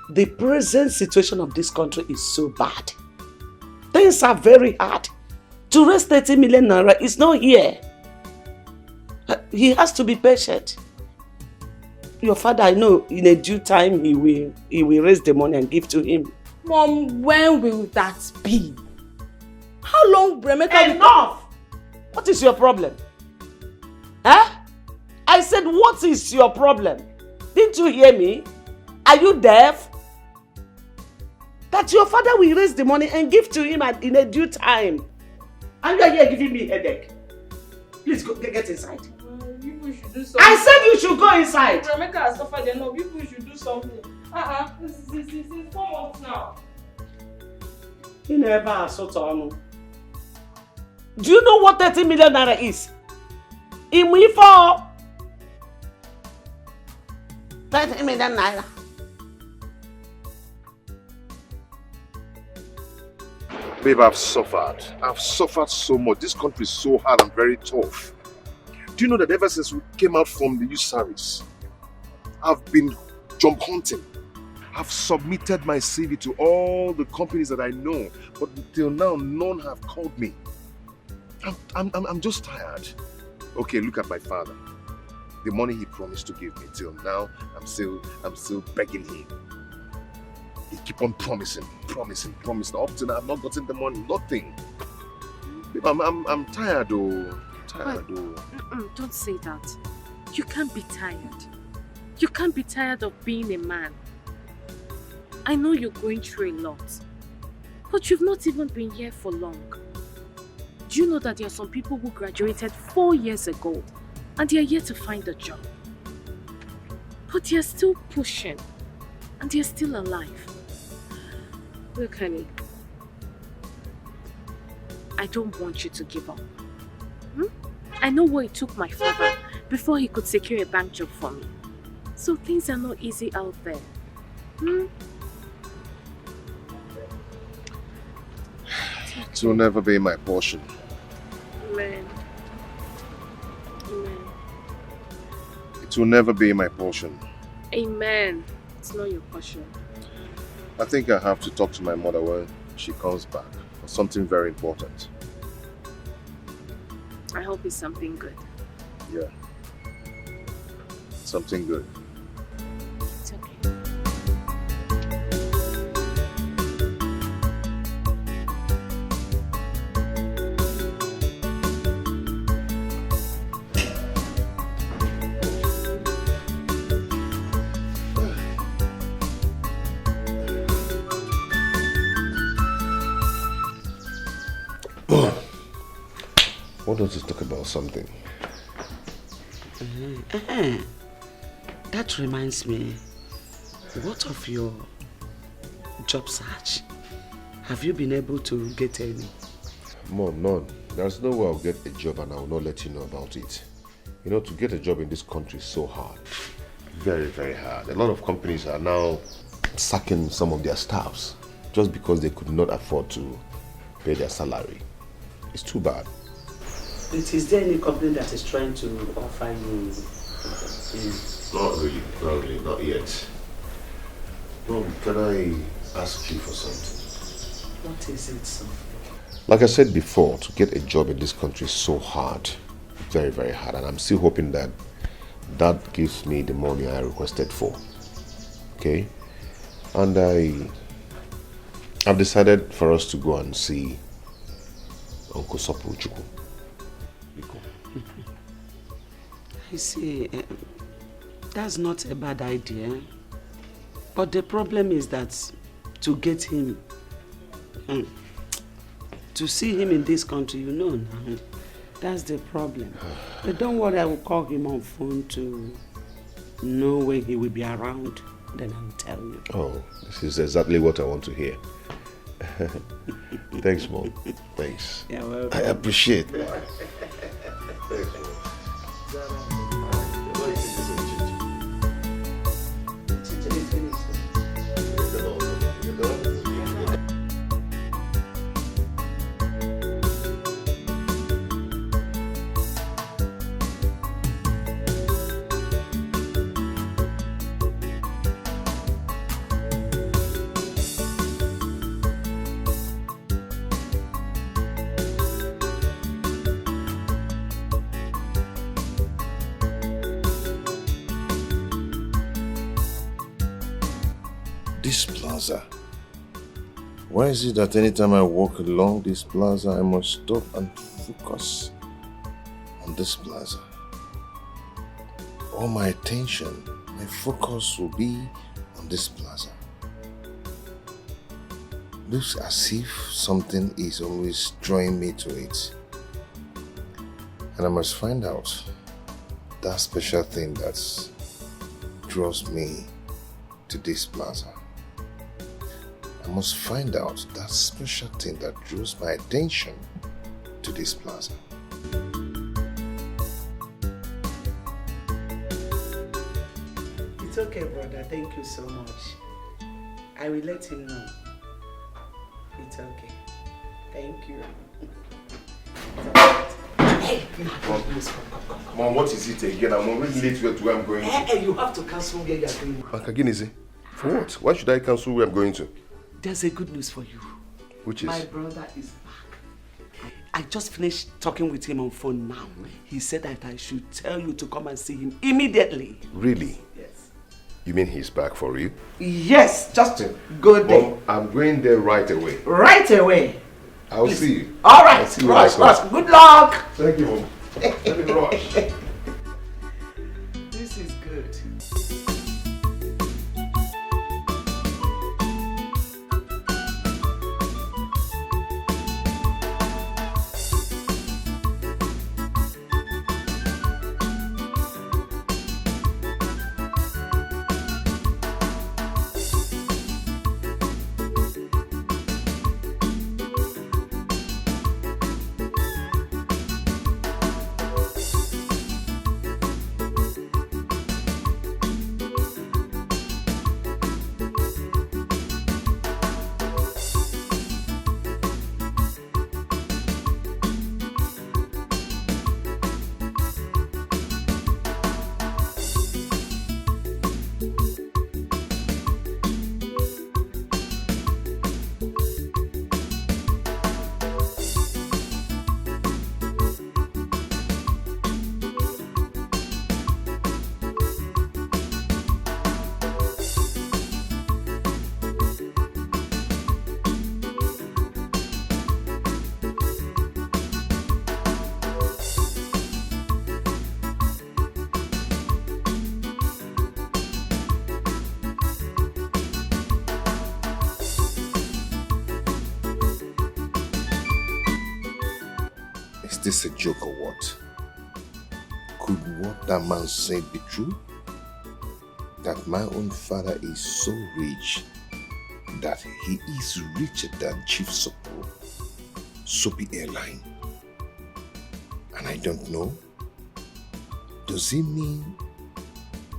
the present situation of this country is so bad. Things are very hard. To raise 30 million naira is not here. He has to be patient. Your father, I know, in a due time, he will raise the money and give to him. Mom, when will that be? How long, Remeka? Enough! What is your problem? Huh? I said, what is your problem? Didn't you hear me? Are you deaf? That your father will raise the money and give to him in a due time. And you are here giving me a headache. Please go, get inside. People should do something. I said you should go inside. Remeka has suffered enough. People should do something. This is 4 months now. You never sort on. Do you know what 30 million naira is? In we for 30 million naira. Babe, I've suffered. I've suffered so much. This country is so hard and very tough. Do you know that ever since we came out from the youth service, I've been job hunting. I've submitted my CV to all the companies that I know, but till now, none have called me. I'm just tired. Okay, look at my father. The money he promised to give me, till now, I'm still begging him. He keep on promising. Up to now, I've not gotten the money, nothing. Babe, I'm tired, though. Don't say that. You can't be tired. You can't be tired of being a man. I know you're going through a lot, but you've not even been here for long. Do you know that there are some people who graduated 4 years ago and they are yet to find a job? But they are still pushing and they are still alive. Look, honey, I don't want you to give up. I know what it took my father before he could secure a bank job for me. So things are not easy out there. It will never be my portion. Amen. It will never be my portion. Amen. It's not your portion. I think I have to talk to my mother when she comes back for something very important. I hope it's something good. Yeah. Something good. It's okay. Why don't you talk about something? That reminds me, what of your job search? Have you been able to get any? Mom, none. There's no way I'll get a job and I will not let you know about it. You know, to get a job in this country is so hard. Very, very hard. A lot of companies are now sacking some of their staffs just because they could not afford to pay their salary. It's too bad. Is there any company that is trying to offer you? Not really, not yet. Mom, can I ask you for something? What is it, son? Like I said before, to get a job in this country is so hard. Very, very hard. And I'm still hoping that that gives me the money I requested for. Okay? And I've decided for us to go and see Uncle Sopu Chukwu. You see, that's not a bad idea. But the problem is that to get him, to see him in this country, you know now, that's the problem. But don't worry, I will call him on phone to know when he will be around. Then I'll tell you. Oh, this is exactly what I want to hear. Thanks, Mom. Thanks. You're welcome. I appreciate it. This plaza. Why is it that anytime I walk along this plaza, I must stop and focus on this plaza? All my attention, my focus will be on this plaza. Looks as if something is always drawing me to it. And I must find out that special thing that draws me to this plaza. I must find out that special thing that draws my attention to this plaza. It's okay, brother. Thank you so much. I will let him know. It's okay. Thank you. Hey, Come on, what is it again? I'm already late to where I'm going to. Hey, you have to cancel where you are going. Makaginizi, for what? Why should I cancel where I'm going to? There's a good news for you. Which is? My brother is back. I just finished talking with him on phone now. He said that I should tell you to come and see him immediately. Really? Yes. You mean he's back for you? Yes, just go there. Well, I'm going there right away. Right away. I'll see you. All right. I'll see you when I come. Good luck. Thank you, Mom. Let me rush. This is good. Is this a joke or what? Could what that man said be true? That my own father is so rich that he is richer than Chief Sopo, Soapy Airline. And I don't know? Does it mean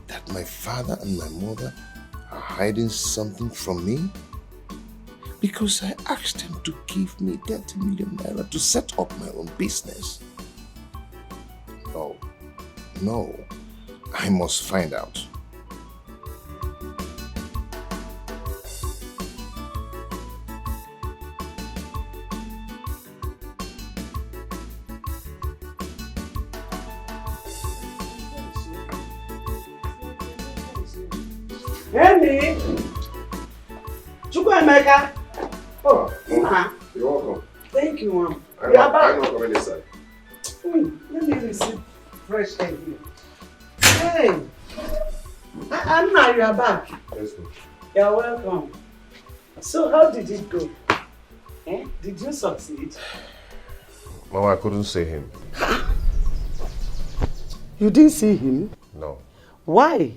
that my father and my mother are hiding something from me? Because I asked them to give me 30 million naira to set up my own business. No, I must find out. Hey, Chukwemeka. Oh, Mom, you're welcome. Thank you, Mom. I'm not coming inside. Let me receive fresh air here. Hey, Anna, you are back. Yes, ma'am. You're welcome. So, how did it go? Did you succeed? Mama, I couldn't see him. You didn't see him? No. Why?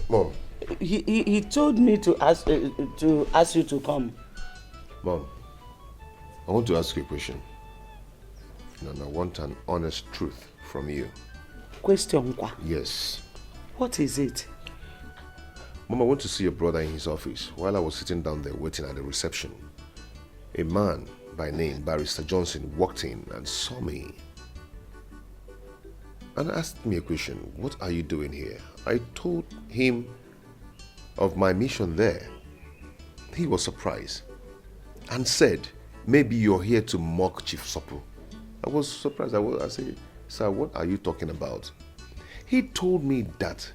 Mom. He told me to ask you to come. Mom, I want to ask you a question. And I want an honest truth from you. Question? Yes. What is it? Mom, I went to see your brother in his office while I was sitting down there waiting at the reception. A man by name Barrister Johnson walked in and saw me and asked me a question. What are you doing here? I told him of my mission there. He was surprised and said, maybe you're here to mock Chief Sopo. I was surprised. I said, sir, what are you talking about? He told me that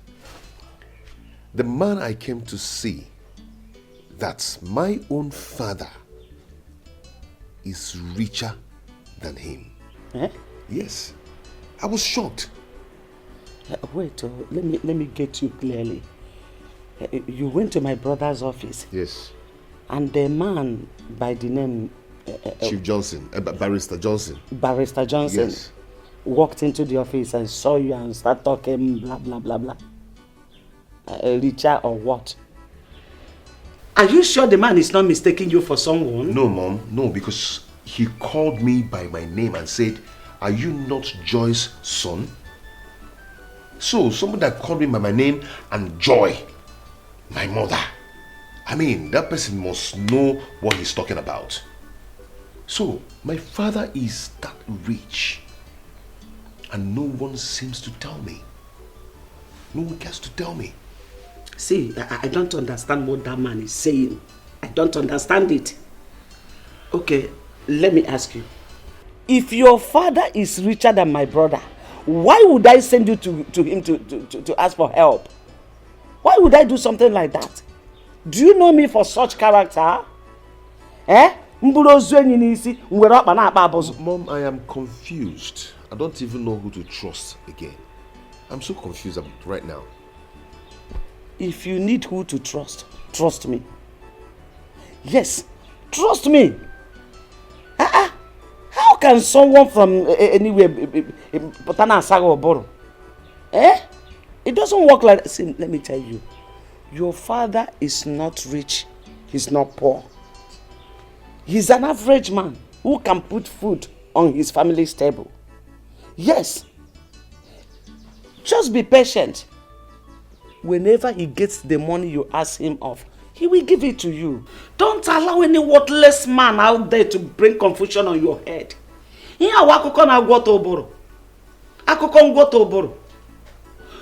the man I came to see that my own father is richer than him. Eh? Yes. I was shocked. Wait, let me get you clearly. You went to my brother's office. Yes. And the man by the name... Chief Johnson, Barrister Johnson. Barrister Johnson. Yes. Walked into the office and saw you and started talking blah, blah, blah, blah. Richer or what? Are you sure the man is not mistaking you for someone? No, Mom. No, because he called me by my name and said, "Are you not Joy's son?" So, somebody that called me by my name and Joy, my mother. I mean, that person must know what he's talking about. So, my father is that rich. And no one seems to tell me. No one cares to tell me. See, I don't understand what that man is saying. I don't understand it. Okay, let me ask you. If your father is richer than my brother, why would I send you to him to ask for help? Why would I do something like that? Do you know me for such character? Eh? Mom, I am confused. I don't even know who to trust again. I'm so confused right now. If you need who to trust, trust me. Yes, trust me. How can someone from anywhere, eh? It doesn't work like that. See, let me tell you. Your father is not rich. He's not poor. He's an average man who can put food on his family's table. Yes. Just be patient. Whenever he gets the money you ask him of, he will give it to you. Don't allow any worthless man out there to bring confusion on your head.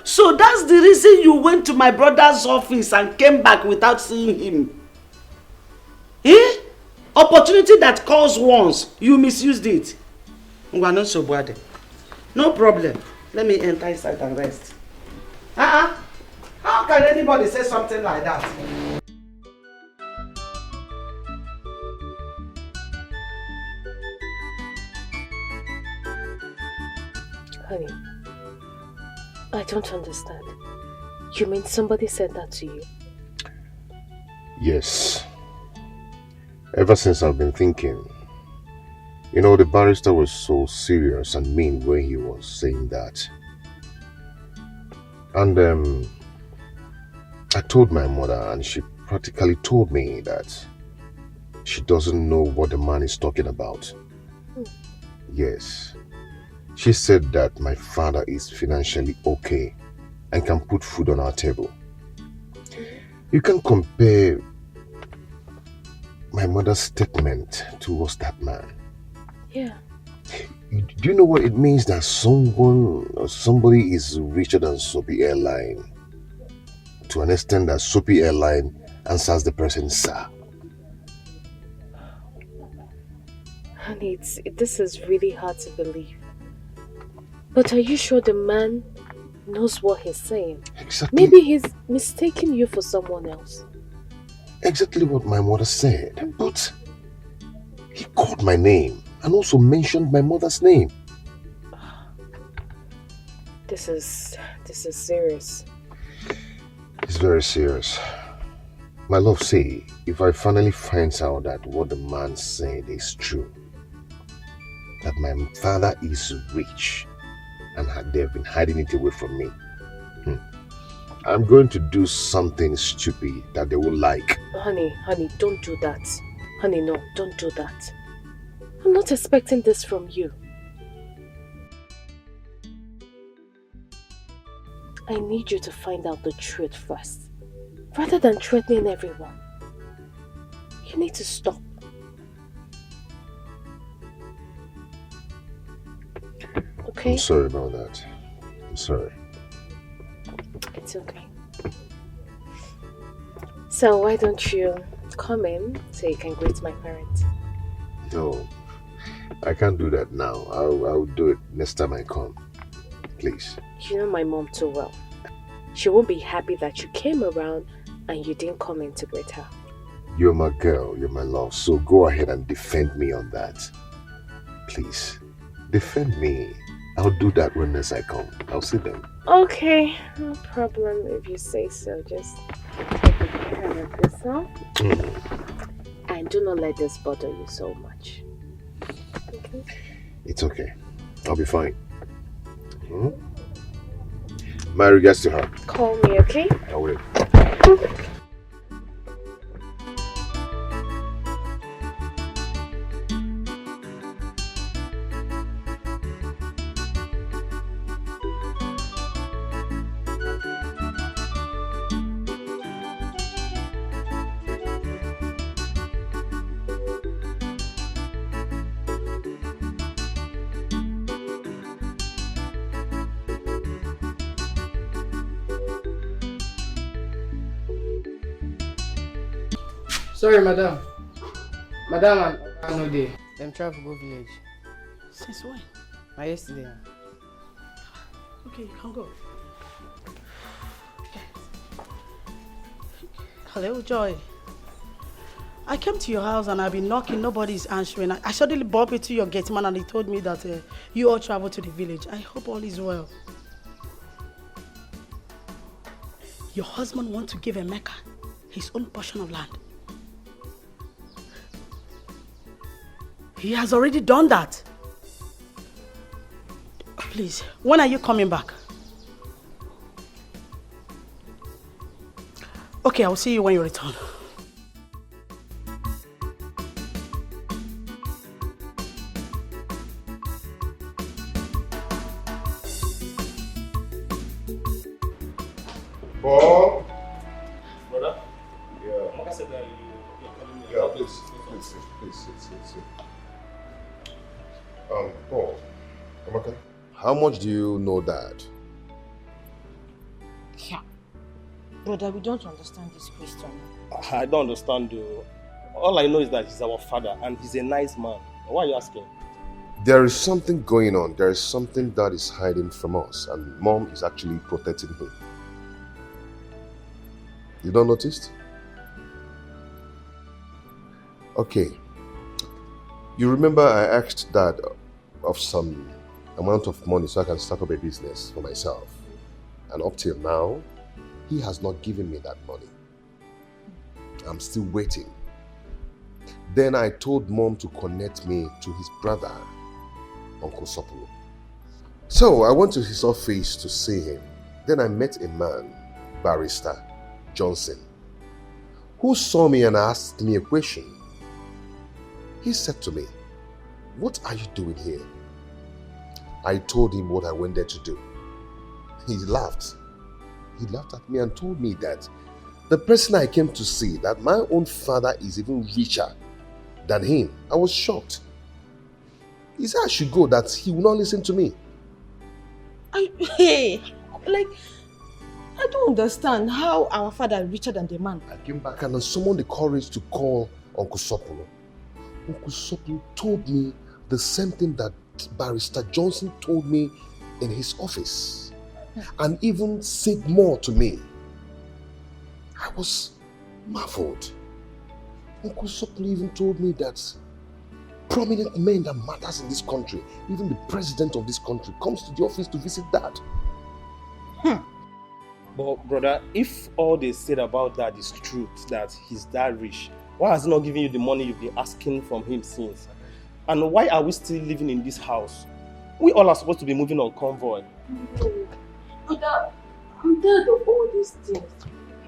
So that's the reason you went to my brother's office and came back without seeing him. Eh? Opportunity that calls once, you misused it. No problem. Let me enter inside and rest. How can anybody say something like that? Honey, I don't understand. You mean somebody said that to you? Yes. Ever since I've been thinking, you know, the barrister was so serious and mean when he was saying that. And I told my mother and she practically told me that she doesn't know what the man is talking about. Yes. She said that my father is financially okay and can put food on our table. You can compare my mother's statement towards that man. Yeah. Do you know what it means that someone or somebody is richer than Soapy Airline? To an extent that Soapy Airline answers the person, sir. Honey, this is really hard to believe. But are you sure the man knows what he's saying? Exactly. Maybe he's mistaking you for someone else. Exactly what my mother said. But he called my name and also mentioned my mother's name. This is serious. It's very serious. My love, say, if I finally find out that what the man said is true, that my father is rich and they've been hiding it away from me, I'm going to do something stupid that they will like. Honey, don't do that. Honey, no, don't do that. I'm not expecting this from you. I need you to find out the truth first, rather than threatening everyone. You need to stop. Okay? I'm sorry about that. I'm sorry. It's okay. So why don't you come in so you can greet my parents? No, I can't do that now. I'll do it next time I come. Please. You know my mom too well. She won't be happy that you came around and you didn't come in to greet her. You're my girl, you're my love, so go ahead and defend me on that. Please, defend me. I'll do that when next I come. I'll see them. Okay, no problem if you say so. Just take care of yourself. And do not let this bother you so much. Okay? It's okay. I'll be fine. My regards to her. Call me, okay? I will. Sorry, madam. Madam, I'm no day. Them travel go village. Since when? Yesterday. Okay, you can go. Hello, Joy. I came to your house and I've been knocking, nobody's answering. I suddenly bumped into your gate man and he told me that you all travel to the village. I hope all is well. Your husband wants to give Emeka his own portion of land. He has already done that. Please, when are you coming back? Okay, I'll see you when you return. Paul? Brother? Yeah. Mama said that you're coming here. Yeah, please sit. Paul, Amaka, how much do you know Dad? Yeah. Brother, we don't understand this question. I don't understand though. All I know is that he's our father and he's a nice man. Why are you asking? There is something going on. There is something Dad is hiding from us, and Mom is actually protecting him. You don't notice? Okay. You remember I asked Dad of some amount of money so I can start up a business for myself. And up till now, he has not given me that money. I'm still waiting. Then I told Mom to connect me to his brother, Uncle Sopolo. So I went to his office to see him. Then I met a man, Barrister Johnson, who saw me and asked me a question. He said to me, "What are you doing here?" I told him what I went there to do. He laughed. He laughed at me and told me that the person I came to see, that my own father is even richer than him. I was shocked. He said I should go, that he will not listen to me. I don't understand how our father is richer than the man. I came back and I summoned the courage to call Uncle Sopolo. Uncle Sopolo told me the same thing that Barrister Johnson told me in his office, and even said more to me. I was marveled. Uncle Sopolo even told me that prominent men that matters in this country, even the president of this country, comes to the office to visit Dad. But brother, if all they said about that is truth, that he's that rich, why has he not given you the money you've been asking from him since? And why are we still living in this house? We all are supposed to be moving on convoy. No. Brother, I'm tired of all these things.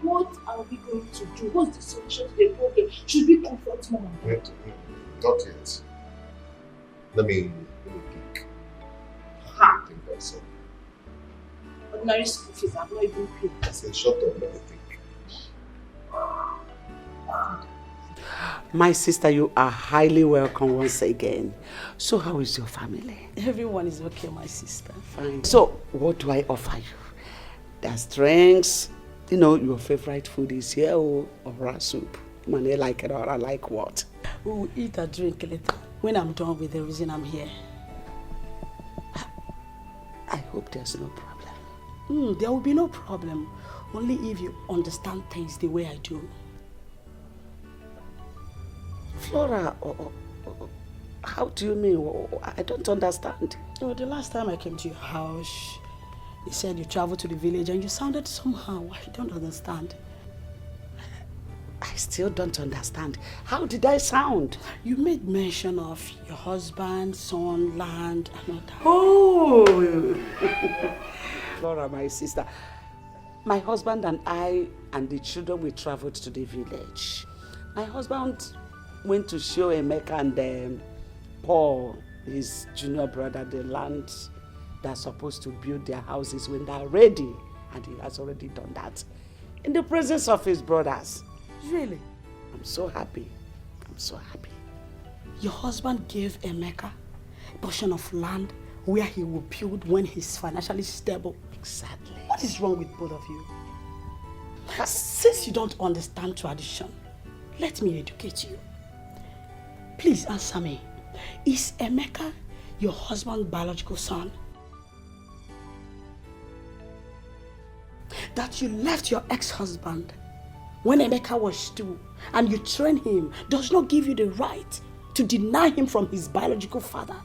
What are we going to do? What's the solution to the problem? Should we confront Mom? Wait, not yet. Let me think. Think also. Ordinary school fees have not even paid. I said, shut up, let me think. My sister, you are highly welcome once again. So how is your family? Everyone is okay, my sister. Fine. So what do I offer you? There's drinks. You know, your favorite food is here or rice soup. Man, I like it or I like what? We will eat and drink later. When I'm done with the reason I'm here. I hope there's no problem. There will be no problem. Only if you understand things the way I do. Flora, how do you mean? I don't understand. Oh, the last time I came to your house, you said you traveled to the village and you sounded somehow. I don't understand. I still don't understand. How did I sound? You made mention of your husband, son, land, and all that. Oh! Flora, my sister. My husband and I and the children, we traveled to the village. My husband went to show Emeka and Paul, his junior brother, the land they're supposed to build their houses when they're ready. And he has already done that in the presence of his brothers. Really? I'm so happy. I'm so happy. Your husband gave Emeka a portion of land where he will build when he's financially stable. Exactly. What is wrong with both of you? Since you don't understand tradition, let me educate you. Please answer me. Is Emeka your husband's biological son? That you left your ex-husband when Emeka was 2 and you trained him does not give you the right to deny him from his biological father.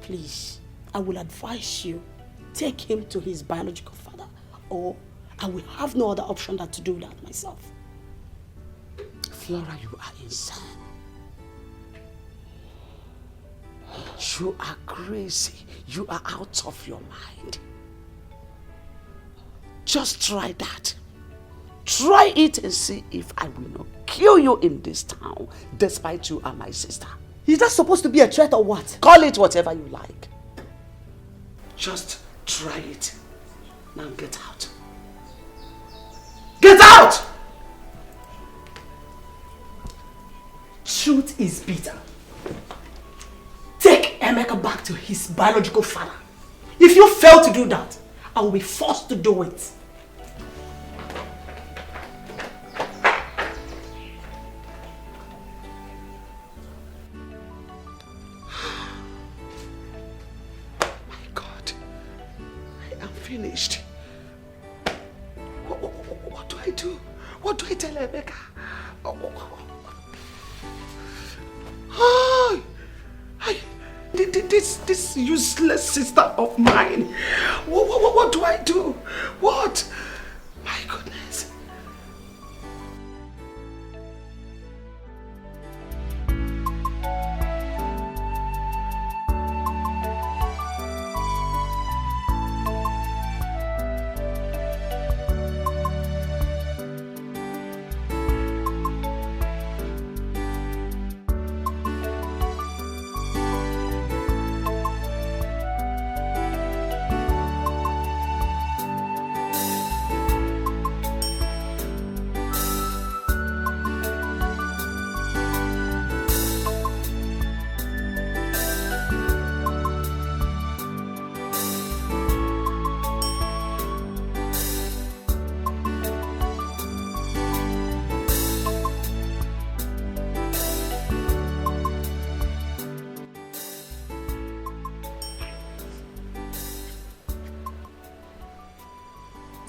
Please, I will advise you, take him to his biological father, or I will have no other option than to do that myself. Flora, you are insane. You are crazy. You are out of your mind. Just try that. Try it and see if I will not kill you in this town, despite you are my sister. Is that supposed to be a threat or what? Call it whatever you like. Just try it. Now get out. Get out! Truth is bitter. Take Emeka back to his biological father. If you fail to do that, I will be forced to do it. Finished. What do I do? What do I tell Emeka? This useless sister of mine. What do I do? What? My goodness.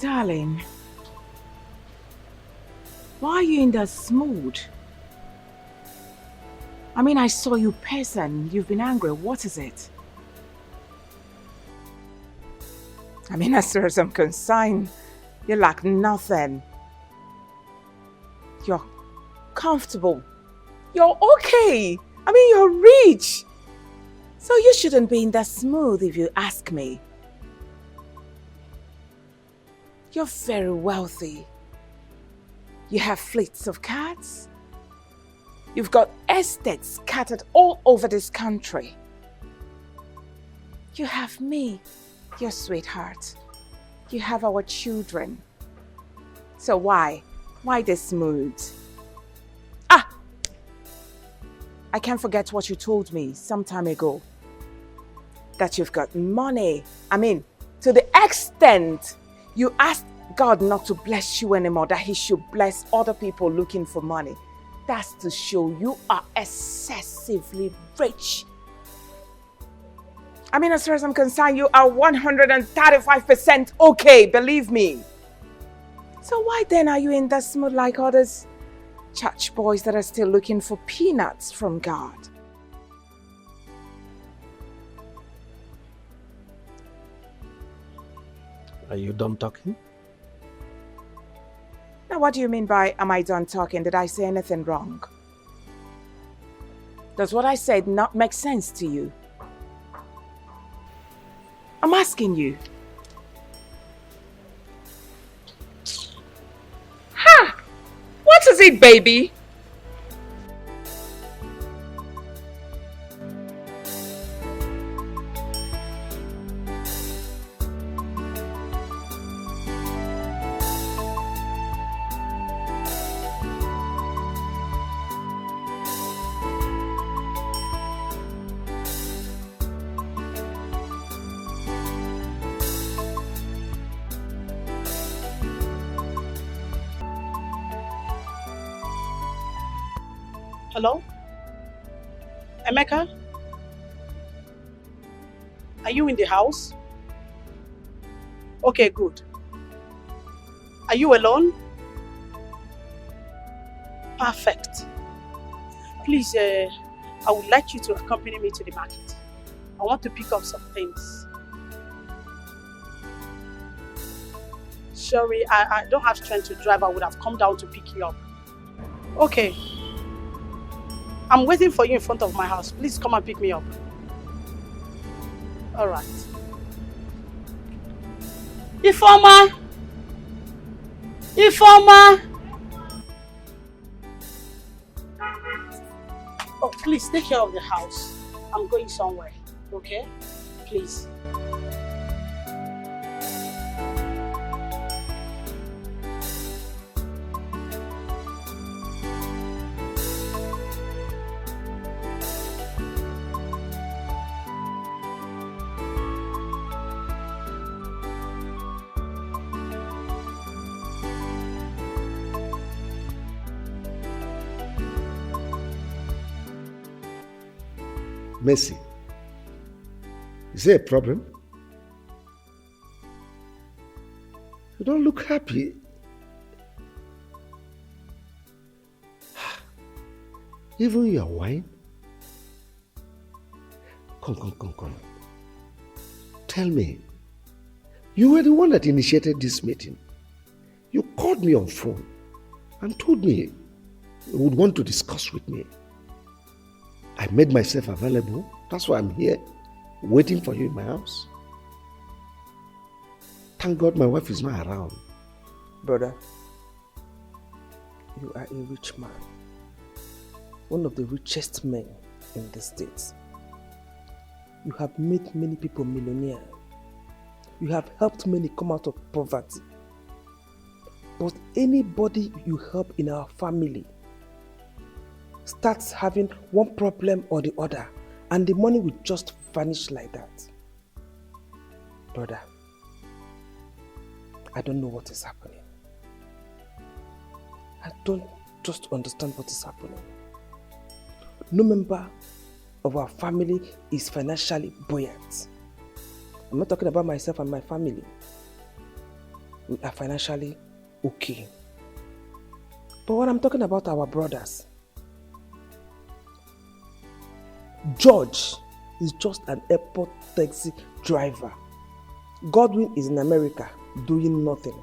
Darling, why are you in that mood? I mean, I saw you person. You've been angry. What is it? I mean, as far as I'm concerned, you lack nothing. You're comfortable. You're okay. I mean, you're rich. So you shouldn't be in that mood if you ask me. You're very wealthy. You have fleets of cars. You've got estates scattered all over this country. You have me, your sweetheart. You have our children. So why? Why this mood? Ah! I can't forget what you told me some time ago. That you've got money. I mean, to the extent you asked God not to bless you anymore, that He should bless other people looking for money. That's to show you are excessively rich. I mean, as far as I'm concerned, you are 135% okay, believe me. So why then are you in that mood like others? Church boys that are still looking for peanuts from God. Are you done talking? Now, what do you mean by, am I done talking? Did I say anything wrong? Does what I said not make sense to you? I'm asking you. Ha! What is it, baby? Hello? Emeka? Are you in the house? Okay, good. Are you alone? Perfect. Please, I would like you to accompany me to the market. I want to pick up some things. Sorry, I don't have strength to drive. I would have come down to pick you up. Okay. I'm waiting for you in front of my house. Please come and pick me up. All right. Ifeoma! Ifeoma! Oh, please take care of the house. I'm going somewhere, okay? Please. Mercy, is there a problem? You don't look happy. Even your wine? Come. Tell me, you were the one that initiated this meeting. You called me on phone and told me you would want to discuss with me. I made myself available. That's why I'm here, waiting for you in my house. Thank God my wife is not around. Brother, you are a rich man. One of the richest men in the States. You have made many people millionaires. You have helped many come out of poverty. But anybody you help in our family starts having one problem or the other, and the money will just vanish like that. Brother, I don't know what is happening. I don't just understand what is happening. No member of our family is financially buoyant. I'm not talking about myself and my family. We are financially okay. But what I'm talking about our brothers. George is just an airport taxi driver. Godwin is in America doing nothing.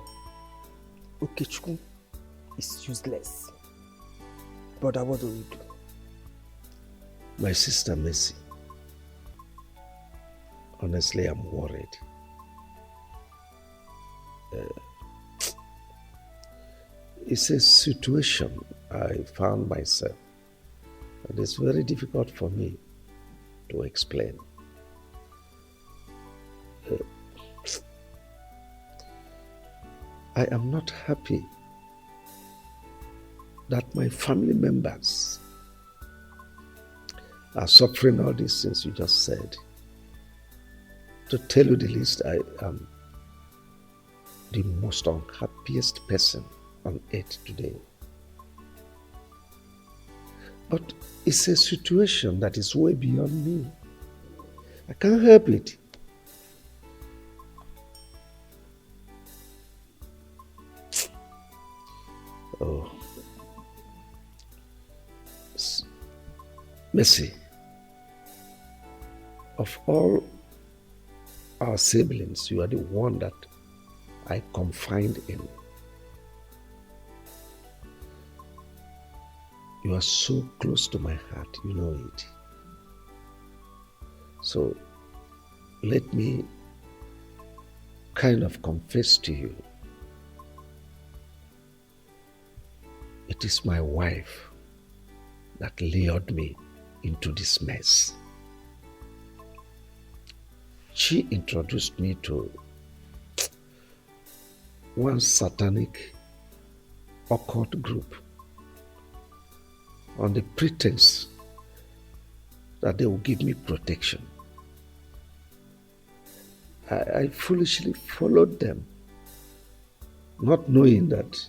Okechukwu is useless. Brother, what do we do? My sister Mercy, honestly, I'm worried. It's a situation I found myself, and it's very difficult for me to explain. I am not happy that my family members are suffering all these things you just said. To tell you the least, I am the most unhappiest person on earth today. But it's a situation that is way beyond me. I can't help it. Oh, Mercy, of all our siblings, you are the one that I confide in. You are so close to my heart, you know it. So let me kind of confess to you. It is my wife that lured me into this mess. She introduced me to one satanic occult group on the pretense that they will give me protection. I foolishly followed them, not knowing that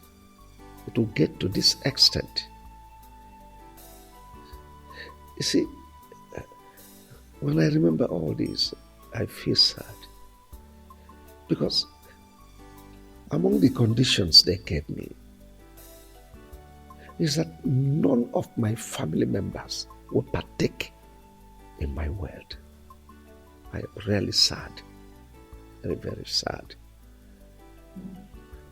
it will get to this extent. You see, when I remember all this, I feel sad. Because among the conditions they gave me is that none of my family members would partake in my world. I am really sad. Very, very sad.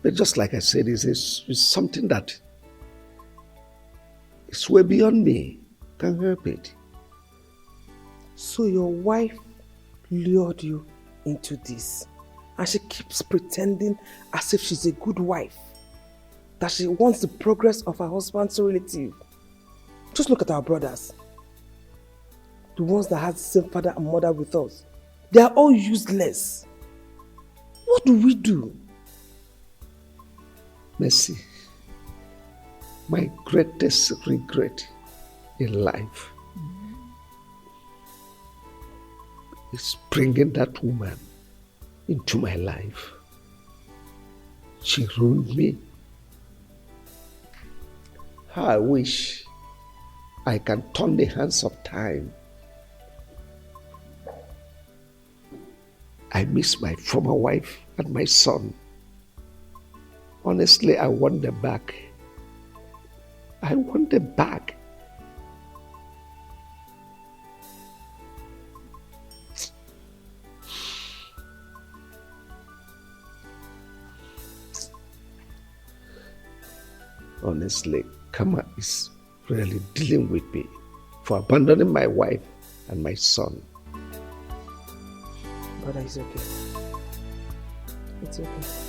But just like I said, it's something that is way beyond me. Can't help it. So your wife lured you into this, and she keeps pretending as if she's a good wife, that she wants the progress of her husband's relative. Just look at our brothers, the ones that had the same father and mother with us. They are all useless. What do we do? Mercy, my greatest regret in life is bringing that woman into my life. She ruined me. How I wish I can turn the hands of time. I miss my former wife and my son. Honestly, I want them back. I want them back. Honestly, karma is really dealing with me for abandoning my wife and my son. Brother, it's okay. It's okay.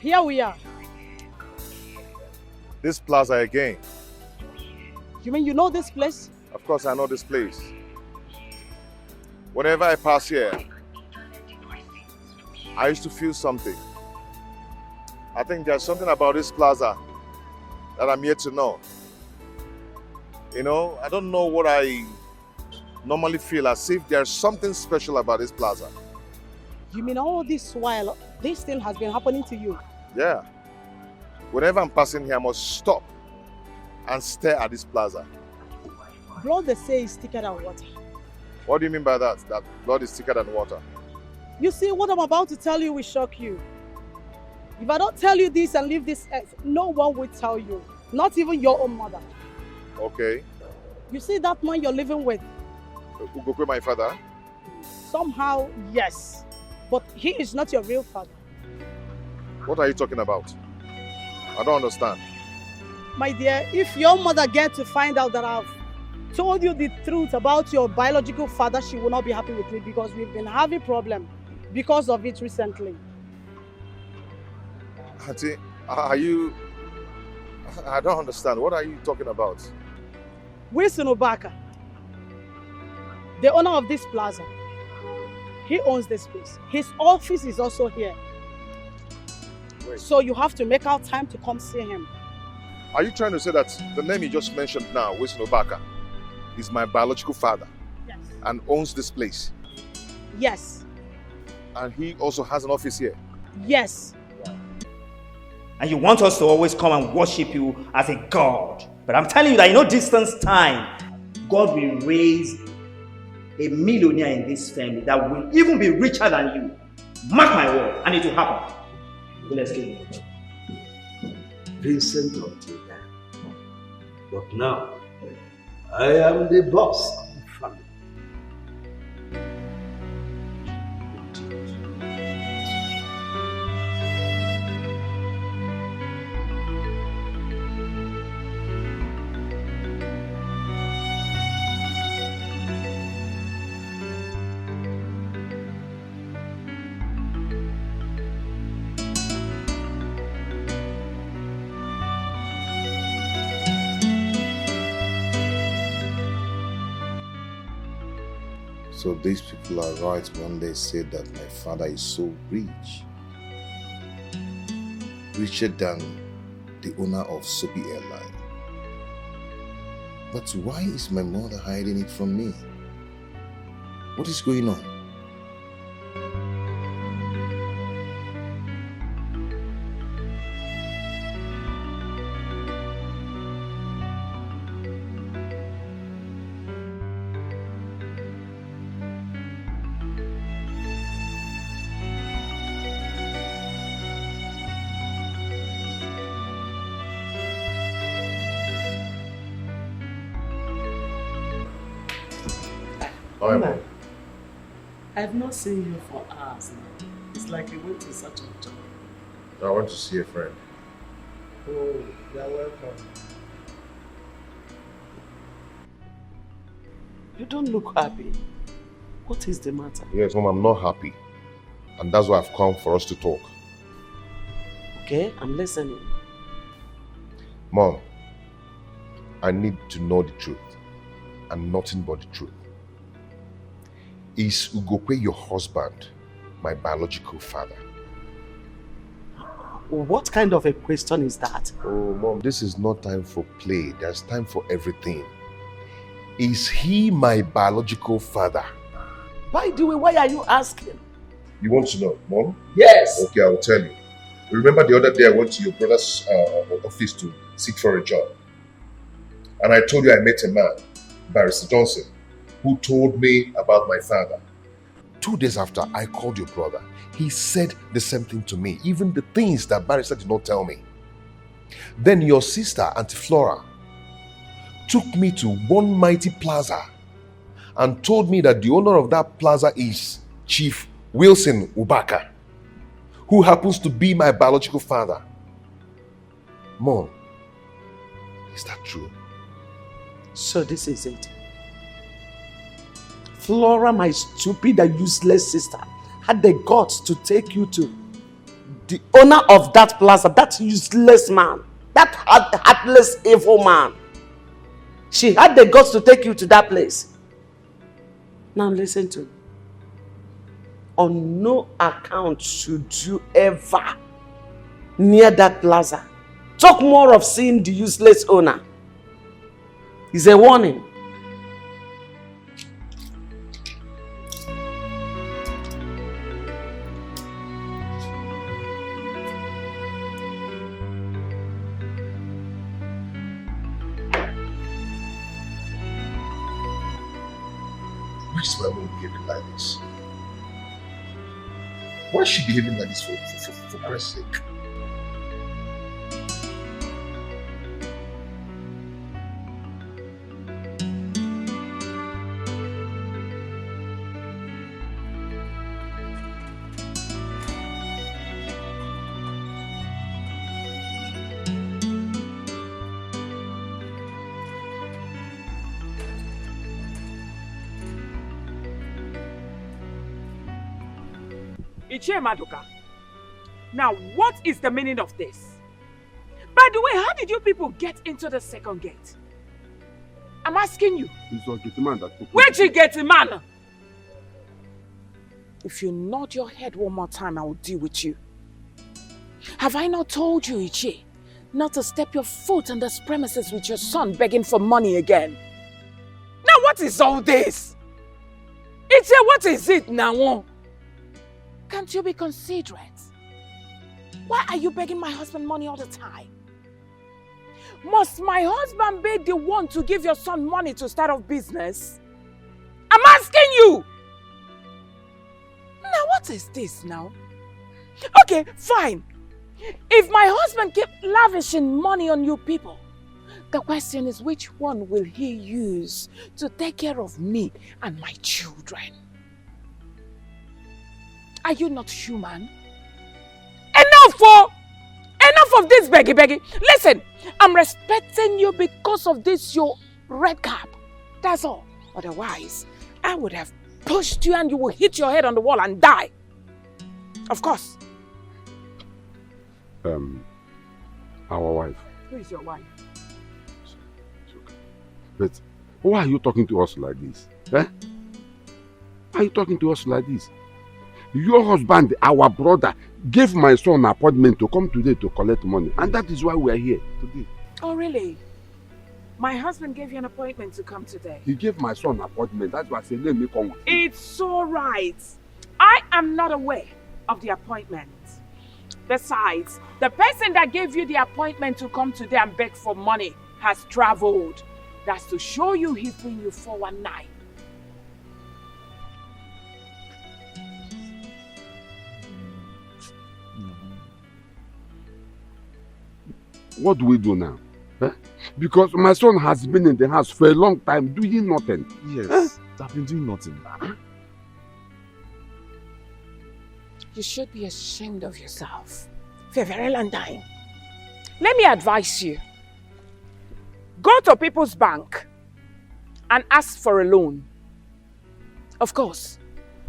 Here we are. This plaza again. You mean you know this place? Of course I know this place. Whenever I pass here, I used to feel something. I think there's something about this plaza that I'm yet to know. You know, I don't know what I normally feel, as if there's something special about this plaza. You mean all this while, this thing has been happening to you? Yeah. Whenever I'm passing here, I must stop and stare at this plaza. Blood, they say, is thicker than water. What do you mean by that? That blood is thicker than water? You see, what I'm about to tell you will shock you. If I don't tell you this and leave this earth, no one will tell you. Not even your own mother. Okay. You see that man you're living with? Ugokwe, my father? Somehow, yes. But he is not your real father. What are you talking about? I don't understand. My dear, if your mother gets to find out that I've told you the truth about your biological father, she will not be happy with me because we've been having problems. because of it recently. Auntie, are you... I don't understand. What are you talking about? Wilson Obaka, the owner of this plaza, he owns this place. His office is also here. Wait. So you have to make out time to come see him. Are you trying to say that the name you just mentioned now, Wilson Obaka, is my biological father? Yes. And owns this place? Yes. And he also has an office here? Yes. And you want us to always come and worship you as a God. But I'm telling you that in no distance time, God will raise a millionaire in this family that will even be richer than you. Mark my word, and it will happen. Let's get it. Vincent until then. But now, I am the boss of the family. So these people are right when they say that my father is so rich. Richer than the owner of Soapy Airline. But why is my mother hiding it from me? What is going on? Mama, I've not seen you for hours now. It's like you went to such a job. I want to see a friend. Oh, you're welcome. You don't look happy. What is the matter? Yes, Mom, I'm not happy. And that's why I've come for us to talk. Okay, I'm listening. Mom, I need to know the truth. And nothing but the truth. Is Ugokwe your husband, my biological father? What kind of a question is that? Oh, Mom, this is not time for play. There's time for everything. Is he my biological father? By the way, why are you asking? You want to know, Mom? Yes. Okay, I'll tell you. Remember the other day I went to your brother's office to seek for a job. And I told you I met a man, Barrister Johnson, who told me about my father. 2 days after I called your brother, he said the same thing to me, even the things that Barrister did not tell me. Then your sister, Auntie Flora, took me to one mighty plaza and told me that the owner of that plaza is Chief Wilson Obaka, who happens to be my biological father. Mom, is that true? So this is it. Flora, my stupid and useless sister, had the guts to take you to the owner of that plaza, that useless man, that heartless, evil man. She had the guts to take you to that place. Now listen to me. On no account should you ever near that plaza. Talk more of seeing the useless owner. It's a warning. Why is my mom behaving like this? Why is she behaving like this for Christ's sake? Iyke Maduka, now what is the meaning of this? By the way, how did you people get into the second gate? I'm asking you. It's a get man that Where'd you get the man? If you nod your head one more time, I will deal with you. Have I not told you, Iyke, not to step your foot on this premises with your son begging for money again? Now what is all this? Iyke, what is it now? Can't you be considerate? Why are you begging my husband money all the time? Must my husband be the one to give your son money to start off business? I'm asking you! Now what is this now? Okay, fine. If my husband keep lavishing money on you people, the question is which one will he use to take care of me and my children? Are you not human? Enough of this beggy. Listen, I'm respecting you because of this your red cap. That's all. Otherwise, I would have pushed you and you will hit your head on the wall and die. Of course. Our wife. Who is your wife? It's okay. But why are you talking to us like this? Eh? Why are you talking to us like this? Your husband, our brother, gave my son an appointment to come today to collect money. And that is why we are here today. Oh, really? My husband gave you an appointment to come today. He gave my son an appointment. That's why I said, let me come. It's all right. I am not aware of the appointment. Besides, the person that gave you the appointment to come today and beg for money has traveled. That's to show you he's doing you 419. What do we do now? Eh? Because my son has been in the house for a long time doing nothing. Yes, I've been doing nothing. You should be ashamed of yourself for a very long time. Let me advise you. Go to People's Bank and ask for a loan. Of course,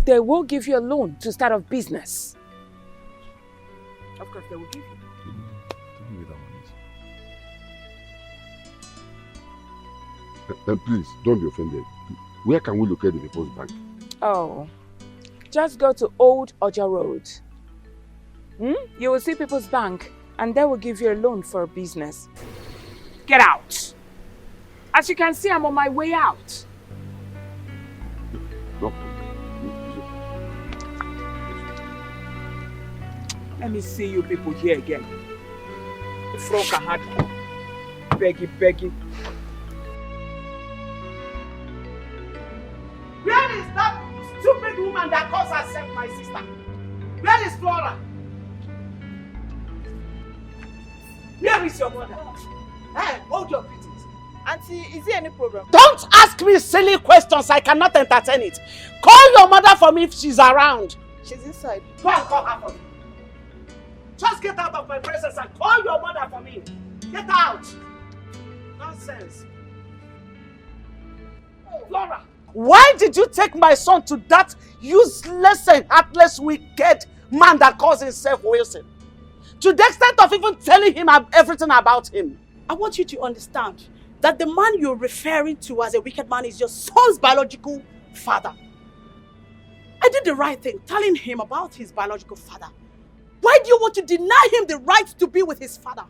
they will give you a loan to start a business. Of course, they will give you. Please, don't be offended. Where can we locate the People's Bank? Oh, just go to Old Oja Road. You will see People's Bank and they will give you a loan for a business. Get out. As you can see, I'm on my way out. No. Let me see you people here again. The frog had beggy. Where is that stupid woman that calls herself my sister? Where is Flora? Where is your mother? Hey, hold your beatings. Auntie, is there any problem? Don't ask me silly questions. I cannot entertain it. Call your mother for me if she's around. She's inside. Go and call her for me. Just get out of my presence and call your mother for me. Get out. Nonsense. Flora. Why did you take my son to that useless and heartless, wicked man that calls himself Wilson? To the extent of even telling him everything about him. I want you to understand that the man you're referring to as a wicked man is your son's biological father. I did the right thing, telling him about his biological father. Why do you want to deny him the right to be with his father?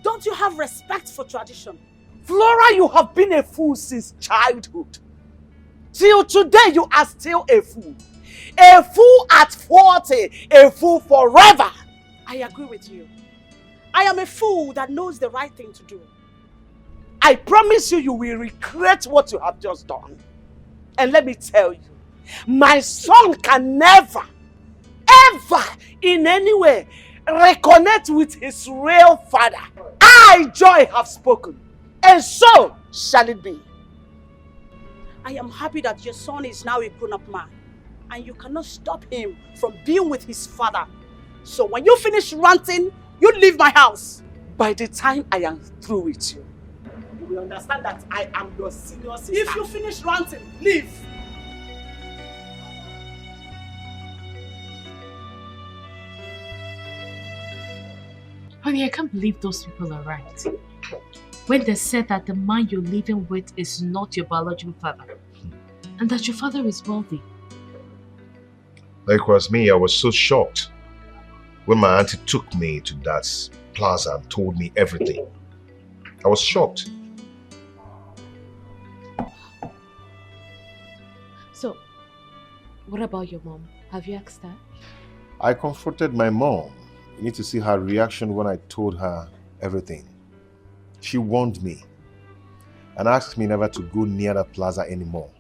Don't you have respect for tradition? Flora, you have been a fool since childhood. Till today, you are still a fool. A fool at 40, a fool forever. I agree with you. I am a fool that knows the right thing to do. I promise you, you will regret what you have just done. And let me tell you, my son can never, ever, in any way, reconnect with his real father. I, Joy, have spoken. And so shall it be. I am happy that your son is now a grown-up man. And you cannot stop him from being with his father. So when you finish ranting, you leave my house. By the time I am through with you, you will understand that I am your senior sister. If you finish ranting, leave. Honey, I can't believe those people are right. When they said that the man you're living with is not your biological father, and that your father is wealthy. Likewise me, I was so shocked when my auntie took me to that plaza and told me everything. I was shocked. So, what about your mom? Have you asked her? I confronted my mom. You need to see her reaction when I told her everything. She warned me and asked me never to go near that plaza anymore.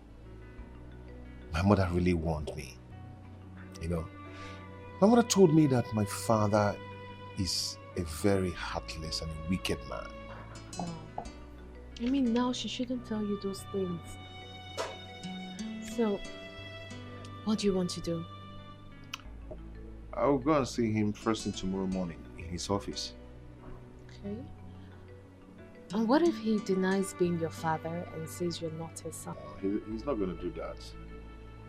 My mother really warned me. You know, my mother told me that my father is a very heartless and a wicked man. Oh. I mean, now she shouldn't tell you those things. So, what do you want to do? I'll go and see him first thing tomorrow morning in his office. Okay. And what if he denies being your father and says you're not his son? He's not going to do that.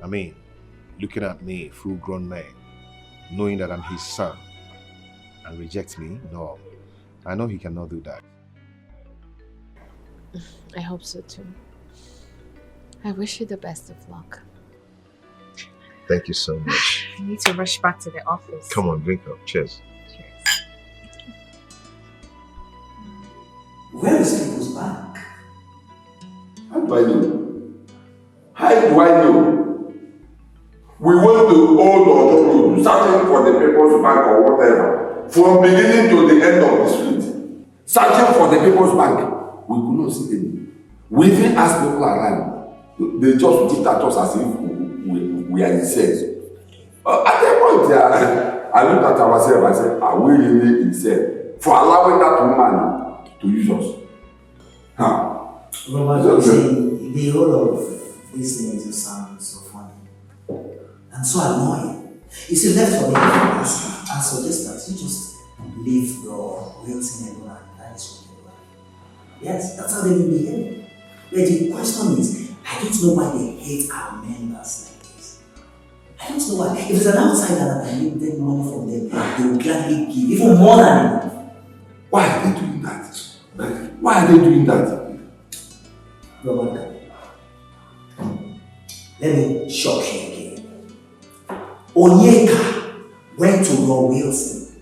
I mean, looking at me, full-grown man, knowing that I'm his son, and rejects me? No. I know he cannot do that. I hope so too. I wish you the best of luck. Thank you so much. I need to rush back to the office. Come on, drink up. Cheers. Where is People's Bank? How do I know? How do I know? We went to old or searching for the People's Bank or whatever, from beginning to the end of the street. Searching for the People's Bank. We could not see any. We even asked people around. They just looked at us as if we are insane. At that point, I looked at ourselves and said, are we really insane for allowing that woman to use us? Huh? Robert, see, the whole of these things just sound so funny and so annoying. You see, left for me, I suggest that you just leave your Wilson alone and that is what you are. Yes, that's how they will behave. But the question is, I don't know why they hate our members like this. I don't know why. If it's an outsider that can give them money from them, they will gladly give even more than enough. Why are they doing that? Why are they doing that? Robert, let me shock you again. Iyke went to Roy Wilson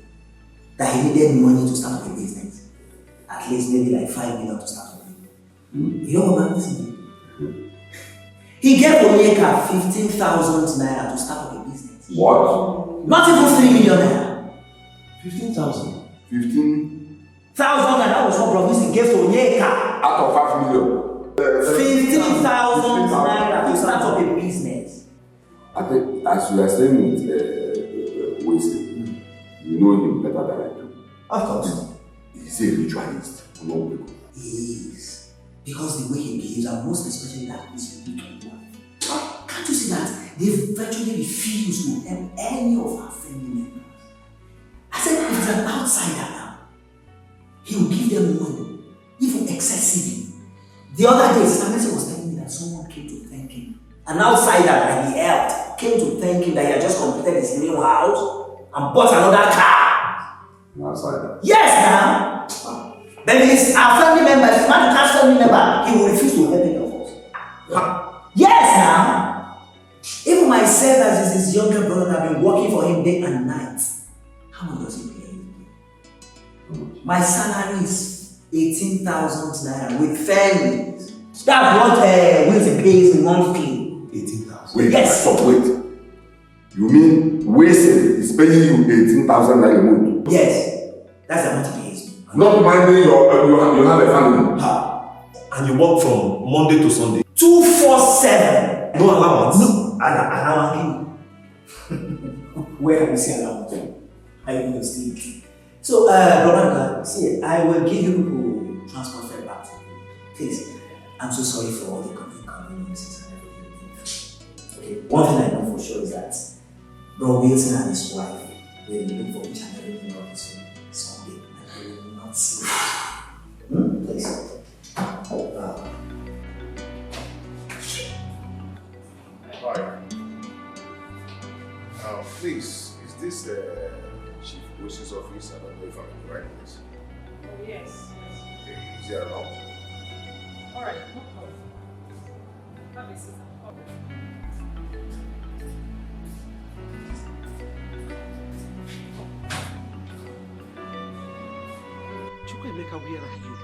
that he needed money to start up a business. At least maybe like 5 million to start up. You know what Wilson did? He gave Iyke 15,000 naira to start up a business. What? Not even 3 million naira. 15,000. 15,000 and that was what Robinson gave to Iyke. Out of 5 million. 15,000 naira to start up a business. I think, as you are saying with Wilson, you know him better than I do. Of course. He's a ritualist. No, he is. Because the way he behaves, and most especially that is wicked one. Can't you see that they virtually refuse to help any of our family members? I said, if it's an outsider now, he will give them money, even excessively. The other day, Sister was telling me that someone came to thank him. An outsider that he helped came to thank him that he had just completed his new house and bought another car. An outsider? Yes, now. But if it's our family member, if it's not a family member, he will refuse to help any of us. Yes, now. Even myself, as his younger brother, have been working for him day and night. How much does he pay? My salary is 18,000 naira with families. That's what Wilson pays monthly. 18,000? Wait, yes. Stop, wait. You mean Wilson is paying you 18,000 naira a month? Yes. That's the amount he pays. Not minding you have a family. And you work from Monday to Sunday? 247. No allowance? No, allowance. Where can you see allowance? I will still. So, Veronica, see, I will give you transport fare back to you. Please, I'm so sorry for all the inconveniences and everything. Okay, one thing I know for sure is that Bro Wilson and his wife will look for each and everything of this Sunday, and they will not see it. Please. Hi. Please, is this Chief Wishes office. I don't know if I'm in the right place. Oh, yes. Okay, is he around? Alright, no problem. Have a seat. Chukwemeka, where are you?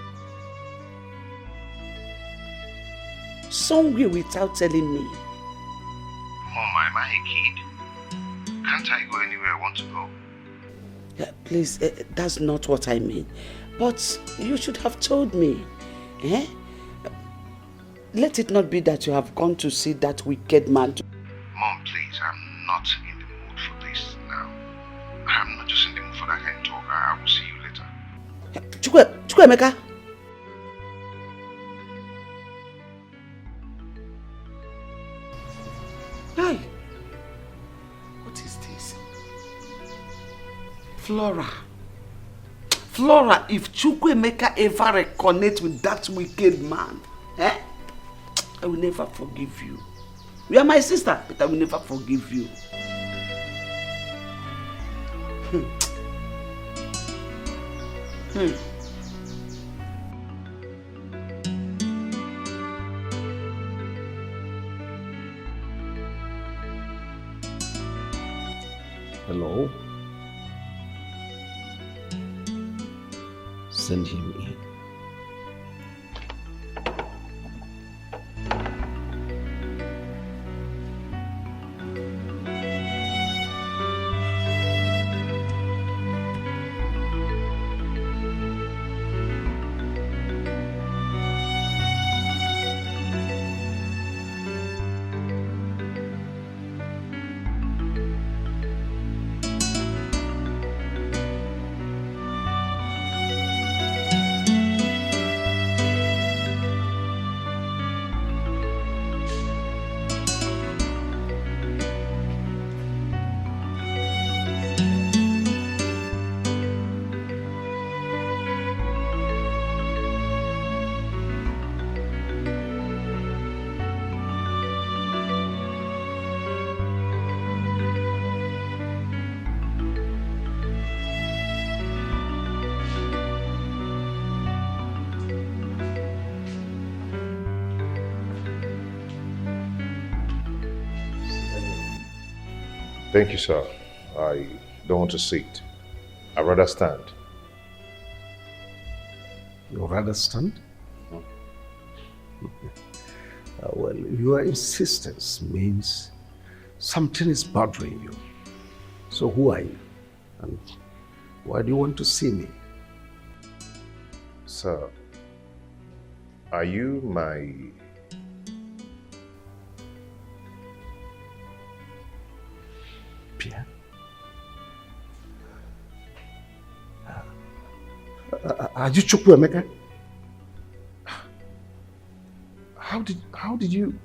Somewhere without telling me. Mom, am I a kid? Can't I go anywhere I want to go? Please, that's not what I mean. But you should have told me. Eh? Let it not be that you have gone to see that wicked man. Mom, please, I'm not in the mood for this now. I'm not just in the mood for that kind of talk. I will see you later. Chukwemeka. Hi. What is this? Flora, if Chukwemeka ever reconnect with that wicked man, I will never forgive you. You are my sister, but I will never forgive you. Hello? Send him in. Thank you, sir. I don't want to sit. I'd rather stand. You'd rather stand? Well, your insistence means something is bothering you. So who are you? And why do you want to see me? Sir, are you my... Pierre? Are you Chukwemeka? How did you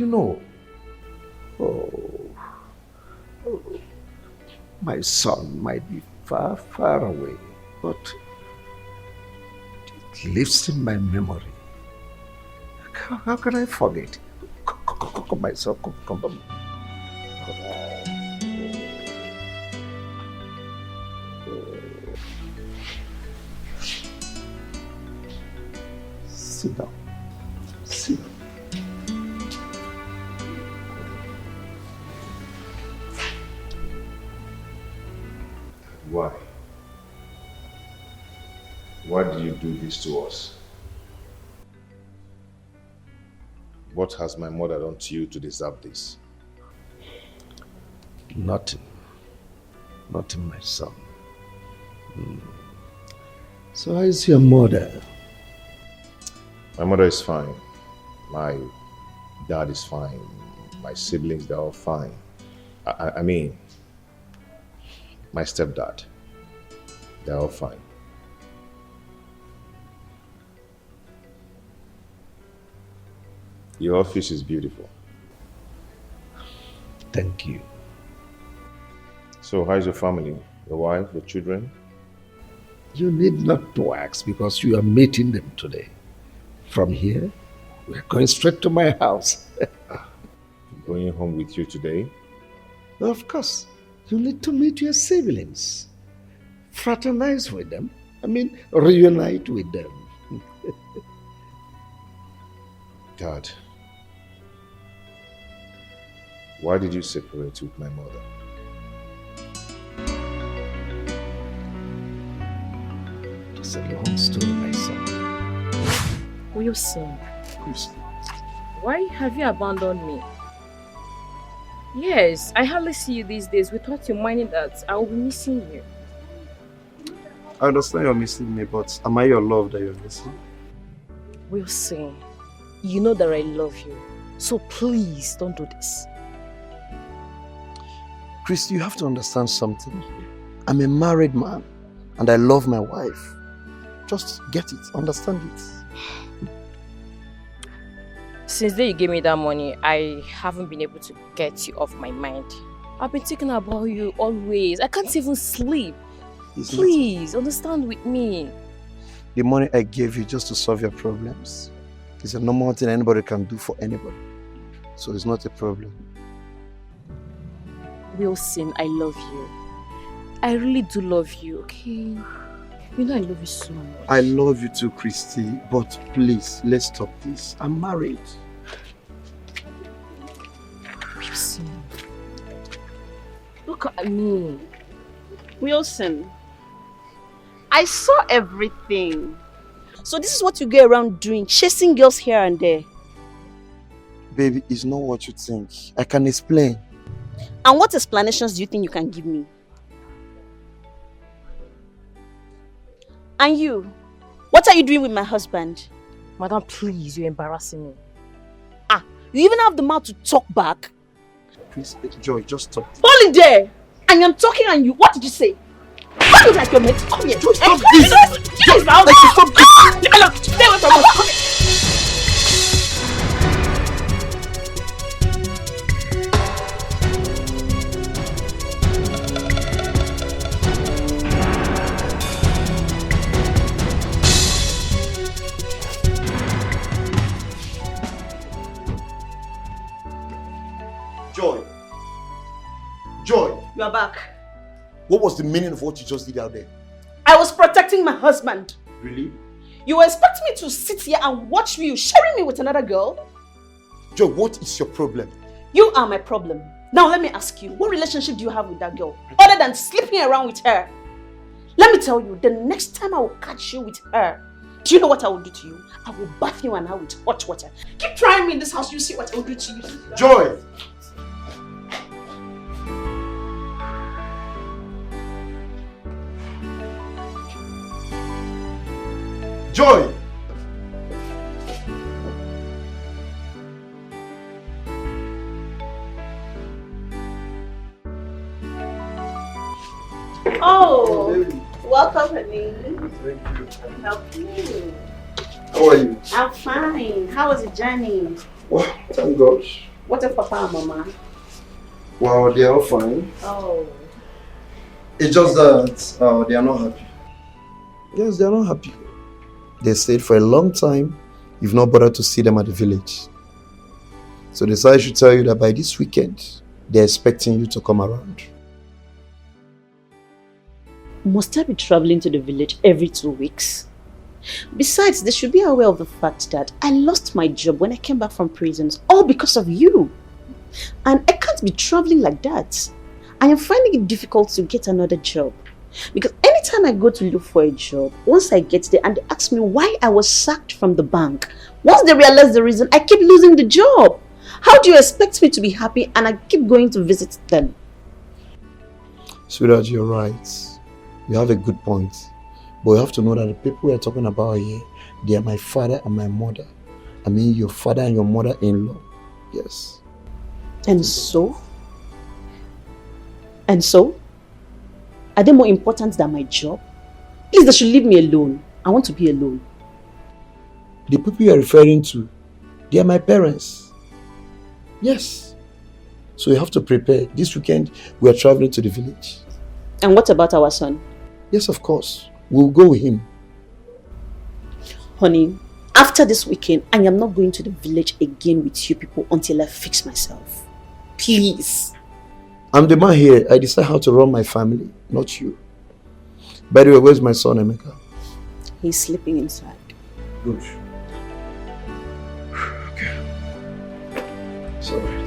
know? Oh, my son might be far, far away, but it lives in my memory. How can I forget? Come, my son, come. Sit down. Sit down. Why? Why did you do this to us? What has my mother done to you to deserve this? Nothing. Nothing, my son. So how is your mother? My mother is fine. My dad is fine. My siblings, they're all fine. I mean, my stepdad, they're all fine. Your office is beautiful. Thank you. So how's your family? Your wife, your children? You need not to ask because you are meeting them today. From here, we're going straight to my house. Going home with you today? Of course. You need to meet your siblings. fraternize with them. Reunite with them. Dad, why did you separate with my mother? It's a long story, my son. Wilson, why have you abandoned me? Yes, I hardly see you these days without you minding that I will be missing you. I understand you're missing me, but am I your love that you're missing? Wilson, you know that I love you, so please don't do this. Chris, you have to understand something. I'm a married man and I love my wife. Just get it, understand it. Since the day you gave me that money, I haven't been able to get you off my mind. I've been thinking about you always. I can't even sleep. Please, understand with me. The money I gave you just to solve your problems is a normal thing anybody can do for anybody. So it's not a problem. Wilson, I love you. I really do love you, okay? You know I love you so much. I love you too, Christy, but please, let's stop this. I'm married. Wilson, look at me. Wilson, I saw everything. So this is what you go around doing, chasing girls here and there. Baby, it's not what you think. I can explain. And what explanations do you think you can give me? And you, what are you doing with my husband? Madam, please, you're embarrassing me. Ah, you even have the mouth to talk back? Please, Joy, just stop. Hold it there! I am talking and you, what did you say? What do you like your mate? Come here. Joy, stop this! Joy, stop this! Stay away from us. Come here. Joy! You are back. What was the meaning of what you just did out there? I was protecting my husband. Really? You were expecting me to sit here and watch you sharing me with another girl? Joy, what is your problem? You are my problem. Now let me ask you, what relationship do you have with that girl? Other than sleeping around with her? Let me tell you, the next time I will catch you with her, do you know what I will do to you? I will bath you and I with hot water. Keep trying me in this house, you see what I will do to you. Joy! Joy! Oh, welcome, honey. Thank you. Help you. How are you? I'm fine. How was the journey? Wow, thank God. What of Papa and Mama? Wow, they are all fine. Oh. It's just that they are not happy. Yes, they are not happy. They stayed for a long time. You've not bothered to see them at the village. So they said I should tell you that by this weekend, they're expecting you to come around. Must I be traveling to the village every 2 weeks? Besides, they should be aware of the fact that I lost my job when I came back from prisons, all because of you. And I can't be traveling like that. I am finding it difficult to get another job. Because anytime I go to look for a job, once I get there and they ask me why I was sacked from the bank, once they realize the reason, I keep losing the job. How do you expect me to be happy and I keep going to visit them? Sweetheart, you're right. You have a good point. But you have to know that the people we're talking about here, they are my father and my mother. I mean your father and your mother-in-law. Yes. And so? And so? Are they more important than my job? Please, they should leave me alone. I want to be alone. The people you are referring to, they are my parents. Yes. So you have to prepare. This weekend, we are traveling to the village. And what about our son? Yes, of course. We'll go with him. Honey, after this weekend, I am not going to the village again with you people until I fix myself. Please. I'm the man here. I decide how to run my family, not you. By the way, where's my son, Emeka? He's sleeping inside. Good. Okay. It's all right.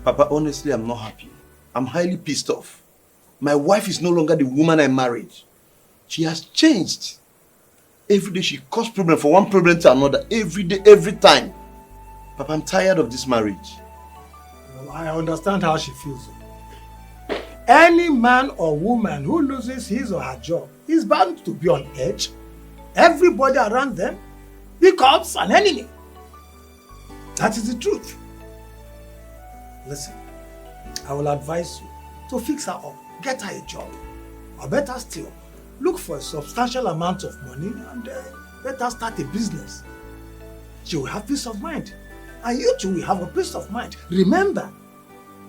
Papa, honestly, I'm not happy. I'm highly pissed off. My wife is no longer the woman I married. She has changed. Every day she causes problem from one problem to another. Every day, every time. Papa, I'm tired of this marriage. Well, I understand how she feels. Any man or woman who loses his or her job is bound to be on edge. Everybody around them becomes an enemy. That is the truth. Listen, I will advise you to fix her up, get her a job. Or better still, look for a substantial amount of money and let her start a business. She will have peace of mind. And you too will have a peace of mind. Remember,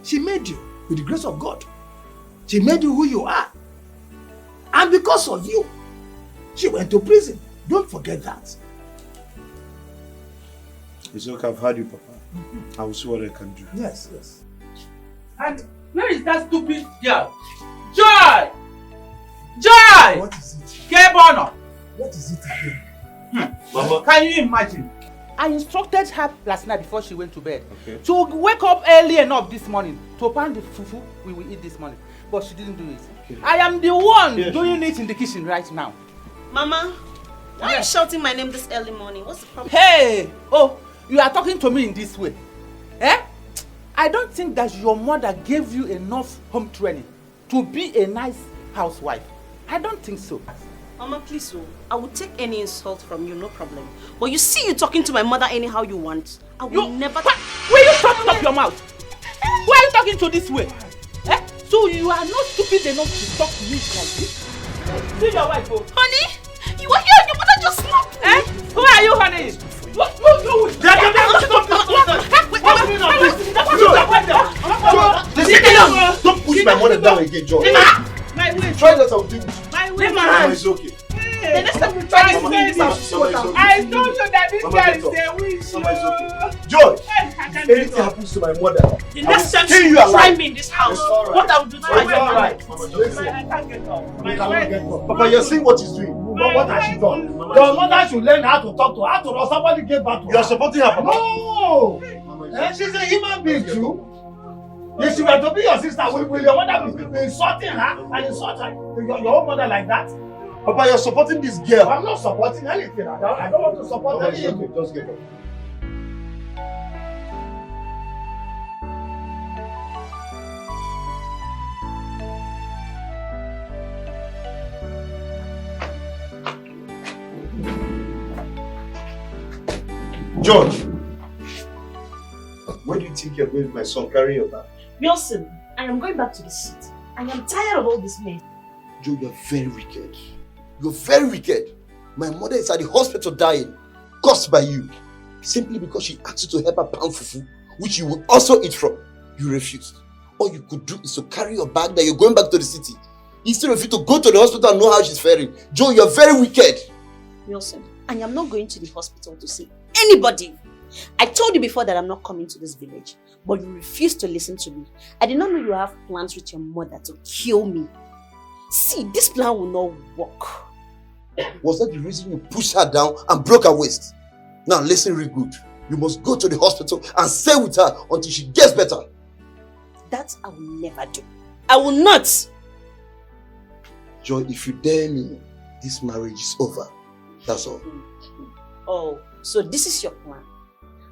she made you with the grace of God. She made you who you are. And because of you, she went to prison. Don't forget that. It's okay, I've heard you, Papa. I will see what I can do. Yes, yes. And where is that stupid girl? Joy! Joy! What is it? K-Bono! What is it again? Mama. Can you imagine? I instructed her last night before she went to bed to wake up early enough this morning to pan the fufu we will eat this morning. But she didn't do it. Okay. I am the one doing it in the kitchen right now. Mama, why are you shouting my name this early morning? What's the problem? Hey! Oh, you are talking to me in this way. Eh? I don't think that your mother gave you enough home training to be a nice housewife. I don't think so. Mama, please, I will take any insult from you, no problem. But you see you talking to my mother anyhow you want. I will never... Will you shut up your mouth? Why are you talking to this way? Eh? So you are not stupid enough to talk to me like this? See your wife, oh. Honey, you are here and your mother just slapped me. Eh? Who are you, honey? What you with? Don't push my mother down again, John. Try that, I'll do it. Mama, it's okay. The next time we try this, I told you that this girl is a witch. Mama, it's okay. George, anything happens to my mother, the next time you try alive. me in this house, what I will do to my alright. Papa, you're seeing what he's doing. What has she done? Your mother should learn how to talk to her. After all, somebody gave back to her. You are supporting her, Papa. No! She's a human being too. If she were to be your sister, will your mother be insulting her and insult her, your own mother like that? Papa, you're supporting this girl. I'm not supporting anything. I don't want to support anything. Just get up. George, where do you think you're going with my son? Carry your bag. Wilson, I am going back to the city. I am tired of all this mess. Joe, you're very wicked. You're very wicked. My mother is at the hospital dying, caused by you. Simply because she asked you to help her pound fufu, which you will also eat from. You refused. All you could do is to carry your bag that you're going back to the city. Instead of you to go to the hospital and know how she's faring. Joe, you're very wicked. Wilson, I am not going to the hospital to see anybody. I told you before that I'm not coming to this village, but you refused to listen to me. I did not know you have plans with your mother to kill me. See, this plan will not work. Was that the reason you pushed her down and broke her waist? Now listen real good. You must go to the hospital and stay with her until she gets better. That I will never do. I will not. Joy, if you dare me, this marriage is over. That's all. Oh, so this is your plan.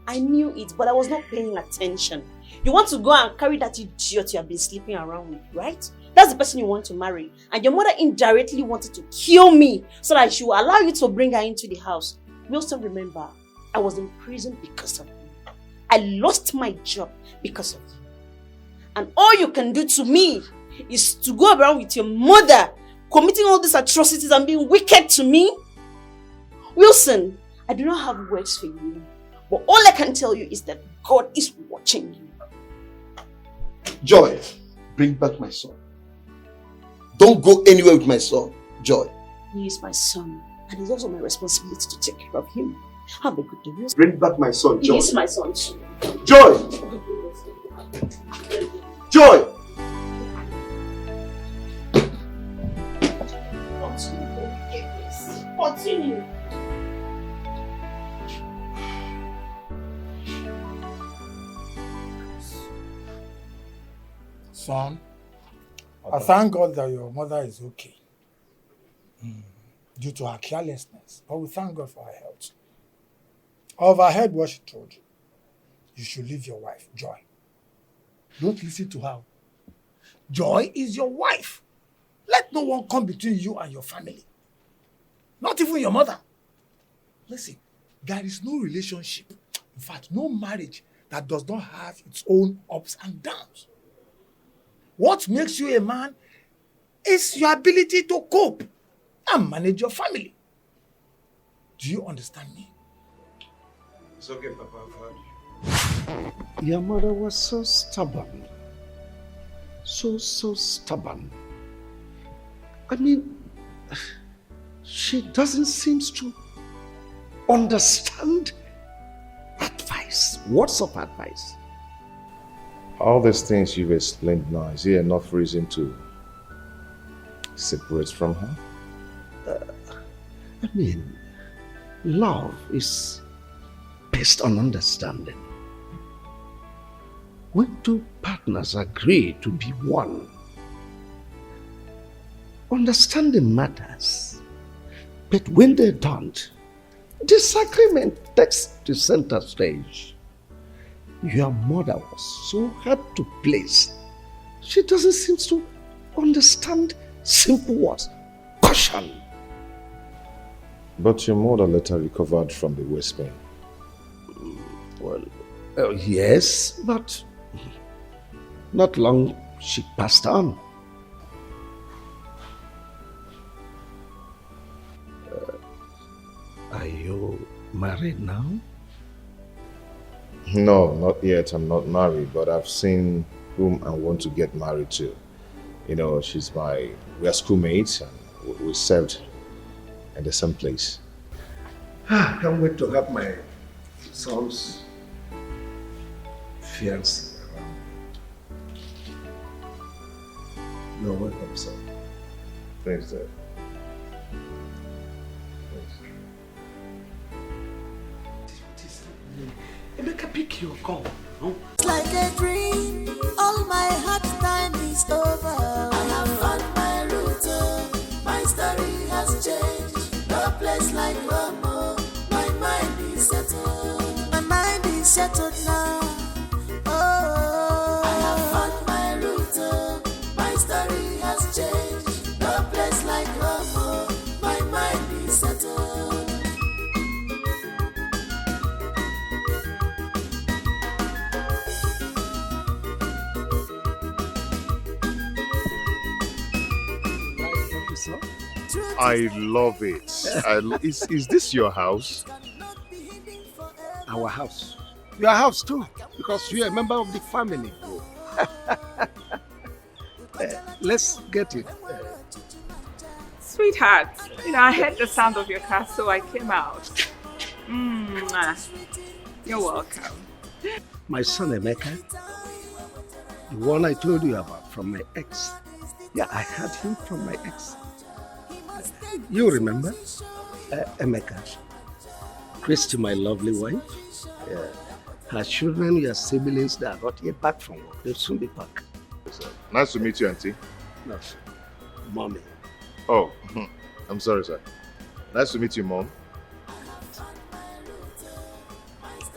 I knew it, but I was not paying attention. You want to go and carry that idiot you have been sleeping around with, right? That's the person you want to marry. And your mother indirectly wanted to kill me so that she will allow you to bring her into the house. Wilson, remember, I was in prison because of you. I lost my job because of you. And all you can do to me is to go around with your mother committing all these atrocities and being wicked to me. Wilson, I do not have words for you. But all I can tell you is that God is watching you. Joy, Bring back my son. Don't go anywhere with my son, Joy. He is my son, and it's also my responsibility to take care of him. Have a good day. Bring back my son, Joy. He is my son too. Joy! Joy! Continue. Son, I thank God that your mother is okay. Due to her carelessness. But we thank God for her health. I overheard what she told you. You should leave your wife, Joy. Don't listen to her. Joy is your wife. Let no one come between you and your family. Not even your mother. Listen, there is no relationship, in fact, no marriage that does not have its own ups and downs. What makes you a man is your ability to cope and manage your family. Do you understand me? It's okay, Papa, I've heard you. Your mother was so stubborn. So stubborn. I mean, she doesn't seem to understand advice. Words of advice. All these things you've explained now, is there enough reason to separate from her? I mean, love is based on understanding. When two partners agree to be one, understanding matters. But when they don't, disagreement takes the center stage. Your mother was so hard to please. She doesn't seem to understand simple words. Caution. But your mother later recovered from the waist pain. Well, yes, but not long she passed on. Are you married now? No, not yet. I'm not married, but I've seen whom I want to get married to. You know, we're schoolmates and we served in the same place. I can't wait to have my son's fiancée around. You're welcome, son. Thanks, Dad. Emeka, pick your call. It's like a dream, all my hard time is over. I have found my route, my story has changed. No place like Momo, my mind is settled. My mind is settled now. Oh, I have found my route, my story has changed. No place like Momo, my mind is settled. I love it. Is this your house? Our house. Your house too, because you're a member of the family. Let's get it. Sweetheart, I heard the sound of your car, so I came out. You're welcome. My son Emeka, the one I told you about from my ex. Yeah, I had him from my ex. You remember? Emeka. Christy, my lovely wife. Her children, your siblings, they are not yet back from work. They'll soon be back. Nice to meet you, Auntie. No, Mommy. Oh, I'm sorry, sir. Nice to meet you, Mom.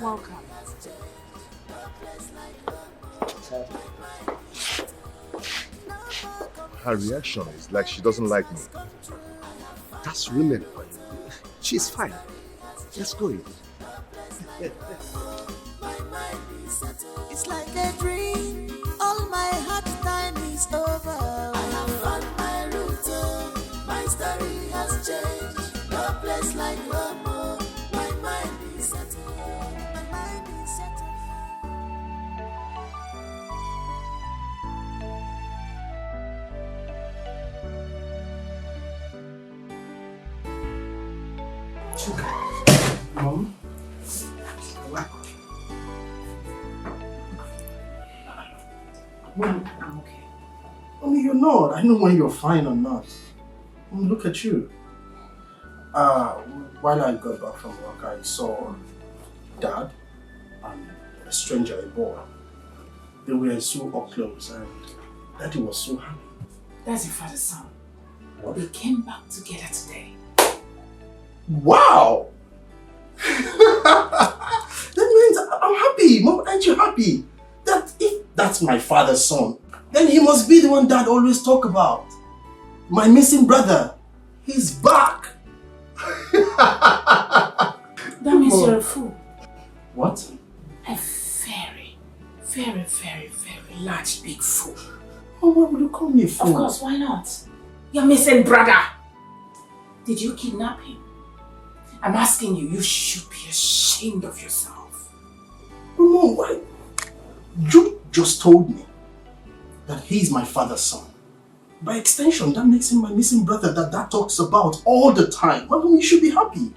Welcome. Her reaction is like she doesn't like me. That's women. She's fine. Let's go in. It's like a dream, all my hard time is over. I have found my route, my story has changed. No place like Momo, my mind is settled. My mind is settled. Mom? Mom, I'm okay. Mommy, you're not. I know when you're fine or not. Mom, look at you. While I got back from work, I saw Dad and a stranger, a boy. They were so up close and Daddy was so happy. That's your father's son. They came back together today. Wow! That means I'm happy. Mom, aren't you happy? That if that's my father's son, then he must be the one Dad always talk about. My missing brother. He's back. That means you're a fool. What? A very, very, very, very large, big fool. Oh, why would you call me a fool? Of course, why not? Your missing brother. Did you kidnap him? I'm asking you, you should be ashamed of yourself. Mom, why? You just told me that he's my father's son. By extension, that makes him my missing brother that Dad talks about all the time. Mom, you should be happy.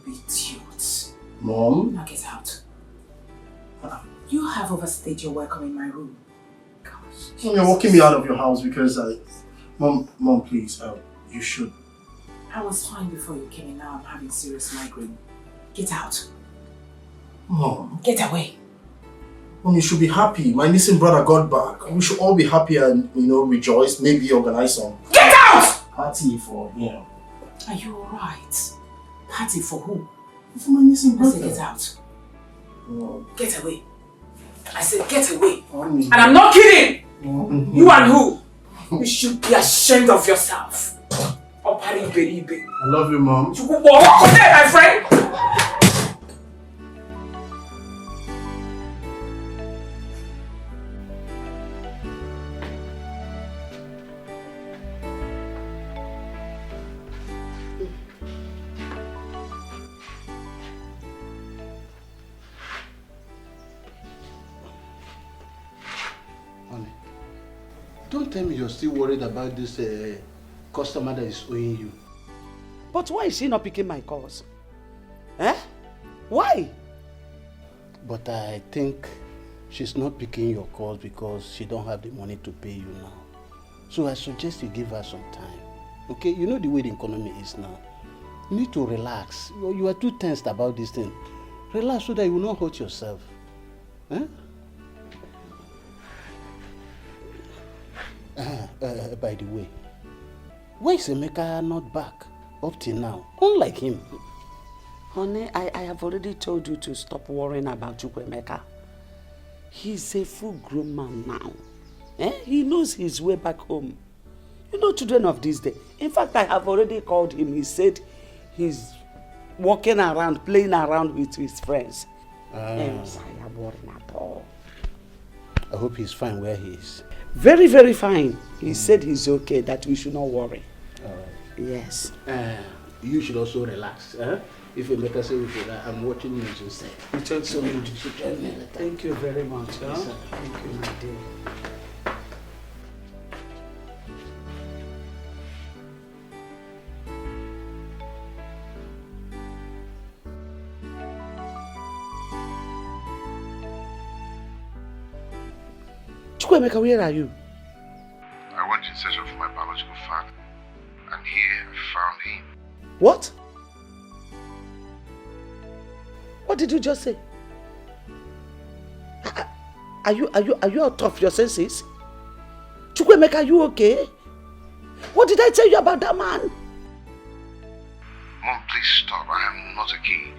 Idiot. Mom? Now get out. You have overstayed your welcome in my room. Gosh. Mom, you're walking me out of your house because Mom, please, you should. I was fine before you came in. Now I'm having serious migraine. Get out. Mom. Get away. Mom, you should be happy. My missing brother got back. We should all be happy and, rejoice. Maybe organize some Get out! party for, Are you alright? Party for who? For my missing I brother. said get out. Mom. Get away. I said get away. Mommy. And I'm not kidding! Mom. You and who? You should be ashamed of yourself. I love you, Mom. You walk on there, my friend! Honey, don't tell me you're still worried about this customer that is owing you. But why is she not picking my calls? Eh? Why? But I think she's not picking your calls because she don't have the money to pay you now. So I suggest you give her some time. Okay? You know the way the economy is now. You need to relax. You are too tensed about this thing. Relax so that you will not hurt yourself. Eh? By the way, why is Emeka not back up till now? Unlike him. Honey, I have already told you to stop worrying about Chukwuemeka. He's a full-grown man now. He knows his way back home. You know, children of this day. In fact, I have already called him. He said he's walking around, playing around with his friends. Yes, I am worrying at all. I hope he's fine where he is. Very, very fine. He said he's okay, that we should not worry. All right. Yes. You should also relax. If you make us say we should, I'm watching news instead. You talk so much. You should tell me later. Thank you very much. Yes, sir. Thank you, my dear. Chukwuemeka, where are you? I went in search of my biological father, and here I found him. What? What did you just say? Are you out of your senses? Chukwuemeka, are you okay? What did I tell you about that man? Mom, please stop. I am not a kid.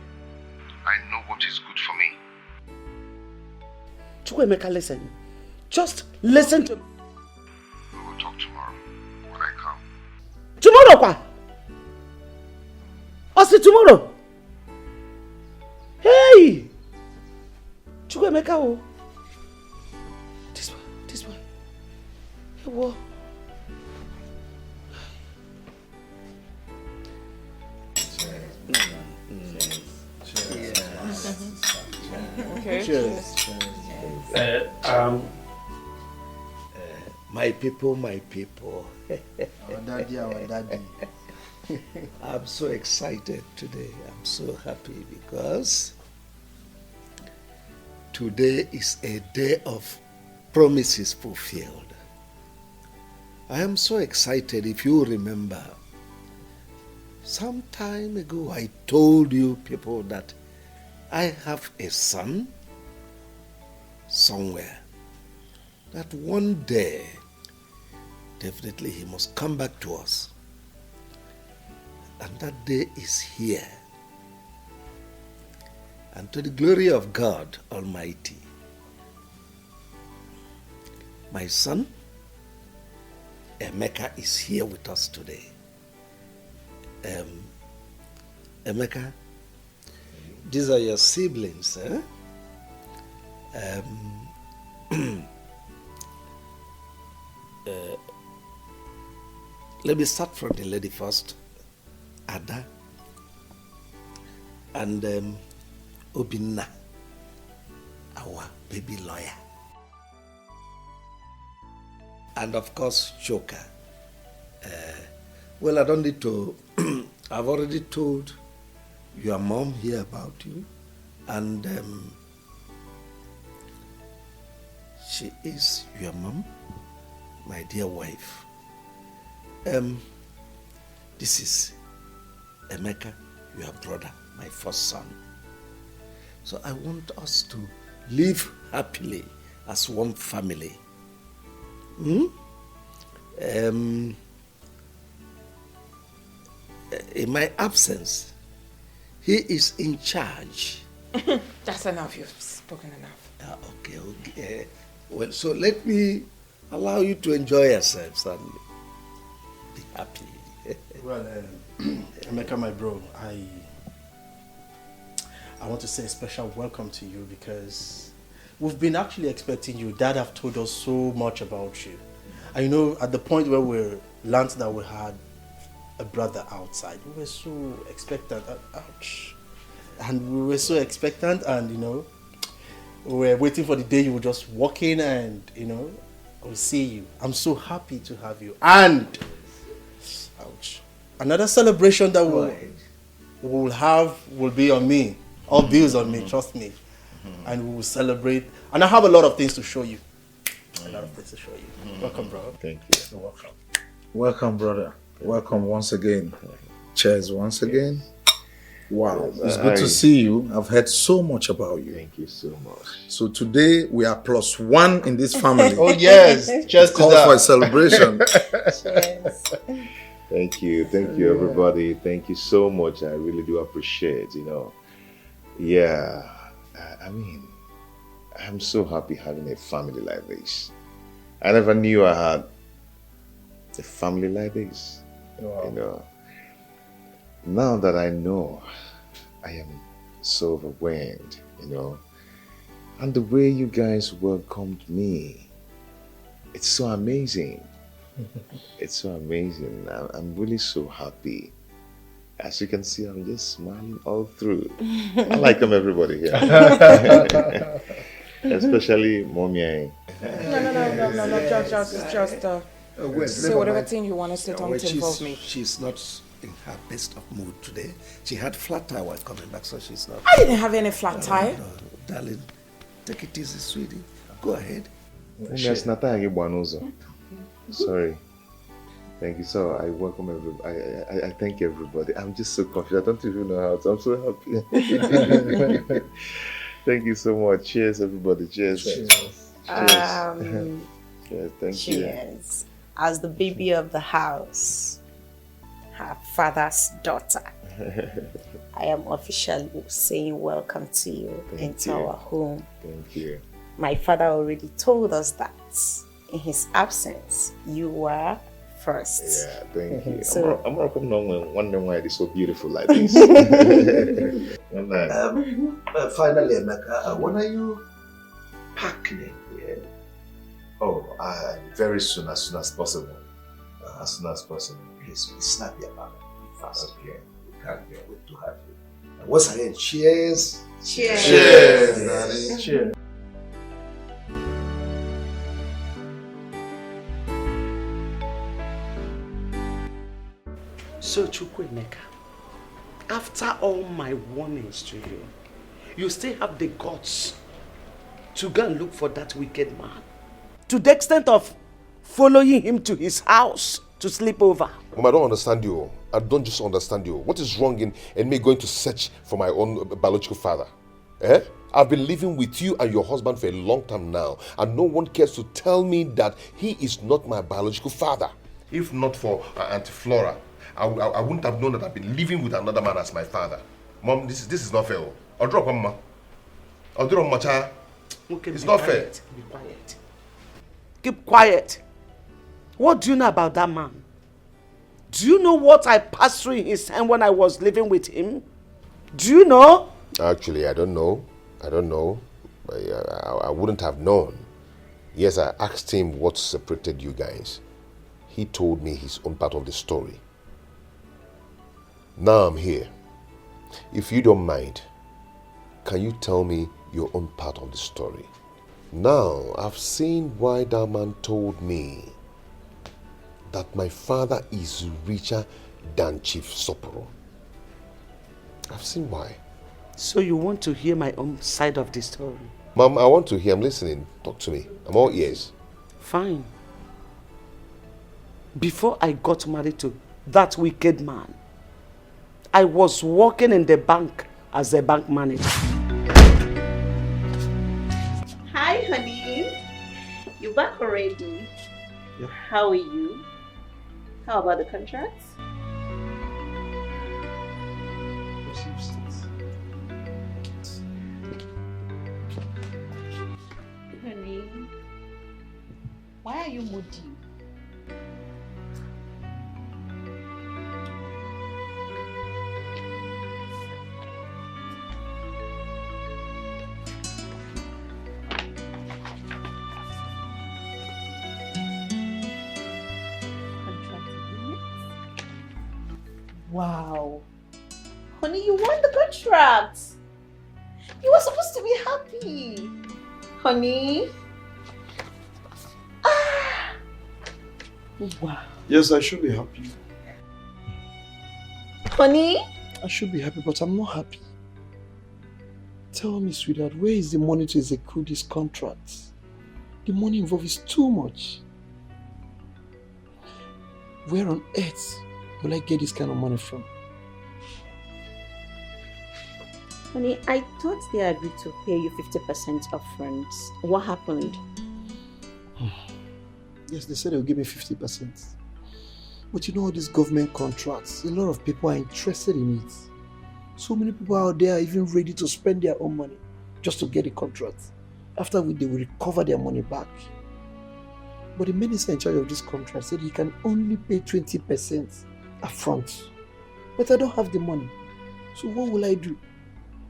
I know what is good for me. Chukwuemeka, listen. Just listen to me. We will talk tomorrow when I come. Tomorrow, kwa? What's it tomorrow? Hey! Chukwuemeka, oh. This one. Hey, what? Okay. Cheers. My people. Our daddy. I'm so excited today. I'm so happy because today is a day of promises fulfilled. I am so excited. If you remember, some time ago I told you people that I have a son somewhere, that one day definitely he must come back to us. And that day is here. And to the glory of God Almighty, my son Emeka is here with us today. Emeka, these are your siblings, eh? Let me start from the lady first. Ada and Obinna, our baby lawyer. And of course, Joker. Well, I don't need to, I've already told your mom here about you. And she is your mom, my dear wife. This is Emeka, your brother, my first son. So I want us to live happily as one family. In my absence, he is in charge. That's enough. You've spoken enough. Okay. Well, so let me allow you to enjoy yourselves and be happy. Well, Emeka, my bro, I want to say a special welcome to you because we've been actually expecting you. Dad have told us so much about you. And you know, at the point where we learned that we had a brother outside, we were so expectant. Ouch. And we were so expectant, and you know, we were waiting for the day you would just walk in and, you know, we'll see you. I'm so happy to have you. And ouch. Another celebration that we'll have will be on me. All bills on me, trust me. And we will celebrate. And I have a lot of things to show you. A lot of things to show you. Welcome, bro. Thank you. You're welcome. Welcome, brother. Welcome once again. Cheers once again. Wow, it's good to see you. I've heard so much about you. Thank you so much. So today we are +1 in this family. Oh yes, just calls for a celebration. Cheers. Thank you everybody. Thank you so much. I really do appreciate, you know. Yeah, I mean, I'm so happy having a family like this. I never knew I had a family like this. Wow. You know, now that I know, I am so overwhelmed, you know. And the way you guys welcomed me, it's so amazing. It's so amazing. I'm really so happy. As you can see, I'm just smiling all through. I like them, everybody here. Especially Mommy. No, just say whatever thing you want to say, don't involve me. She's not in her best of mood today. She had flat tire while coming back, so she's not. I didn't have any flat tire. No, darling, take it easy, sweetie. Go ahead. Sorry. Thank you. So I welcome everybody. I thank everybody. I'm just so confused. I don't even know how to. I'm so happy. Thank you so much. Cheers, everybody. Cheers. Cheers. Cheers. Thank you. Cheers. As the baby of the house, her father's daughter, I am officially saying welcome to you into our home. Thank you. My father already told us that in his absence, you were first. Yeah, thank you. So, I'm wondering why it is so beautiful like this. Finally, Emeka, when are you packing? Yeah. Oh, very soon, as soon as possible. As soon as possible. Please be snappy about it. Fast. Okay. We can't wait to have you. And once again, cheers. Cheers. Cheers. Cheers. So Chukwuemeka, after all my warnings to you, you still have the guts to go and look for that wicked man. To the extent of following him to his house to sleep over. Mom, I don't understand you. I don't just understand you. What is wrong in me going to search for my own biological father? Eh? I've been living with you and your husband for a long time now, and no one cares to tell me that he is not my biological father. If not for Auntie Flora, I wouldn't have known that I've been living with another man as my father. Mom, this is not fair. I'll drop Mama. I'll drop my child. Okay, it's not fair. Be quiet. Keep quiet. What do you know about that man? Do you know what I passed through in his time when I was living with him? Do you know? Actually, I don't know. I wouldn't have known. Yes, I asked him what separated you guys. He told me his own part of the story. Now I'm here. If you don't mind, can you tell me your own part of the story? Now, I've seen why that man told me that my father is richer than Chief Soporo. I've seen why. So you want to hear my own side of the story? Mom, I want to hear. I'm listening. Talk to me. I'm all ears. Fine. Before I got married to that wicked man, I was working in the bank as a bank manager. Hi, honey. You back already? Yeah. How are you? How about the contracts? Honey, why are you moody? Wow. Honey, you won the contract. You were supposed to be happy. Honey. Ah. Wow. Yes, I should be happy. Honey? I should be happy, but I'm not happy. Tell me, sweetheart, where is the money to execute this contract? The money involved is too much. Where on earth will I get this kind of money from? Honey, I thought they agreed to pay you 50% upfront. What happened? Yes, they said they'll give me 50%. But you know all these government contracts, a lot of people are interested in it. So many people out there are even ready to spend their own money just to get a contract. After which they will recover their money back. But the minister in charge of this contract said he can only pay 20% upfront. But I don't have the money. So what will I do?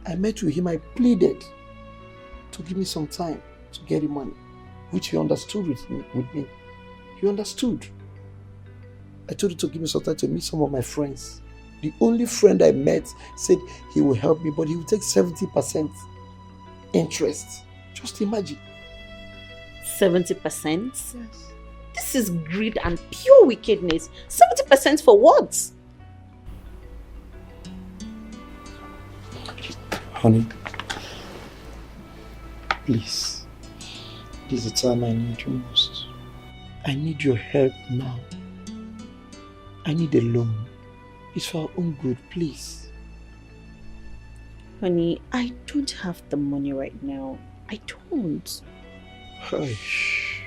I met with him, I pleaded to give me some time to get the money, which he understood with me. He understood. I told him to give me some time to meet some of my friends. The only friend I met said he will help me, but he will take 70% interest. Just imagine. 70%? Yes. This is greed and pure wickedness. 70% for what? Honey, please. This is the time I need you most. I need your help now. I need a loan. It's for our own good, please. Honey, I don't have the money right now. I don't. Hush.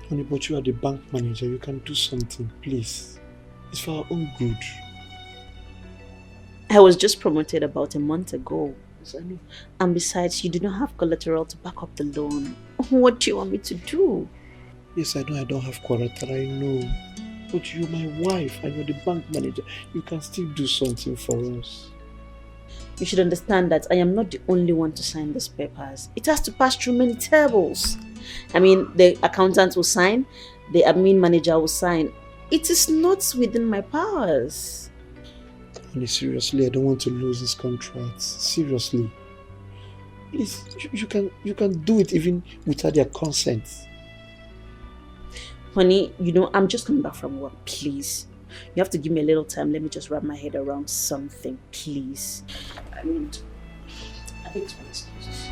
Honey, but you are the bank manager. You can do something, please. It's for our own good. I was just promoted about a month ago. Yes, I know. And besides, you do not have collateral to back up the loan. What do you want me to do? Yes, I know I don't have collateral, I know. But you're my wife and you're the bank manager. You can still do something for us. You should understand that I am not the only one to sign these papers. It has to pass through many tables. I mean, the accountant will sign, the admin manager will sign. It is not within my powers. Honey, seriously, I don't want to lose this contract. Seriously. Please, you can do it even without their consent. Honey, you know, I'm just coming back from work. Please. You have to give me a little time. Let me just wrap my head around something. Please. I mean, I think it's my excuses.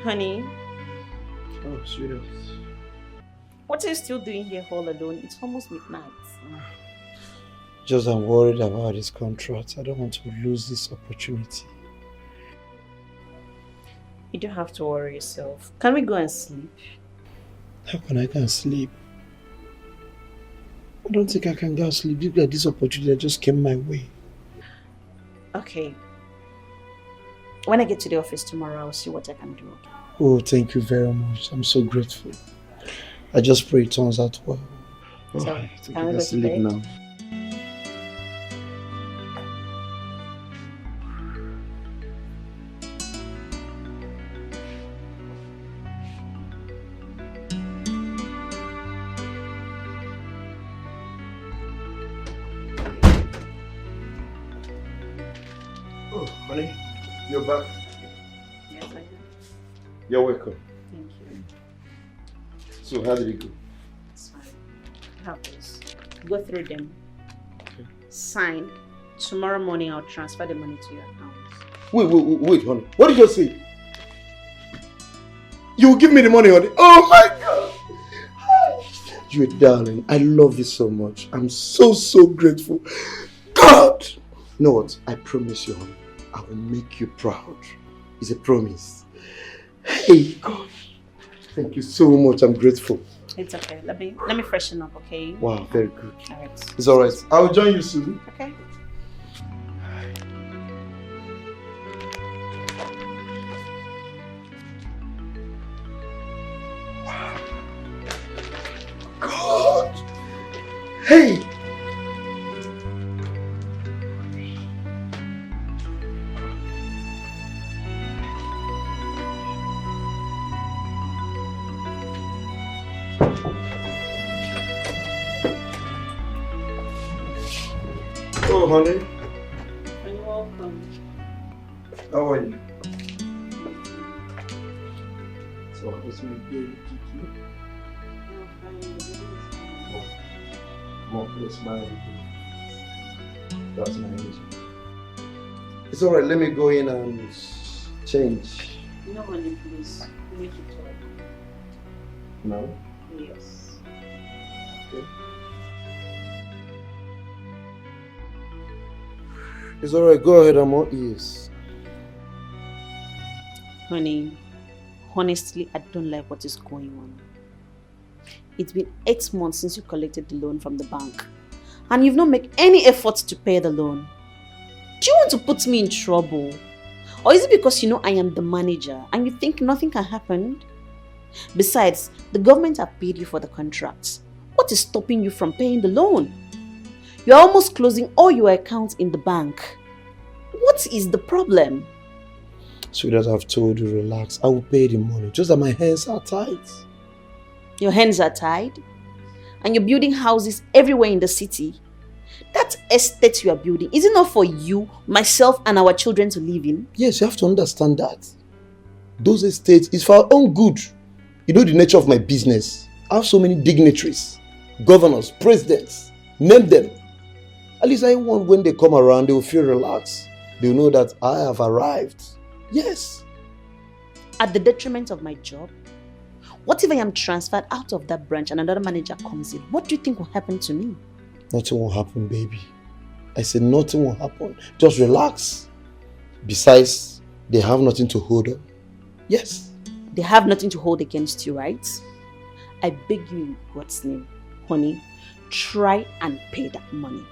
Honey. Oh, sweetheart. What are you still doing here all alone? It's almost midnight. Just I'm worried about this contract. I don't want to lose this opportunity. You don't have to worry yourself. Can we go and sleep? How can I go and sleep? I don't think I can go and sleep. Look at this opportunity that just came my way. Okay. When I get to the office tomorrow, I'll see what I can do. Oh, thank you very much. I'm so grateful. I just pray it turns out well. So, I think can I we can go to sleep bed? now. Oh, honey, you're back. Yes, I am. You're welcome. Thank you. So, how did it go? It's fine. Have this. Go through them. Okay. Sign. Tomorrow morning, I'll transfer the money to your account. Wait, honey. What did you say? You will give me the money, honey. Oh my God! You're a darling. I love you so much. I'm so grateful. God! You know what? I promise you, honey. I will make you proud. It's a promise. Hey, God. Thank you so much. I'm grateful. It's okay. Let me freshen up, okay? Wow, very good. Alright. It's alright. I'll join you soon. Okay. God! Hey! Oh, honey. You're welcome. How are you? So, what's my baby? More close, my That's my engagement. It's alright, let me go in and change. No, honey, please. Make it work. No? Yes. Okay. It's alright, go ahead, I'm all ears. Honey, honestly, I don't like what is going on. It's been 8 months since you collected the loan from the bank. And you've not made any effort to pay the loan. Do you want to put me in trouble? Or is it because you know I am the manager and you think nothing can happen? Besides, the government have paid you for the contract. What is stopping you from paying the loan? You're almost closing all your accounts in the bank. What is the problem? Sweetheart, I've told you, relax. I will pay the money. Just that my hands are tight. Your hands are tied? And you're building houses everywhere in the city? That estate you are building, is it not for you, myself, and our children to live in? Yes, you have to understand that. Those estates is for our own good. You know the nature of my business. I have so many dignitaries, governors, presidents. Name them. At least I want when they come around, they will feel relaxed. They will know that I have arrived. Yes. At the detriment of my job? What if I am transferred out of that branch and another manager comes in? What do you think will happen to me? Nothing will happen, baby. I said nothing will happen. Just relax. Besides, they have nothing to hold on. Yes. They have nothing to hold against you, right? I beg you in God's name, honey, try and pay that money.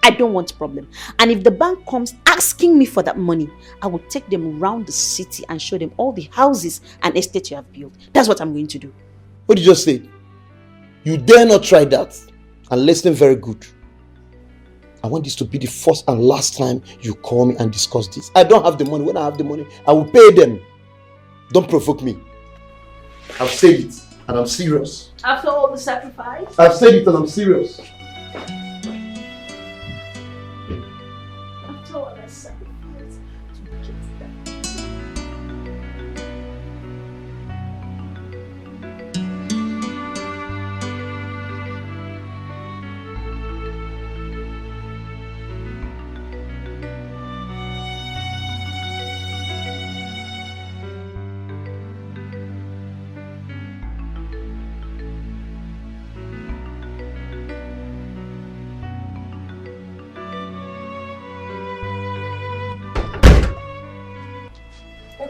I don't want problem. And if the bank comes asking me for that money, I will take them around the city and show them all the houses and estates you have built. That's what I'm going to do. What did you just say? You dare not try that. And listen very good. I want this to be the first and last time you call me and discuss this. I don't have the money. When I have the money, I will pay them. Don't provoke me. I've said it and I'm serious. After all the sacrifice? I've said it and I'm serious. After all the sacrifice.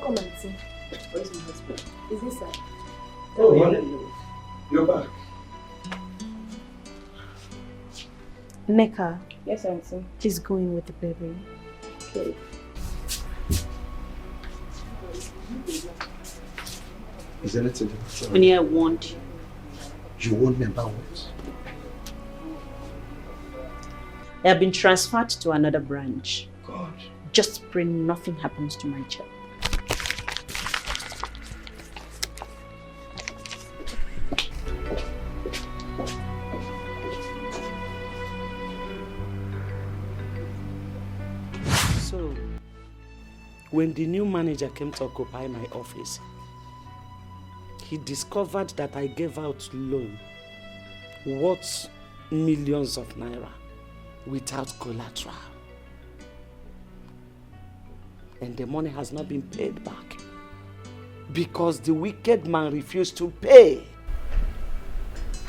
Come and see. Where's my husband? Is this sir? Oh, you're back. Neka. Yes, auntie. Please go in with the baby. Okay. Is anything? Only I warned you. You warned me about what? I have been transferred to another branch. God. Just pray nothing happens to my child. So, when the new manager came to occupy my office, he discovered that I gave out loan worth millions of naira without collateral. And the money has not been paid back because the wicked man refused to pay.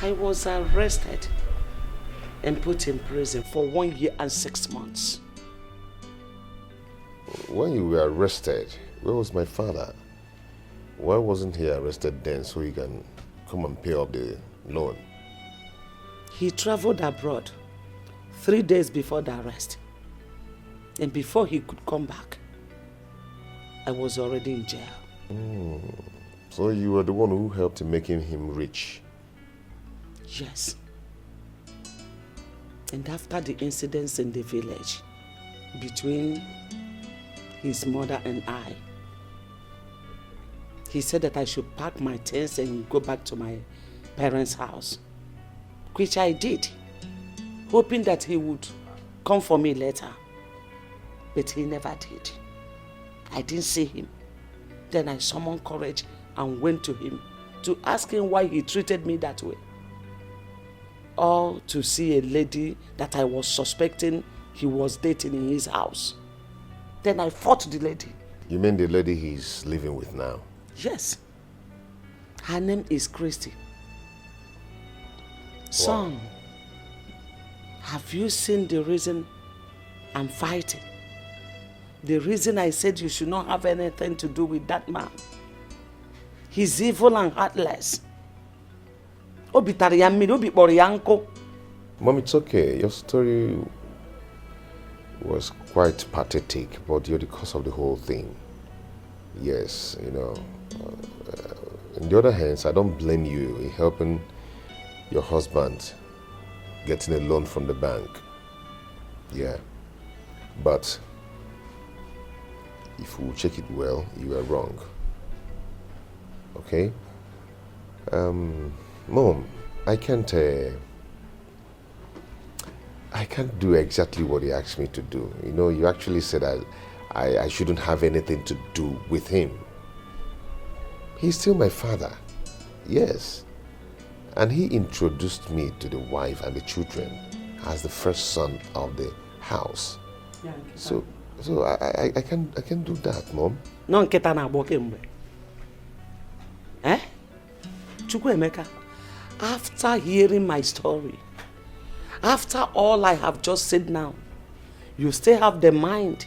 I was arrested and put in prison for 1 year and 6 months. When you were arrested, where was my father? Why wasn't he arrested then so he can come and pay off the loan? He traveled abroad 3 days before the arrest. And before he could come back, I was already in jail. So you were the one who helped in making him rich? Yes. And after the incidents in the village between his mother and I, he said that I should pack my things and go back to my parents' house, which I did, hoping that he would come for me later. But he never did. I didn't see him. Then I summoned courage and went to him to ask him why he treated me that way. All to see a lady that I was suspecting he was dating in his house. Then I fought the lady. You mean the lady he's living with now? Yes. Her name is Christy. Son, have you seen the reason I'm fighting? The reason I said you should not have anything to do with that man. He's evil and heartless. Mom, it's okay. Your story was quite pathetic, but you're the cause of the whole thing. Yes, you know. On the other hand, I don't blame you in helping your husband getting a loan from the bank. Yeah. But if you check it well, you are wrong. Okay? Mom, I can't do exactly what he asked me to do. You know, you actually said I shouldn't have anything to do with him. He's still my father. Yes. And he introduced me to the wife and the children as the first son of the house. Yeah, so I can do that, Mom. No nketa na agbo kemgbe. Chukwuemeka, after hearing my story, after all I have just said now, you still have the mind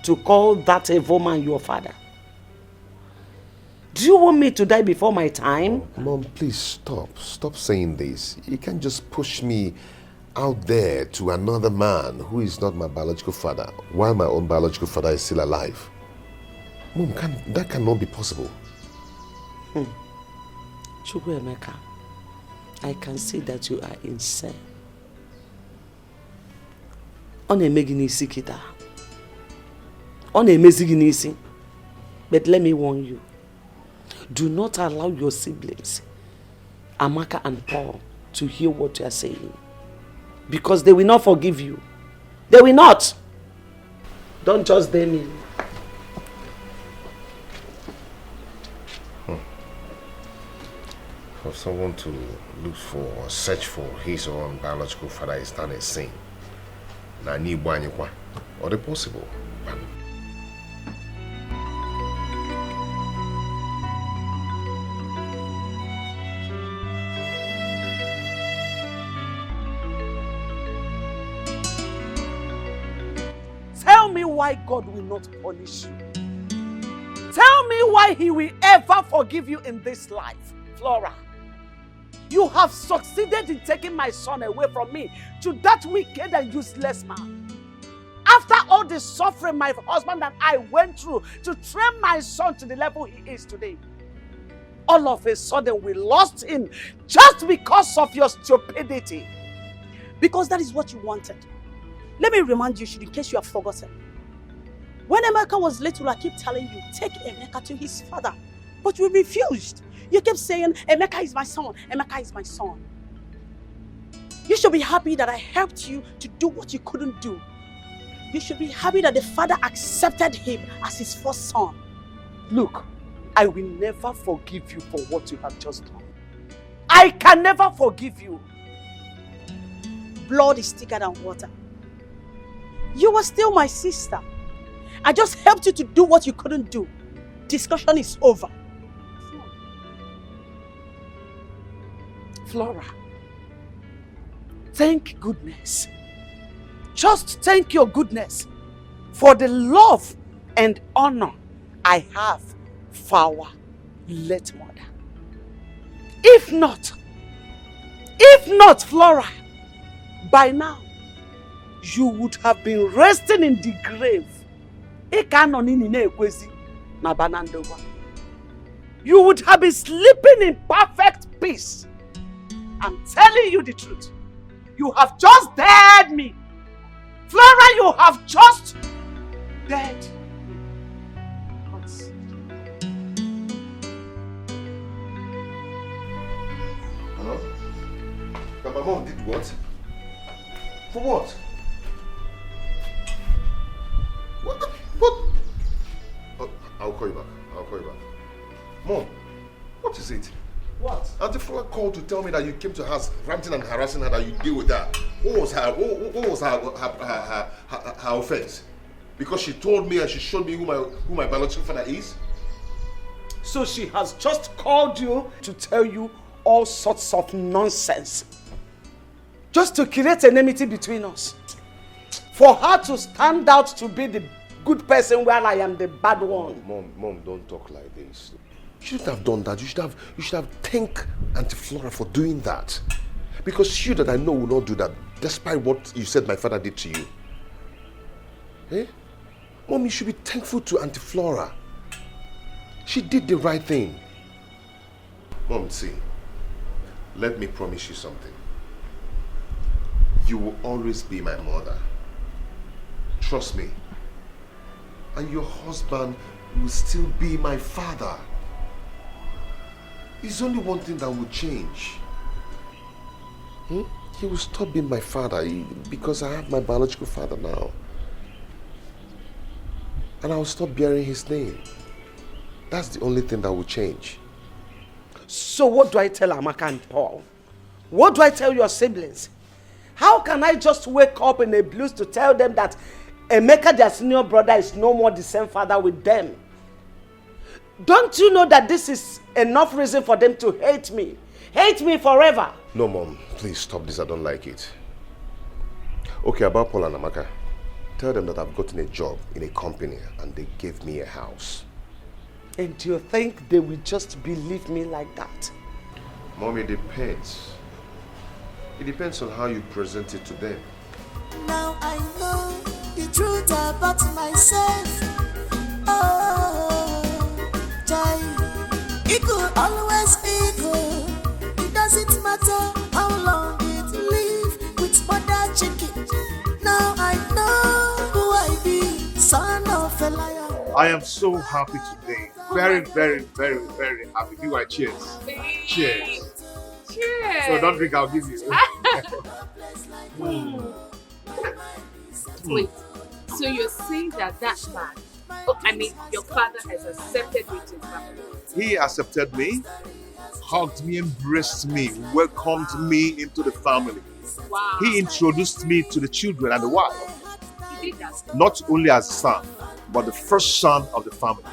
to call that evil man your father? Do you want me to die before my time? Mom, please stop. Stop saying this. You can't just push me out there to another man who is not my biological father while my own biological father is still alive. Mom, that cannot be possible. Chukwuemeka, I can see that you are insane. On a meginisi kita. On a meziginisi. But let me warn you. Do not allow your siblings, Amaka and Paul, to hear what you are saying. Because they will not forgive you. They will not. Don't just blame me. For someone to look for or search for his or own biological father is not a sin. Or the possible. Tell me why God will not punish you. Tell me why he will ever forgive you in this life, Flora. You have succeeded in taking my son away from me to that wicked and useless man. After all the suffering my husband and I went through to train my son to the level he is today, all of a sudden we lost him just because of your stupidity. Because that is what you wanted. Let me remind you, in case you have forgotten. When Emeka was little, I keep telling you, take Emeka to his father. But you refused. You kept saying, Emeka is my son, Emeka is my son. You should be happy that I helped you to do what you couldn't do. You should be happy that the father accepted him as his first son. Look, I will never forgive you for what you have just done. I can never forgive you. Blood is thicker than water. You were still my sister. I just helped you to do what you couldn't do. Discussion is over. Flora, thank goodness. Just thank your goodness for the love and honor I have for our late mother. If not, Flora, by now, you would have been resting in the grave. You would have been sleeping in perfect peace. I'm telling you the truth. You have just dared me. Flora, you have just dared me. Hello? But my mom did what? For what? What? Oh, I'll call you back. Mom, what is it? What? Auntie Flora called to tell me that you came to her ranting and harassing her, that you deal with that. What was her offense? Because she told me and she showed me who my biological father is? So she has just called you to tell you all sorts of nonsense. Just to create enmity between us. For her to stand out to be the good person while I am the bad one. Mom, don't talk like this. You shouldn't have done that. You should have thanked Auntie Flora for doing that. Because you that I know will not do that, despite what you said my father did to you. Eh? Mom, you should be thankful to Auntie Flora. She did the right thing. Mom, see, let me promise you something. You will always be my mother. Trust me. And your husband will still be my father. There's only one thing that will change. He will stop being my father because I have my biological father now. And I will stop bearing his name. That's the only thing that will change. So what do I tell Amaka and Paul? What do I tell your siblings? How can I just wake up in a blues to tell them that Emeka, their senior brother, is no more the same father with them? Don't you know that this is enough reason for them to hate me? Hate me forever. No, Mom. Please stop this. I don't like it. Okay, about Paul and Amaka. Tell them that I've gotten a job in a company and they gave me a house. And do you think they will just believe me like that? Mom, it depends. It depends on how you present it to them. Now I know the truth about myself. Oh, Jai, it could always be good. It doesn't matter how long it live with mother chicken. Now I know I am so happy today. Very, very, very, very happy. BY, cheers. Cheers. Cheers. So don't drink, I'll give you. Wait, so you're saying that man, your father has accepted you to his family? He accepted me, hugged me, embraced me, welcomed me into the family. Wow. He introduced me to the children and the wife. He did that? Not only as a son, but the first son of the family.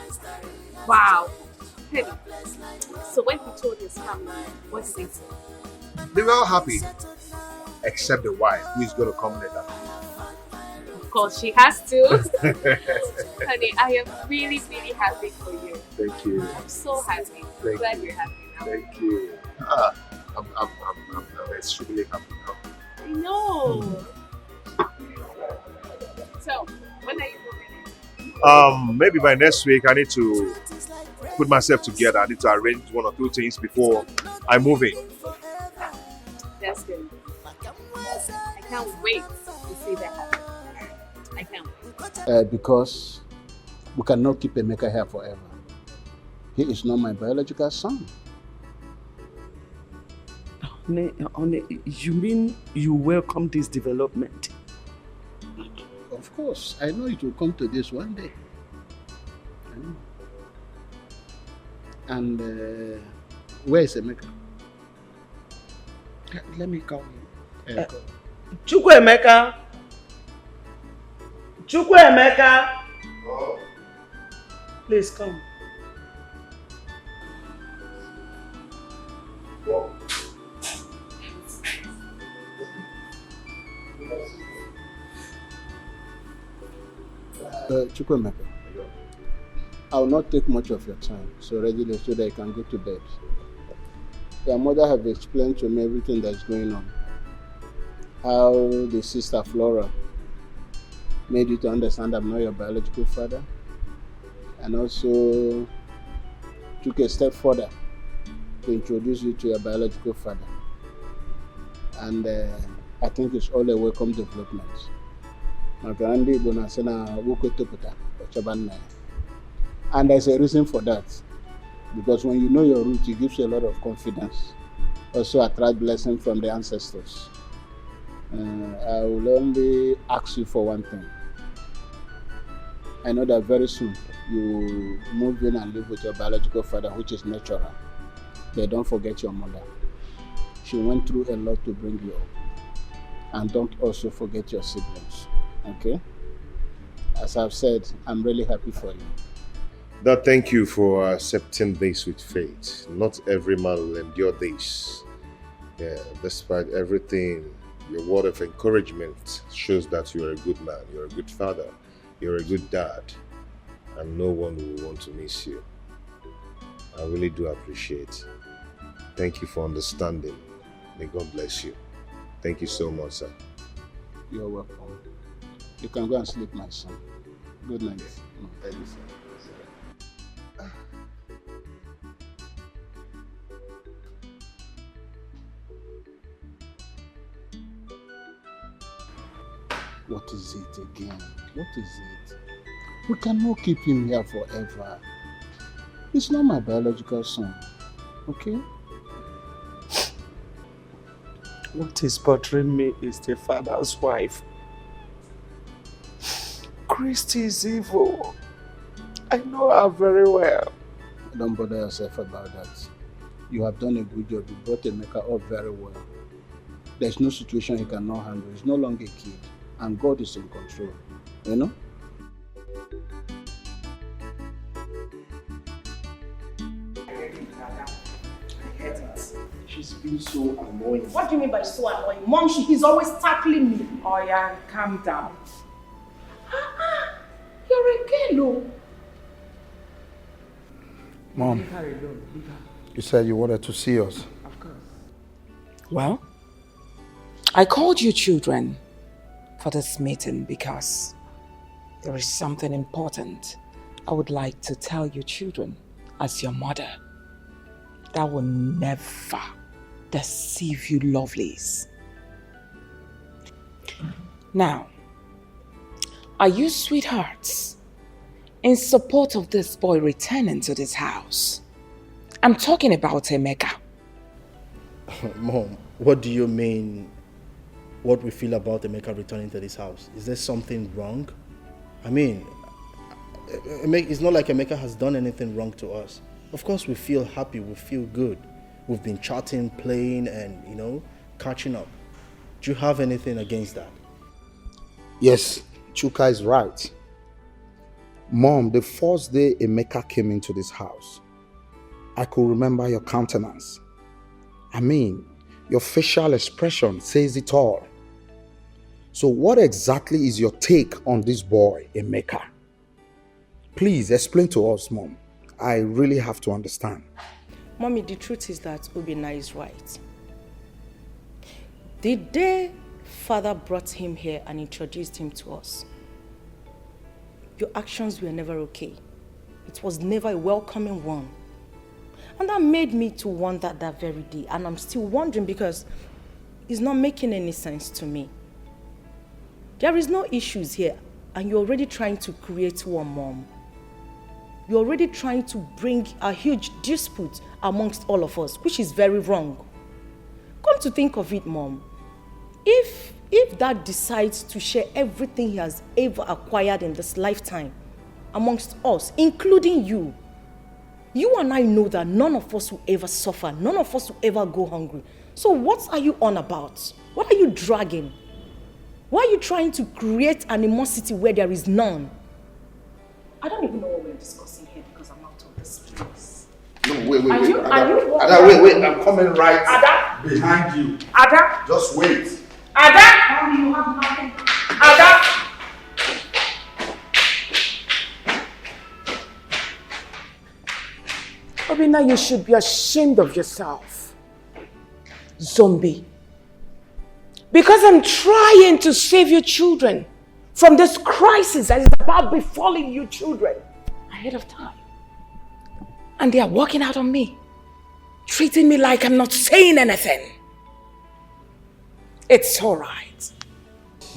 Wow. Hey, so when he told his family, what did they say? They were all happy, except the wife, who is going to come later. Of course, she has to. Honey, I am really, really happy for you. Thank you. I'm so happy. Thank Glad you. you're happy now. Thank you. I'm extremely happy now. I know. So, when are you moving? Maybe by next week I need to put myself together. I need to arrange one or two things before I move in. That's good. I can't wait to see that happen. I can't wait. Because we cannot keep Emeka here forever. He is not my biological son. Honey, you mean you welcome this development? Of course, I know it will come to this one day. I know. And where is Emeka? Let me call him. Chukwuemeka! Chukwuemeka! Oh. Please come. Chukwuemeka, I will not take much of your time, so ready so that you can go to bed. Your mother have explained to me everything that's going on. How the sister Flora made you to understand I'm not your biological father, and also took a step further to introduce you to your biological father. And I think it's all a welcome development. And there's a reason for that, because when you know your root, it gives you a lot of confidence. Also attract blessing from the ancestors. I will only ask you for one thing. I know that very soon you move in and live with your biological father, which is natural. But don't forget your mother. She went through a lot to bring you up. And don't also forget your siblings. Okay? As I've said, I'm really happy for you. Dad, thank you for accepting this with faith. Not every man will endure this. Yeah, despite everything, your word of encouragement shows that you're a good man, you're a good father, you're a good dad, and no one will want to miss you. I really do appreciate. Thank you for understanding. May God bless you. Thank you so much, sir. You're welcome. You can go and sleep, my son. Good night. Thank you, sir. What is it again? What is it? We cannot keep him here forever. He's not my biological son. Okay? What is bothering me is the father's wife. Christy is evil. I know her very well. Don't bother yourself about that. You have done a good job. You brought Emeka up very well. There's no situation he cannot handle. He's no longer a kid. And God is in control. You know? She's been so annoying. What do you mean by so annoying? Mom, he's always tackling me. Oh yeah, calm down. You're a girl, Mom, you said you wanted to see us. Of course. Well, I called you children for this meeting because there is something important I would like to tell you children as your mother that will never deceive you lovelies. Now, are you sweethearts in support of this boy returning to this house. I'm talking about Emeka. Mom, what do you mean what we feel about Emeka returning to this house? Is there something wrong? I mean, it's not like Emeka has done anything wrong to us. Of course we feel happy, we feel good. We've been chatting, playing and, you know, catching up. Do you have anything against that? Yes, Chuka is right. Mom, the first day Emeka came into this house, I could remember your countenance. I mean, your facial expression says it all. So what exactly is your take on this boy, Emeka? Please explain to us, Mom. I really have to understand. Mommy, the truth is that Obinna is right. The day Father brought him here and introduced him to us, your actions were never okay. It was never a welcoming one. And that made me to wonder that very day. And I'm still wondering because it's not making any sense to me. There is no issues here and you're already trying to create one, Mom. You're already trying to bring a huge dispute amongst all of us, which is very wrong. Come to think of it, Mom. If Dad decides to share everything he has ever acquired in this lifetime amongst us, including you, you and I know that none of us will ever suffer, none of us will ever go hungry. So what are you on about? What are you dragging? Why are you trying to create animosity where there is none? I don't even know what we're discussing here because I'm out of this place. No, wait. Ada, wait, I'm coming right Ada? behind you. Ada? Just wait. Ada? Mommy, you have nothing. Ada? Obinna, you should be ashamed of yourself. Zombie. Because I'm trying to save your children from this crisis that is about befalling you children ahead of time. And they are walking out on me, treating me like I'm not saying anything. It's all right.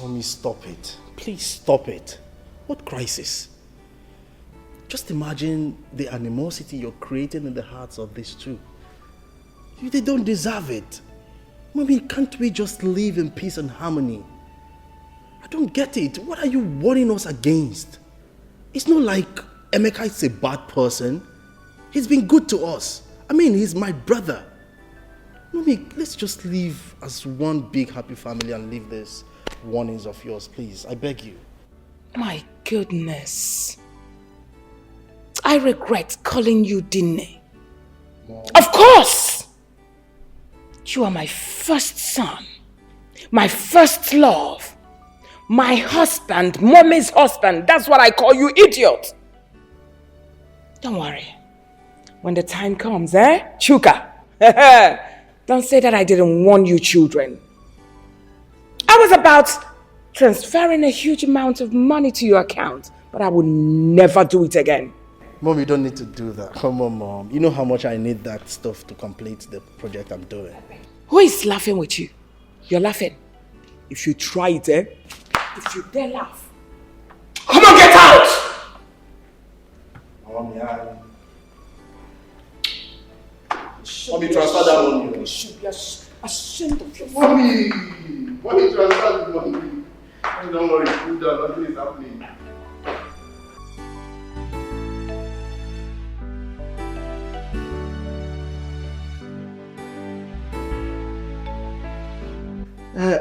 Mommy, stop it. Please stop it. What crisis? Just imagine the animosity you're creating in the hearts of these two. They don't deserve it. Mommy, can't we just live in peace and harmony? I don't get it. What are you warning us against? It's not like Emeka is a bad person. He's been good to us. I mean, he's my brother. Mommy, let's just live as one big happy family and leave these warnings of yours, please. I beg you. My goodness. I regret calling you Dine. Mom. Of course! You are my first son, my first love, my husband, Mommy's husband. That's what I call you, idiot. Don't worry. When the time comes, Chuka, don't say that I didn't warn you children. I was about transferring a huge amount of money to your account, but I would never do it again. Mom, you don't need to do that. Come on, Mom. You know how much I need that stuff to complete the project I'm doing. Who is laughing with you? You're laughing. If you try it, if you dare laugh, come on, get out! Mommy, Mommy, transfer that money. You should be ashamed of yourself. Mommy, transfer the money. Don't worry, cool down. Nothing is happening.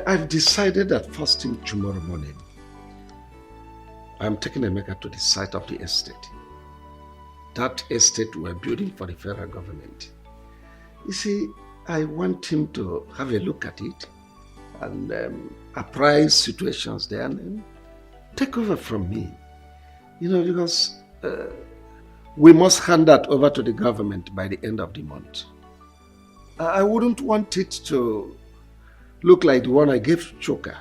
I've decided that first thing tomorrow morning, I'm taking Emeka to the site of the estate. That estate we're building for the federal government. You see, I want him to have a look at it and apprise situations there and then take over from me. You know, because we must hand that over to the government by the end of the month. I wouldn't want it to look like the one I gave to Chuka.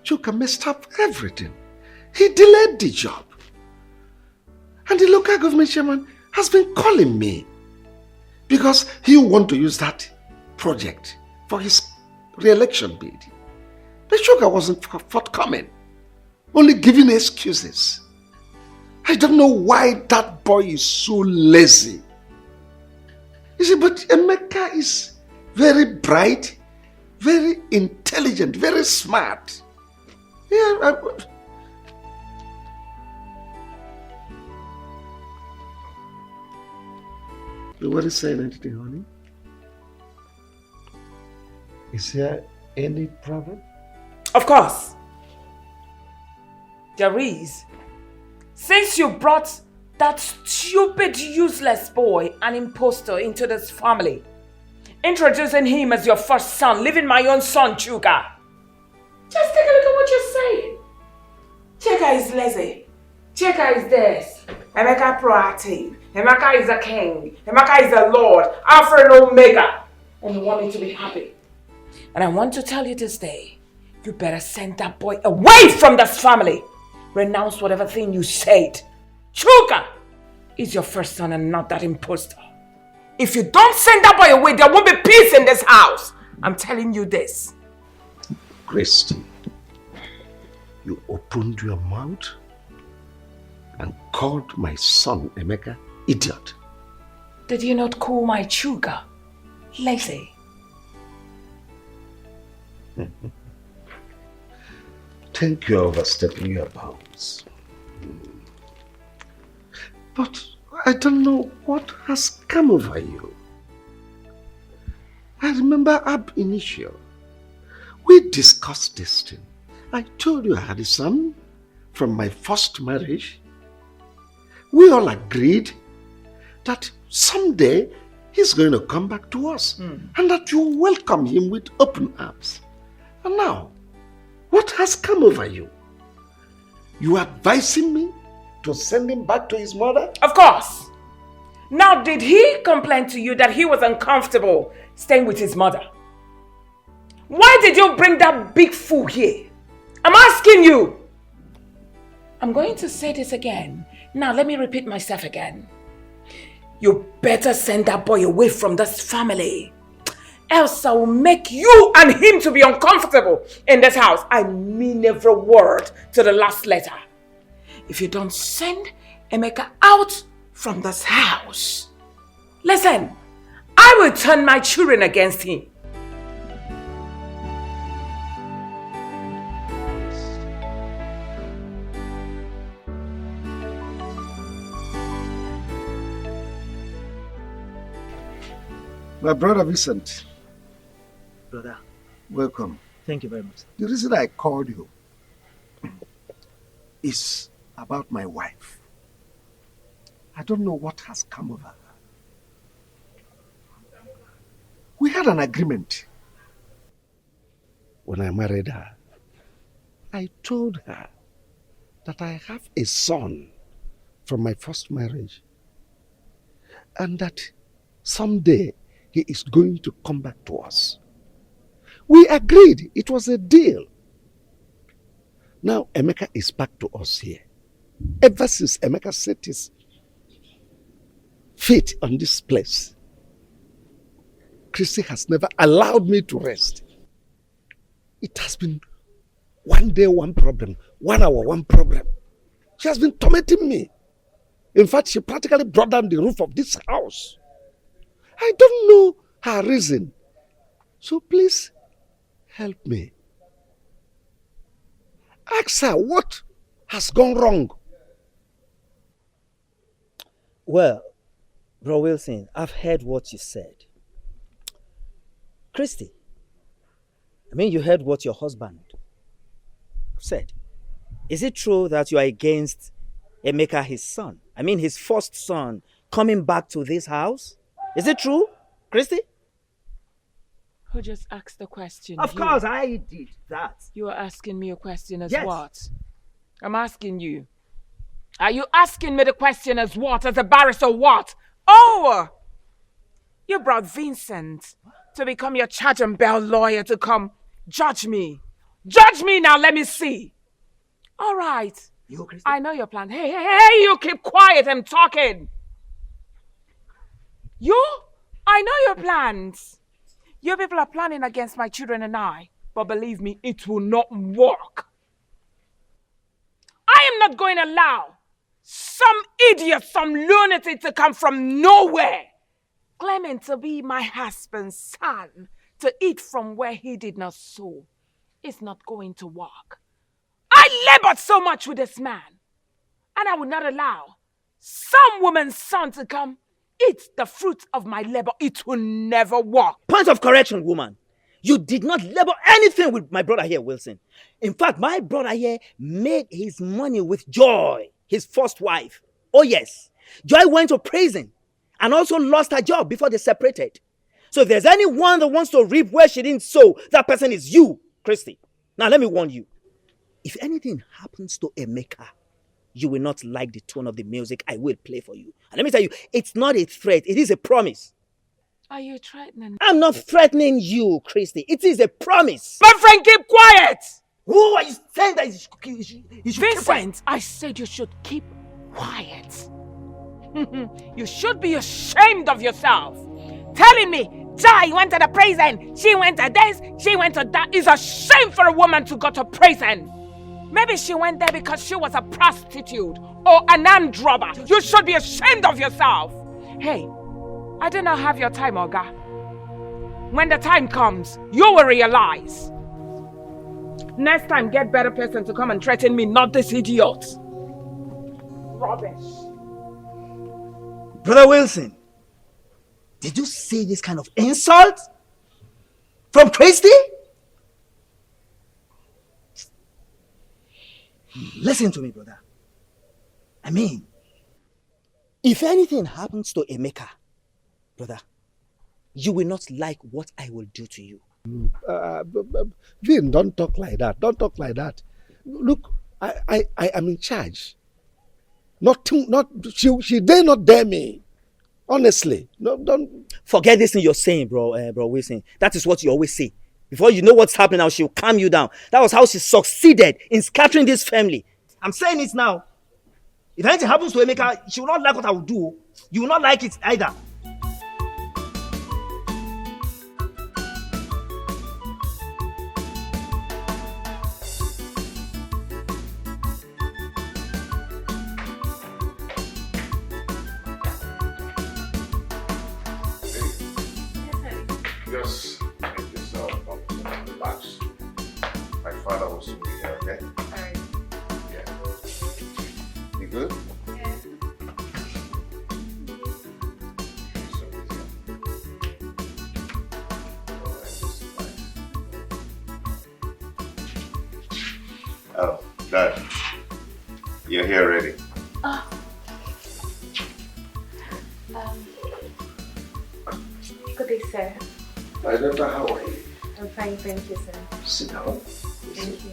Chuka messed up everything. He delayed the job. And the local government chairman has been calling me because he wants to use that project for his re-election bid. But Chuka wasn't forthcoming, only giving excuses. I don't know why that boy is so lazy. You see, but Emeka is very bright, very intelligent, very smart. Yeah, You want to say anything, honey? Is there any problem? Of course. There is. Since you brought that stupid, useless boy, an impostor, into this family, introducing him as your first son, leaving my own son, Chuka. Just take a look at what you're saying. Chuka is lazy. Chuka is this. Emeka proactive. Emeka is a king. Emeka is a lord. Alpha and Omega. And you want me to be happy. And I want to tell you this day, you better send that boy away from this family. Renounce whatever thing you said. Chuka is your first son and not that imposter. If you don't send that boy away, there won't be peace in this house. I'm telling you this. Christy, you opened your mouth and called my son Emeka idiot. Did you not call my Chuka lazy? Think you're overstepping your bounds. But I don't know what has come over you. I remember ab initio, we discussed this thing. I told you I had a son from my first marriage. We all agreed that someday he's going to come back to us and that you welcome him with open arms. And now, what has come over you? You advising me to send him back to his mother? Of course. Now, did he complain to you that he was uncomfortable staying with his mother? Why did you bring that big fool here? I'm asking you. I'm going to say this again. Now, let me repeat myself again. You better send that boy away from this family. Else I will make you and him to be uncomfortable in this house. I mean every word to the last letter. If you don't send Emeka out from this house, listen, I will turn my children against him. My brother Vincent. Brother. Welcome. Thank you very much. The reason I called you is about my wife. I don't know what has come over her. We had an agreement. When I married her, I told her that I have a son from my first marriage and that someday he is going to come back to us. We agreed. It was a deal. Now Emeka is back to us here. Ever since Emeka set his feet on this place, Christy has never allowed me to rest. It has been one day, one problem, 1 hour, one problem. She has been tormenting me. In fact, she practically brought down the roof of this house. I don't know her reason. So please, help me. Ask her what has gone wrong. Well, Bro Wilson, I've heard what you said. Christy, I mean, you heard what your husband said. Is it true that you are against Emeka, his son? I mean, his first son coming back to this house? Is it true, Christy? Who just asked the question? Of course, I did that. You are asking me a question as Yes. what? I'm asking you. Are you asking me the question as what? As a barrister what? Oh! You brought Vincent to become your charge and bail lawyer to come judge me. Judge me now, let me see. All right. You, Christy? I know your plan. Hey, you keep quiet, I'm talking. I know your plans. You people are planning against my children and I, but believe me, it will not work. I am not going to allow Some idiot, some lunatic to come from nowhere, claiming to be my husband's son, to eat from where he did not sow. It's not going to work. I labored so much with this man, and I will not allow some woman's son to come eat the fruit of my labor. It will never work. Point of correction, woman. You did not labor anything with my brother here, Wilson. In fact, my brother here made his money with Joy, his first wife. Oh yes, Joy went to prison and also lost her job before they separated. So if there's anyone that wants to reap where she didn't sow, that person is you, Christy. Now let me warn you. If anything happens to Emeka, you will not like the tone of the music I will play for you. And let me tell you, it's not a threat, it is a promise. Are you threatening? I'm not threatening you, Christy. It is a promise. My friend, keep quiet! Who are you saying that you should Vincent, I said you should keep quiet. You should be ashamed of yourself. Telling me, Joy went to the prison, she went to this, she went to that. It's a shame for a woman to go to prison. Maybe she went there because she was a prostitute or an armed robber. You should be ashamed of yourself. Hey, I do not have your time, Oga. When the time comes, you will realize. Next time, get better person to come and threaten me, not this idiot. Rubbish. Brother Wilson, did you say this kind of insult? From Christy? Listen to me, brother. I mean, if anything happens to Emeka, brother, you will not like what I will do to you. Vin, don't talk like that. Don't talk like that. Look, I am in charge. She dare not dare me. Honestly, no, don't forget this thing you're saying, bro Wilson. That is what you always say. Before you know what's happening now, she'll calm you down. That was how she succeeded in scattering this family. I'm saying it now. If anything happens to Emeka, she will not like what I will do. You will not like it either. Just make yourself comfortable and relax. My father will soon be here, okay? Alright. Yeah. You good? Yeah. Oh, Dad. You're here already. Oh. Good day, sir. My daughter, how are you? I'm fine, thank you, sir. Sit down. Thank you.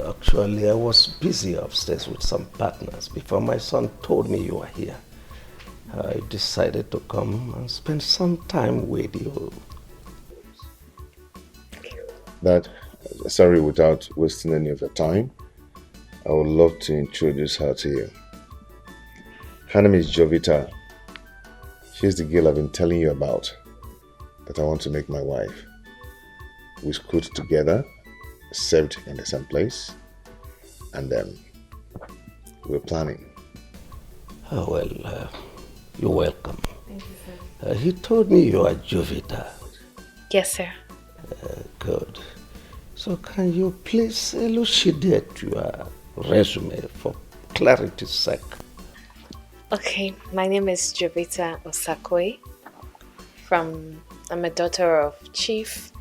Actually, I was busy upstairs with some partners before my son told me you were here. I decided to come and spend some time with you. Dad, sorry, without wasting any of your time, I would love to introduce her to you. Her name is Jovita. She's the girl I've been telling you about that I want to make my wife. We schooled together, served in the same place, and we're planning. Oh, well, you're welcome. Thank you, sir. He told me you are Jovita. Yes, sir. Good. So can you please elucidate your resume for clarity's sake? Okay, my name is Jovita Osakwe. I'm a daughter of Chief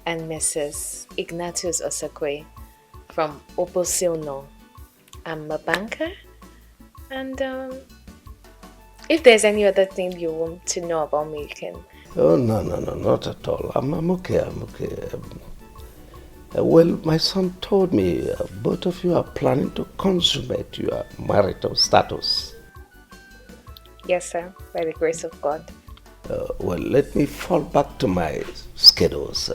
and Mrs. Ignatius Osakwe from Obosilno. I'm a banker, and if there's any other thing you want to know about me, you can. Oh, no, not at all. I'm okay, I'm okay. Well, my son told me both of you are planning to consummate your marital status. Yes, sir, by the grace of God. Well, let me fall back to my schedules.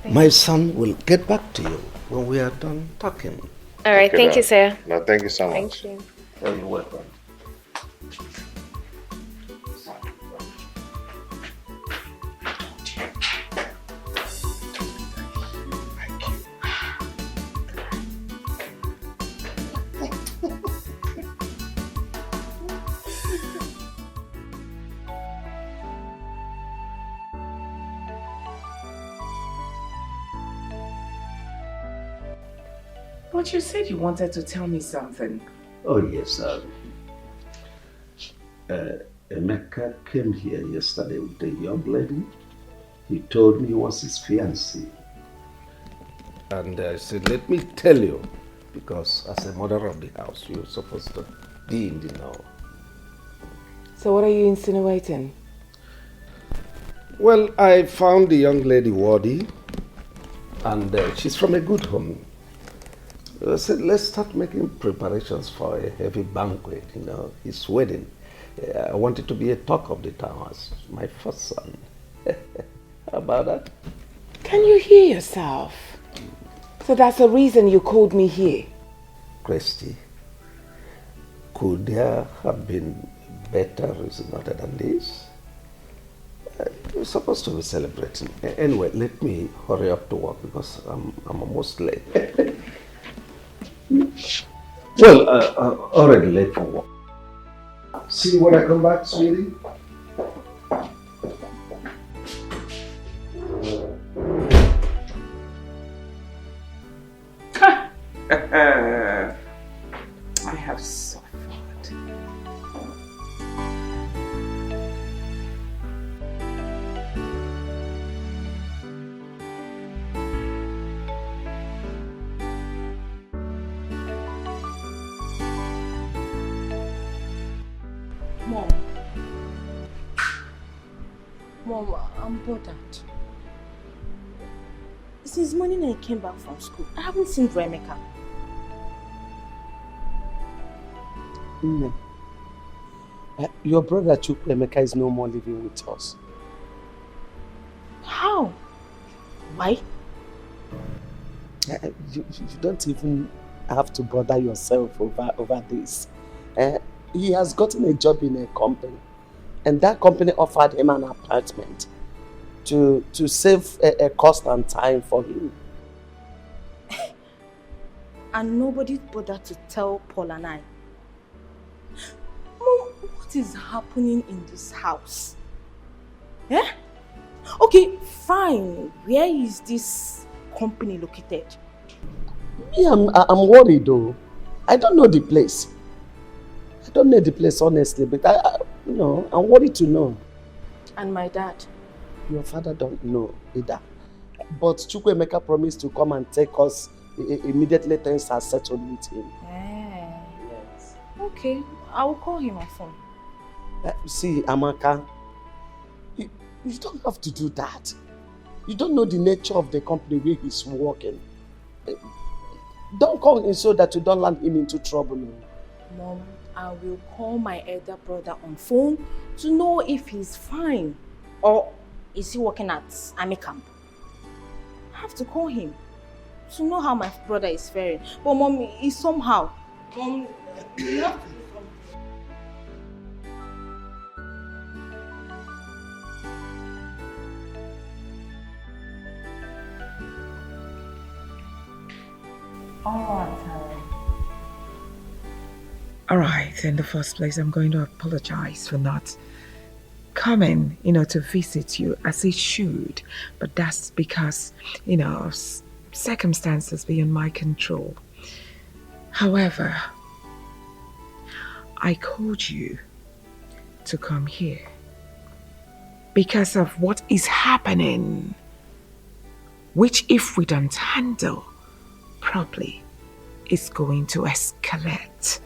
My son will get back to you when we are done talking. All right, thank you, sir. No, thank you so much. Thank you. You're welcome. But you said you wanted to tell me something. Oh, yes. Emeka came here yesterday with a young lady. He told me he was his fiancée. And I said, let me tell you, because as a mother of the house, you're supposed to be in the know. So what are you insinuating? Well, I found the young lady worthy, and she's from a good home. I said, let's start making preparations for a heavy banquet, his wedding. I want it to be a talk of the town as my first son. How about that? Can you hear yourself? So that's the reason you called me here. Christy, could there have been better reason other than this? We're supposed to be celebrating. Anyway, let me hurry up to work because I'm almost late. Well, already late for work. See you when I come back, sweetie. I have suffered. Mom, I'm bothered. Since morning I came back from school, I haven't seen Emeka. Your brother Emeka is no more living with us. How? Why? You don't even have to bother yourself over this. He has gotten a job in a company, and that company offered him an apartment to save a cost and time for him. And nobody bothered to tell Paul and I. Mom, what is happening in this house? Eh? Okay, fine. Where is this company located? Me, I'm worried though. I don't know the place. I don't know the place honestly, but I'm worried to know. And my dad? Your father don't know either. But Chukwuemeka promised to come and take us immediately things are settled with him. Yes. Okay, I will call him on phone. See, Amaka, you don't have to do that. You don't know the nature of the company where he's working. Don't call him so that you don't land him into trouble. Mom, I will call my elder brother on phone to know if he's fine or is he working at army camp. I have to call him to know how my brother is faring. But Mom, he's somehow. Mom, you have to. All right, in the first place, I'm going to apologize for not coming, to visit you as it should. But that's because, of circumstances beyond my control. However, I called you to come here because of what is happening, which if we don't handle properly, is going to escalate.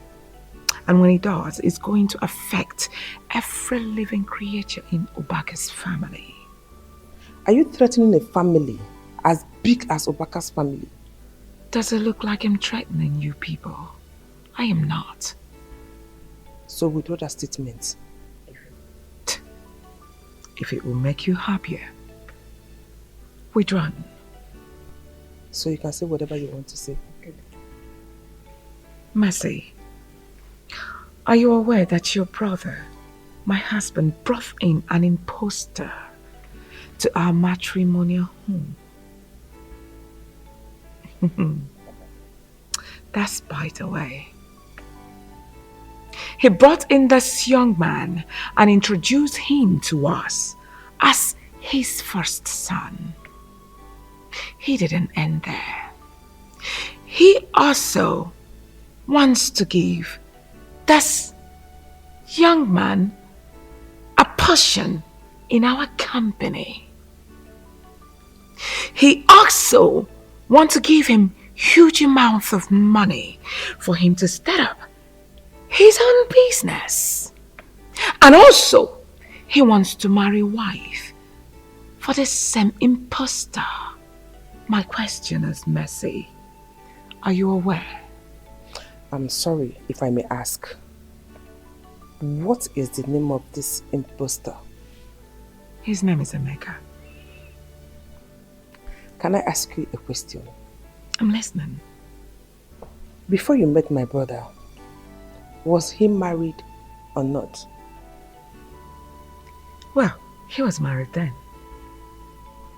And when it does, it's going to affect every living creature in Obaka's family. Are you threatening a family as big as Obaka's family? Does it look like I'm threatening you people? I am not. So with other statements? If it will make you happier, withdraw. So you can say whatever you want to say. Mercy, are you aware that your brother, my husband, brought in an impostor to our matrimonial home? That's by the way. He brought in this young man and introduced him to us as his first son. He didn't end there. he also wants to give this young man a portion in our company. He also wants to give him huge amounts of money for him to start up his own business. And also, he wants to marry a wife for the same imposter. My question is, Mercy, are you aware? I'm sorry if I may ask. What is the name of this imposter? His name is Emeka. Can I ask you a question? I'm listening. Before you met my brother, was he married or not? Well, he was married then.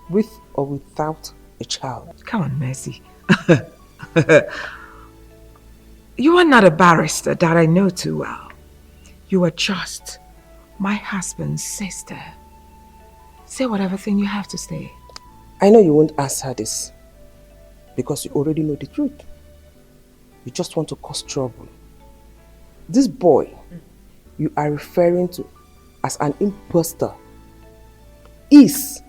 With or without a child? Come on, Mercy. You are not a barrister that I know too well. You are just my husband's sister. Say whatever thing you have to say. I know you won't answer this because you already know the truth. You just want to cause trouble. This boy you are referring to as an imposter is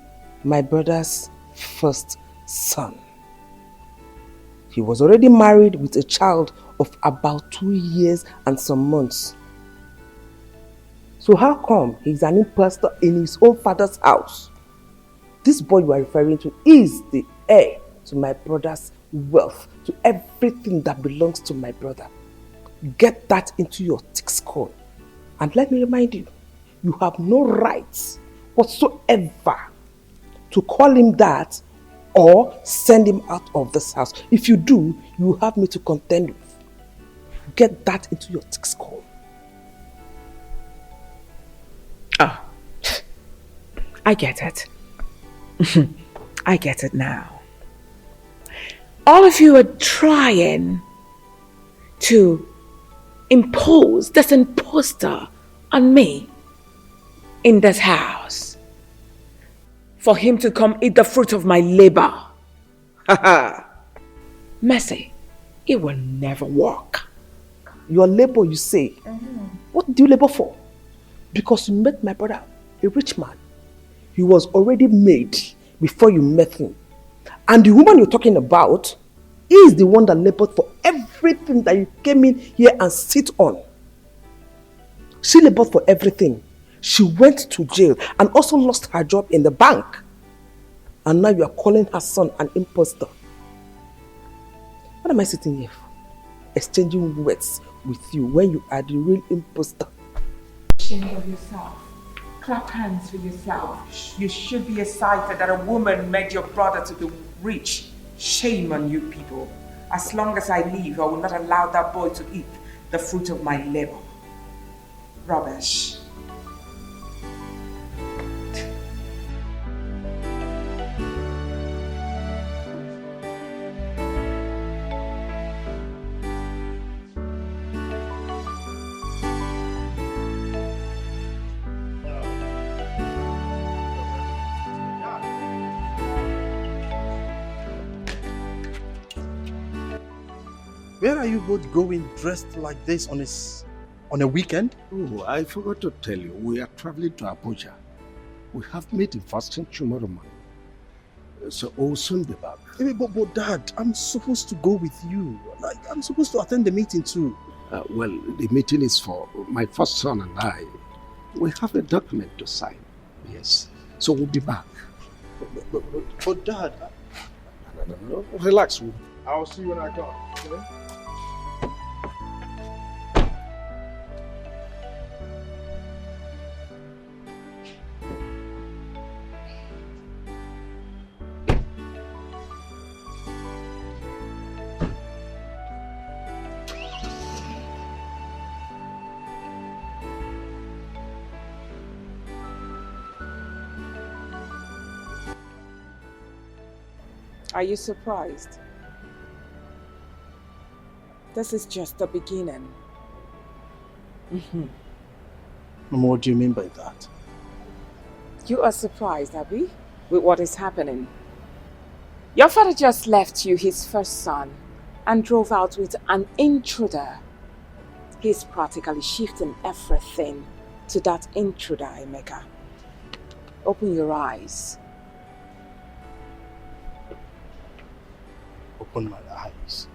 my brother's first son. He was already married with a child of about 2 years and some months. So how come he's an imposter in his own father's house? This boy you are referring to is the heir to my brother's wealth, to everything that belongs to my brother. Get that into your thick skull. And let me remind you, you have no rights whatsoever to call him that or send him out of this house. If you do, you will have me to contend with. Get that into your thick skull. Oh, I get it. I get it now. All of you are trying to impose this imposter on me in this house for him to come eat the fruit of my labor. Mercy, it will never work. Your labor, you say? What do you labor for? Because you met my brother, a rich man. He was already made before you met him. And the woman you're talking about is the one that labored for everything that you came in here and sit on. She labored for everything. She went to jail and also lost her job in the bank. And now you are calling her son an imposter. What am I sitting here for? Exchanging words with you when you are the real imposter. Shame of yourself. Clap hands for yourself. You should be excited that a woman made your brother to be rich. Shame on you people. As long as I live, I will not allow that boy to eat the fruit of my labor. Rubbish. Where are you both going dressed like this on a weekend? Oh, I forgot to tell you, we are traveling to Abuja. We have meeting fasting tomorrow morning. So we'll soon be back. But Dad, I'm supposed to go with you. Like, I'm supposed to attend the meeting too. Well, the meeting is for my first son and I. We have a document to sign. Yes. So we'll be back. But Dad... No. Relax. I'll see you when I come. Okay? Are you surprised? This is just the beginning. Mama, what do you mean by that? You are surprised, Abby, with what is happening. Your father just left you his first son and drove out with an intruder. He's practically shifting everything to that intruder, Emeka. Open your eyes. Open my eyes.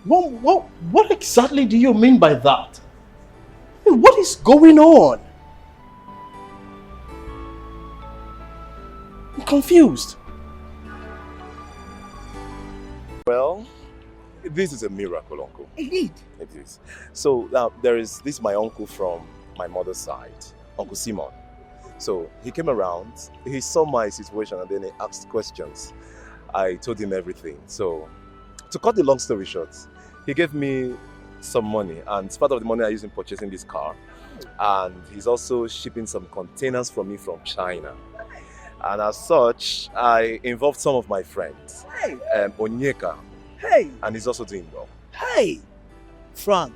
Mom, what exactly do you mean by that? What is going on? I'm confused. Well, this is a miracle, Uncle. Indeed. It is. So this is my uncle from my mother's side, Uncle Simon. So he came around, he saw my situation and then he asked questions. I told him everything. So to cut the long story short, he gave me some money, and part of the money I used in purchasing this car. And he's also shipping some containers from me from China. And as such, I involved some of my friends. Hey! Onyeka. Hey! And he's also doing well. Hey! Frank,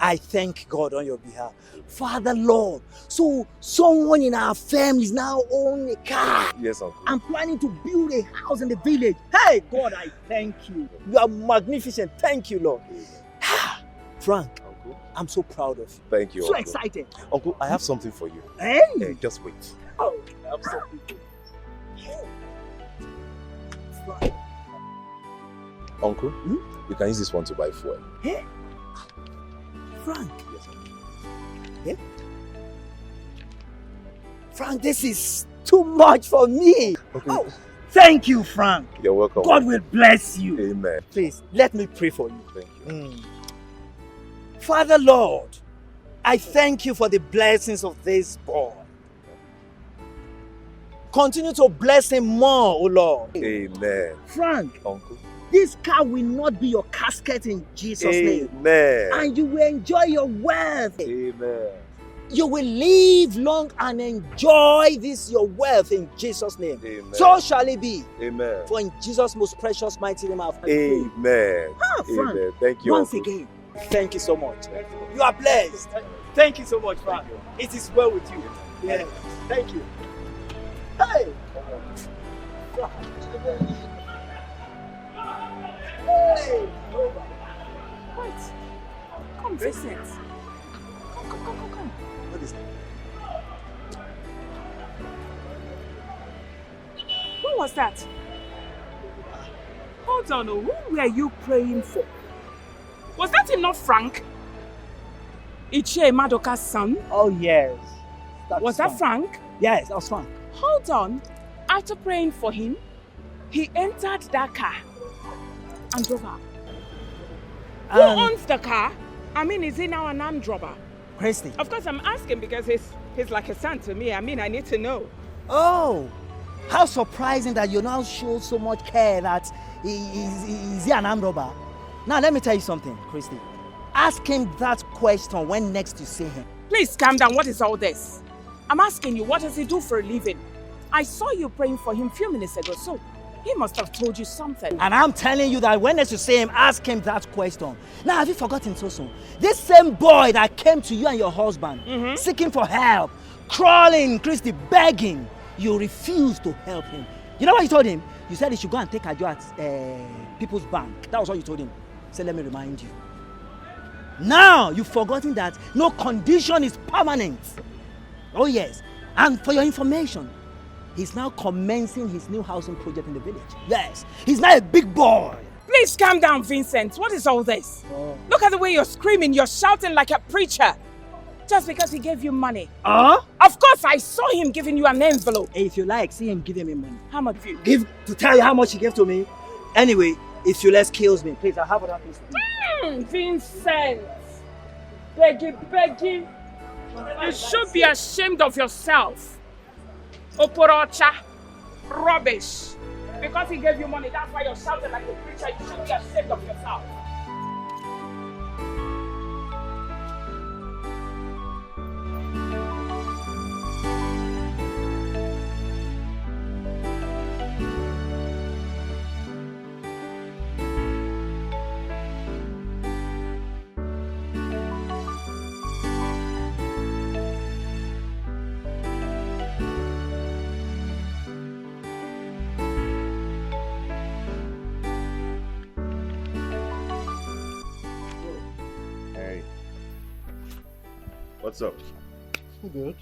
I thank God on your behalf. Father Lord, so someone in our family is now owning a car. Yes, Uncle. I'm planning to build a house in the village. Hey, God, I thank you. You are magnificent. Thank you, Lord. Frank, Uncle, I'm so proud of you. Thank you, So Uncle. excited. Uncle, I have something for you. Hey! Just wait. Oh, I have something for you. Uncle, you can use this one to buy fuel. Hey, Frank. Yeah? Frank, this is too much for me. Okay. Oh, thank you, Frank. You're welcome. God will bless you. Amen. Please, let me pray for you. Thank you. Father Lord, I thank you for the blessings of this boy. Continue to bless him more, O Lord. Amen. Frank, Uncle. this car will not be your casket in Jesus' name. Amen. And you will enjoy your wealth. Amen. You will live long and enjoy this your wealth in Jesus' name. Amen. So shall it be. Amen. For in Jesus' most precious mighty name I have prayed. Amen. Frank, Amen. Thank you, once Uncle. again, thank you so much. You are blessed. Thank you so much, Frank. It is well with you. Yes. Thank you. Hey! Hey! Wait. Come, Vincent. Come. What is that? Who was that? Hold on, who were you praying for? Was that not Frank? Iyke Madoka's son? Oh, yes. Was that Frank? Yes, that was Frank. Hold on. After praying for him, he entered that car and drove out. Who owns the car? I mean, is he now an armed robber? Christy. Of course, I'm asking because he's like a son to me. I mean, I need to know. Oh, how surprising that you now show so much care that is he an armed robber? Now, let me tell you something, Christy. Ask him that question when next you see him. Please calm down. What is all this? I'm asking you, what does he do for a living? I saw you praying for him a few minutes ago, so he must have told you something. And I'm telling you that when next you see him, ask him that question. Now, have you forgotten so soon? This same boy that came to you and your husband, seeking for help, crawling, Christy, begging, you refused to help him. You know what you told him? You said he should go and take a job at People's Bank. That was what you told him. So let me remind you. Now, you've forgotten that no condition is permanent. Oh yes, and for your information, he's now commencing his new housing project in the village. Yes, he's now a big boy. Please calm down, Vincent. What is all this? Look at the way you're screaming. You're shouting like a preacher. Just because he gave you money. Of course, I saw him giving you an envelope. Hey, if you like, see him giving me money. How much you give to tell you how much he gave to me? Anyway, if you let's kills me, please, I have other things to do. Vincent. Begging. You should be ashamed of yourself. Oporocha. Rubbish. Because he gave you money, that's why you're shouting like a preacher. You should be ashamed of yourself. What's up? Good.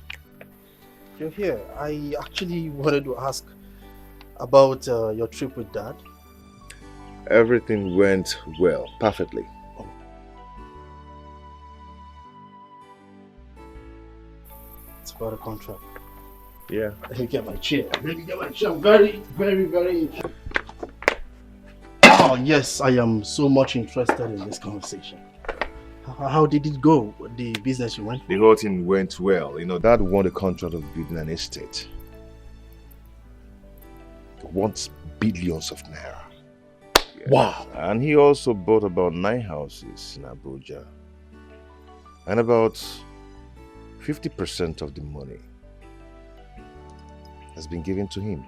You're here. I actually wanted to ask about your trip with Dad. Everything went well, perfectly. It's about a contract. Yeah. Let me get my chair. I'm very, very, very interested. Oh, yes, I am so much interested in this conversation. How did it go? The business you went for? The whole thing went well. You know, Dad won the contract of building an estate. He wants billions of naira. Yeah. Wow. And he also bought about 9 houses in Abuja. And about 50% of the money has been given to him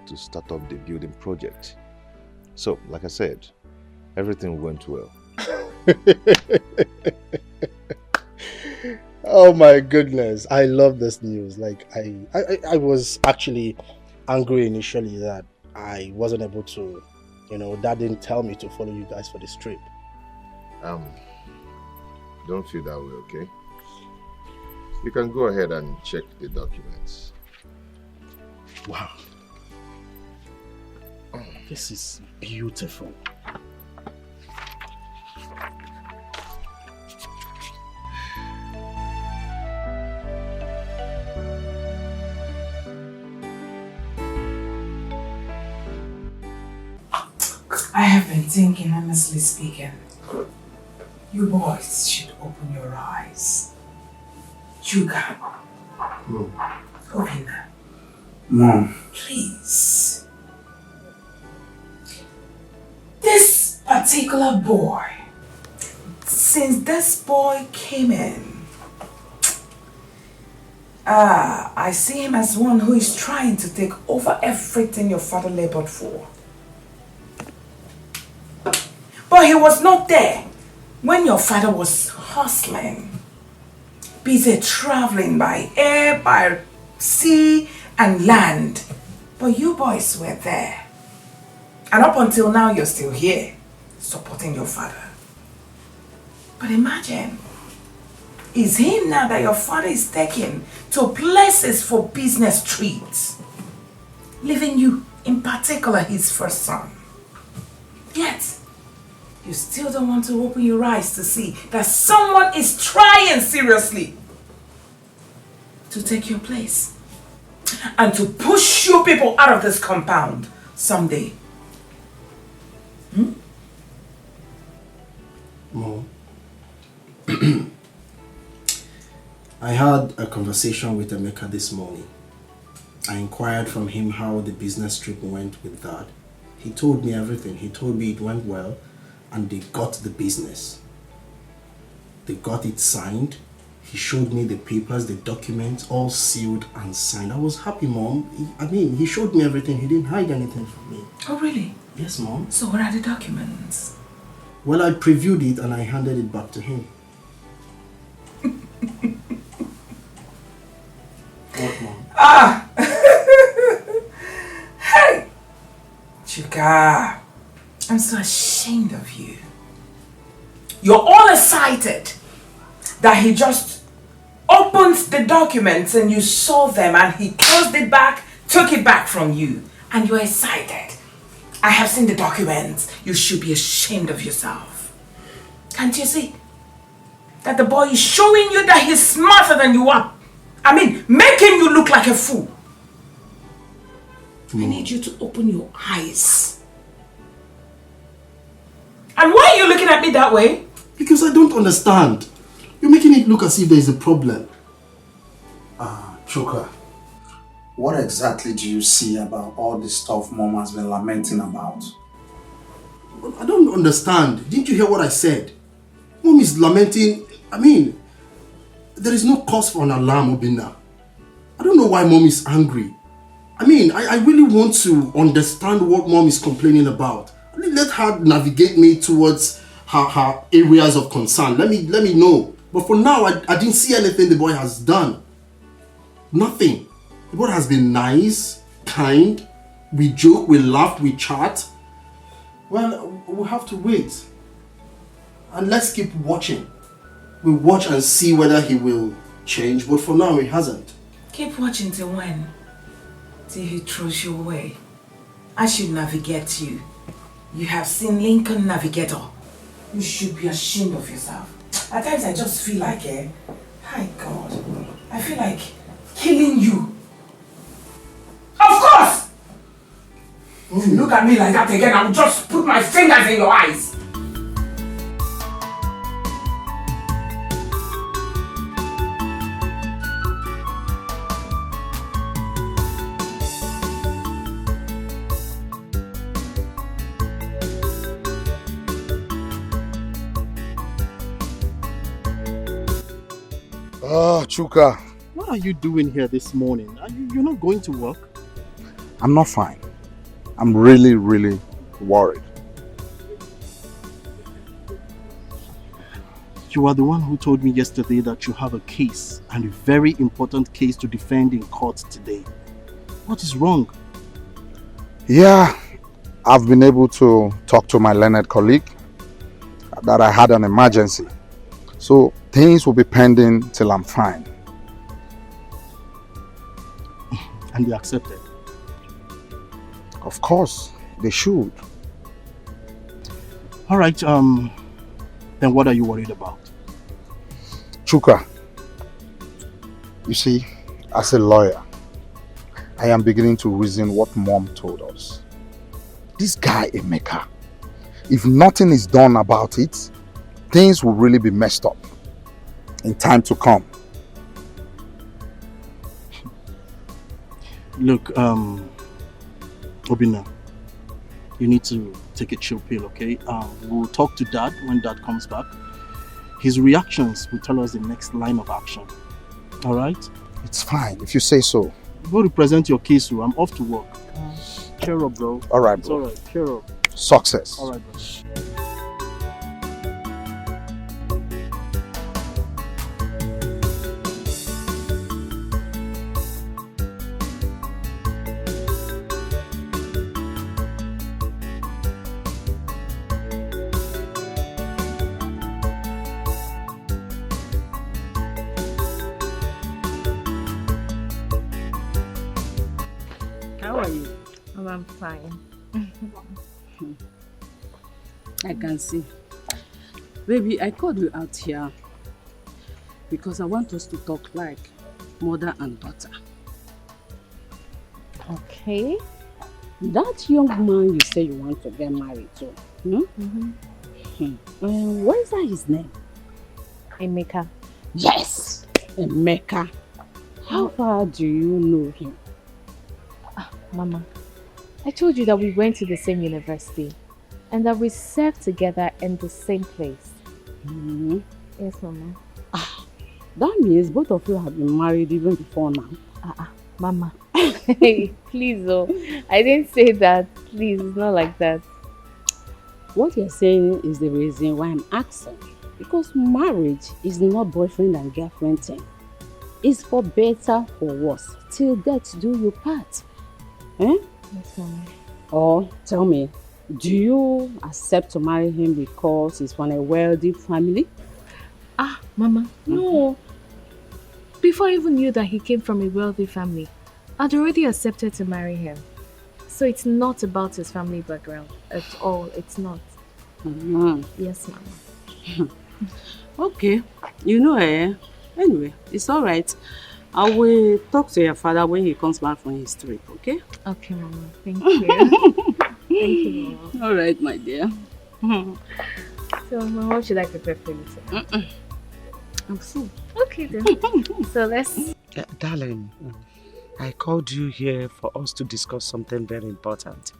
to start up the building project. So, like I said, everything went well. Oh my goodness, I love this news. Like I was actually angry initially that I wasn't able to, Dad didn't tell me to follow you guys for this trip. Don't feel that way, okay? You can go ahead and check the documents. Wow. Oh, this is beautiful. I have been thinking, honestly speaking, you boys should open your eyes. Juga. Open them. Mom. Please. This particular boy, since this boy came in, I see him as one who is trying to take over everything your father labored for. But he was not there when your father was hustling, busy traveling by air, by sea and land. But you boys were there. And up until now, you're still here, supporting your father. But imagine, it's him now that your father is taking to places for business trips, leaving you, in particular, his first son. Yet, you still don't want to open your eyes to see that someone is trying seriously to take your place and to push you people out of this compound someday. Mom, I had a conversation with Emeka this morning. I inquired from him how the business trip went with Dad. He told me everything. He told me it went well and they got the business. They got it signed. He showed me the papers, the documents, all sealed and signed. I was happy, Mom. He showed me everything. He didn't hide anything from me. Oh, really? Yes, Mom. So what are the documents? Well, I previewed it and I handed it back to him. What, Mom? Hey! Chika, I'm so ashamed of you. You're all excited that he just opened the documents and you saw them and he closed it back, took it back from you, and you're excited. I have seen the documents. You should be ashamed of yourself. Can't you see that the boy is showing you that he's smarter than you are? Making you look like a fool. I need you to open your eyes. And why are you looking at me that way? Because I don't understand. You're making it look as if there's a problem. Chuka, what exactly do you see about all this stuff Mom has been lamenting about? I don't understand. Didn't you hear what I said? Mom is lamenting. There is no cause for an alarm, Obinna. I don't know why Mom is angry. I really want to understand what Mom is complaining about. Let her navigate me towards her areas of concern. Let me know. But for now, I didn't see anything the boy has done. Nothing. The boy has been nice, kind. We joke, we laugh, we chat. Well, we'll have to wait. And let's keep watching. We'll watch and see whether he will change, but for now he hasn't. Keep watching till when? Till he throws you away. I should navigate you. You have seen Lincoln Navigator. You should be ashamed of yourself. At times I just feel like, hi God, I feel like killing you. Of course! If you look at me like that again, I will just put my fingers in your eyes. Oh, Chuka. What are you doing here this morning? You're not going to work? I'm not fine. I'm really, really worried. You are the one who told me yesterday that you have a case, and a very important case to defend in court today. What is wrong? Yeah, I've been able to talk to my learned colleague that I had an emergency. So things will be pending till I'm fine. And they accepted? Of course, they should. Alright, then what are you worried about? Chuka, you see, as a lawyer, I am beginning to reason what Mom told us. This guy, Emeka, if nothing is done about it, things will really be messed up in time to come. Look, Obina, you need to take a chill pill, okay? We'll talk to Dad when Dad comes back. His reactions will tell us the next line of action. Alright? It's fine, if you say so. Go represent your case, I'm off to work. Cheer up, bro. Alright, It's bro. alright, cheer up. Success. Alright, bro. How are you? Oh, I'm fine. I can see. Baby, I called you out here because I want us to talk like mother and daughter. Okay. That young man you say you want to get married to, what is that his name? Emeka. Yes, Emeka. How far do you know him? Mama, I told you that we went to the same university and that we served together in the same place. Yes, Mama. That means both of you have been married even before now. Mama. Hey, please, I didn't say that. Please, it's not like that. What you're saying is the reason why I'm asking. Because marriage is not boyfriend and girlfriend thing. It's for better or worse. Till death do you part. Yes, Mama. Or tell me, do you accept to marry him because he's from a wealthy family? Mama, no. Before I even knew that he came from a wealthy family, I'd already accepted to marry him. So it's not about his family background at all. It's not. Yes, Mama. Okay. Anyway, it's all right. I will talk to your father when he comes back from his trip, okay? Okay, Mama. Thank you. Thank you, Mama. All right, my dear. So, Mama, what should I prepare for you today? I'm full. Okay, then. So, let's... Darling, I called you here for us to discuss something very important.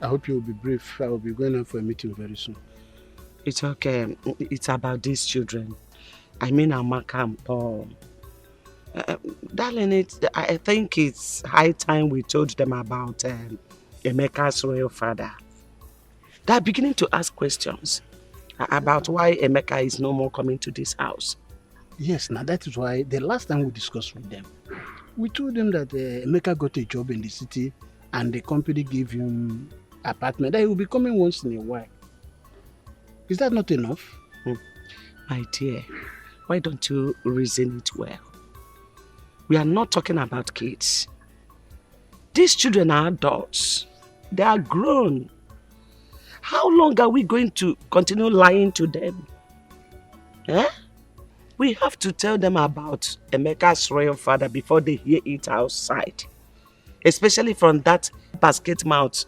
I hope you will be brief. I will be going out for a meeting very soon. It's okay. It's about these children. I mean, Amaka and Paul. Darling, I think it's high time we told them about Emeka's royal father. They're beginning to ask questions about why Emeka is no more coming to this house. Yes, now that is why the last time we discussed with them, we told them that Emeka got a job in the city and the company gave him apartment that he will be coming once in a while. Is that not enough? My dear, why don't you reason it well? We are not talking about kids. These children are adults. They are grown. How long are we going to continue lying to them? Eh? We have to tell them about Emeka's royal father before they hear it outside. Especially from that basket mouth.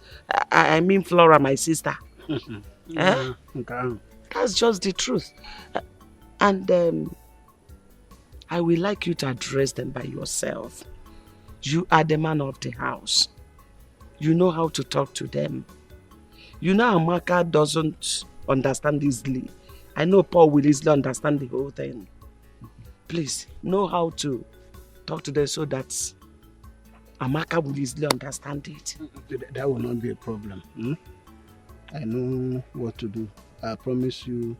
I mean Flora, my sister. Eh? That's just the truth. And I would like you to address them by yourself. You are the man of the house. You know how to talk to them. You know Amaka doesn't understand easily. I know Paul will easily understand the whole thing. Please, know how to talk to them so that Amaka will easily understand it. That will not be a problem. I know what to do. I promise you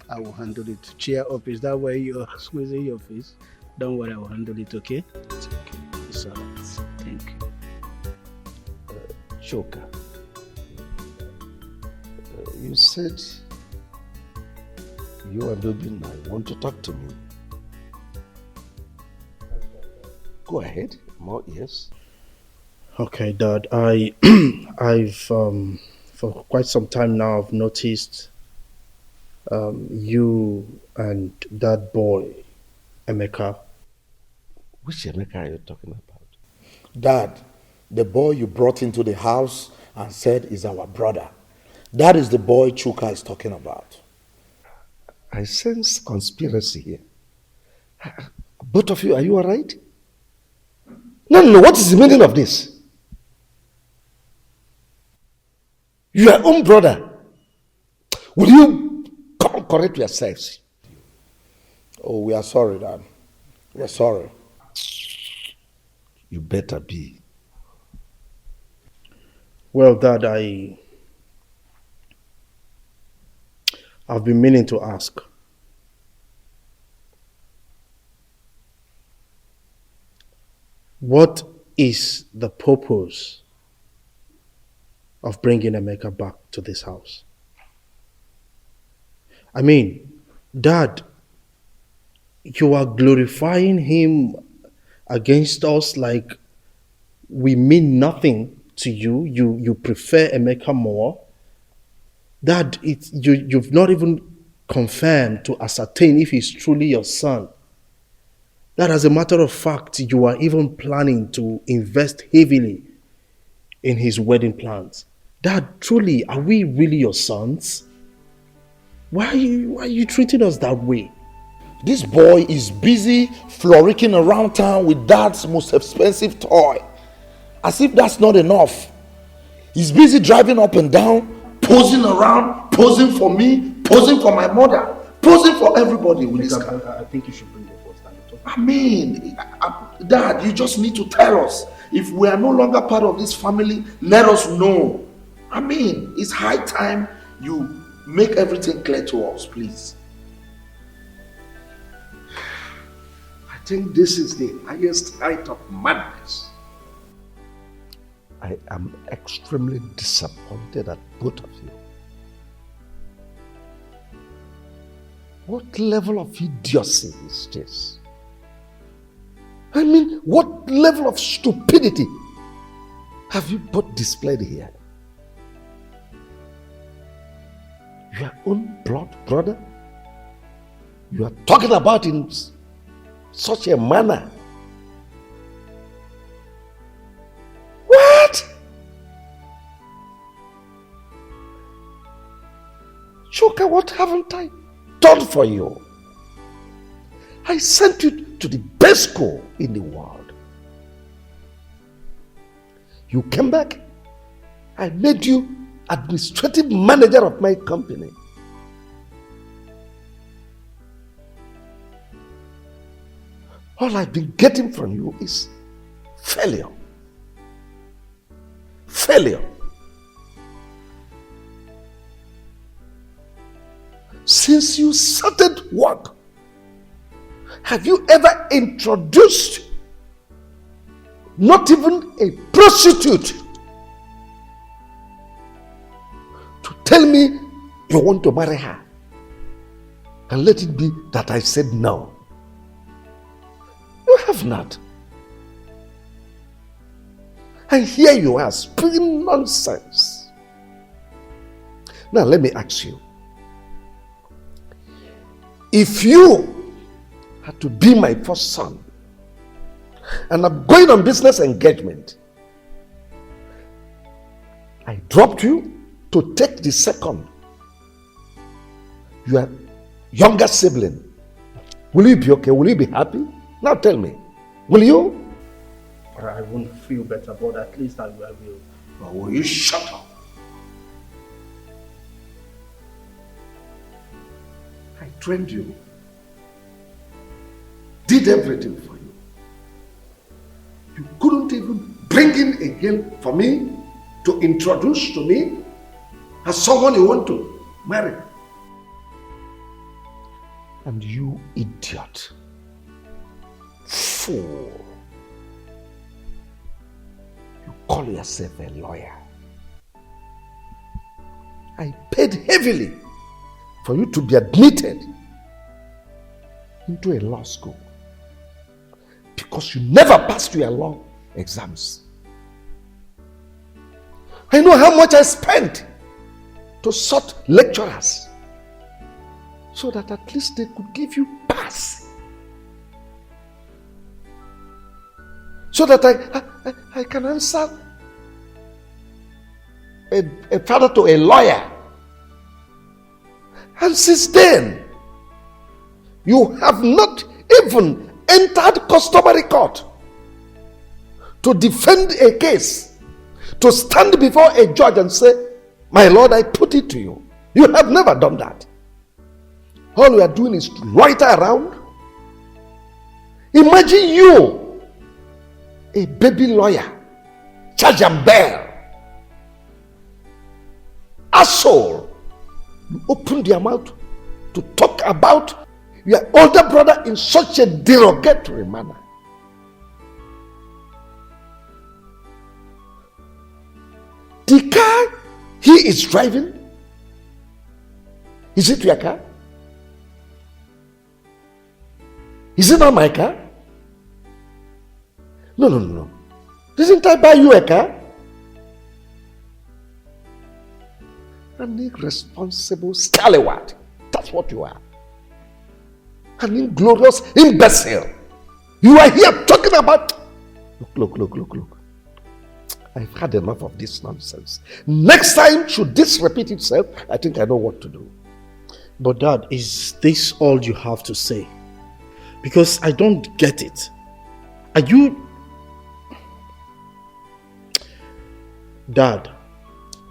I will handle it. Cheer up. Is that why you're squeezing your face? Don't worry, I will handle it, okay? It's okay. It's all right. Thank you. Joker, you said you and Obinna want to talk to me. Go ahead, more ears. Okay, Dad. I've for quite some time now I've noticed you and that boy, Emeka. Which Emeka are you talking about? Dad, the boy you brought into the house and said is our brother. That is the boy Chuka is talking about. I sense conspiracy here. Both of you, are you all right? No, what is the meaning of this? Your own brother. Will you correct yourselves? Oh, we are sorry, Dad. We are sorry. You better be. Well, Dad, I've been meaning to ask. What is the purpose of bringing Emeka back to this house? I mean, Dad, you are glorifying him against us like we mean nothing to you. You prefer Emeka more. Dad, you've not even confirmed to ascertain if he's truly your son. That, as a matter of fact, you are even planning to invest heavily in his wedding plans. Dad, truly, are we really your sons? Why are you treating us that way? This boy is busy frolicking around town with Dad's most expensive toy. As if that's not enough. He's busy driving up and down, posing around, posing for me, posing for my mother, posing for everybody with this guy. I think you should bring your voice down. I mean, Dad, you just need to tell us. If we are no longer part of this family, let us know. I mean, it's high time you make everything clear to us, please. I think this is the highest height of madness. I am extremely disappointed at both of you. What level of idiocy is this? I mean, what level of stupidity have you both displayed here? Your own blood brother? You are talking about in such a manner. What? Choka, what haven't I done for you? I sent you to the best school in the world. You came back. I made you administrative manager of my company. All I've been getting from you is failure. Failure. Since you started work, have you ever introduced not even a prostitute to tell me you want to marry her? and let it be that I said no. You have not. And here you are spewing nonsense. Now let me ask you. If you had to be my first son, and I'm going on business engagement, I dropped you to take the second, your younger sibling, will you be okay? Will you be happy? Now tell me, will you? I won't feel better, but at least I will. Or will you shut up? I trained you, did everything for you. You couldn't even bring in a girl for me to introduce to me as someone you want to marry. And you idiot, fool, you call yourself a lawyer. I paid heavily for you to be admitted into a law school because you never passed your law exams. I know how much I spent to sort lecturers so that at least they could give you pass. So that I can answer a father to a lawyer. And since then, you have not even entered customary court to defend a case, to stand before a judge and say, my lord, I put it to you. You have never done that. All we are doing is to loiter around. Imagine you, a baby lawyer, charge and bear, asshole. You opened your mouth to talk about your older brother in such a derogatory manner. The car he is driving, is it your car? Is it not my car? No. Didn't I buy you a car? An irresponsible scallywag. That's what you are. An inglorious imbecile. You are here talking about... Look. I've had enough of this nonsense. Next time, should this repeat itself, I think I know what to do. But Dad, is this all you have to say? Because I don't get it. Are you... Dad,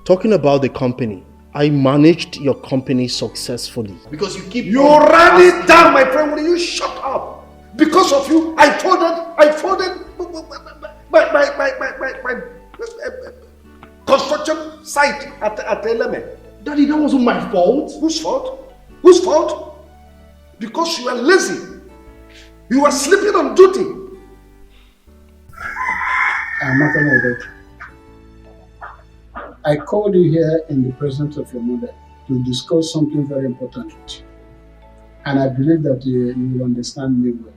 talking about the company, I managed your company successfully. Because you keep... You ran it down, my friend. Will you shut up? Because of you, I folded my construction site at Eleme. Daddy, that wasn't my fault. Whose fault? Whose fault? Because you are lazy. You are sleeping on duty. I'm not going to that. I called you here in the presence of your mother to discuss something very important with you. And I believe that you will understand me well.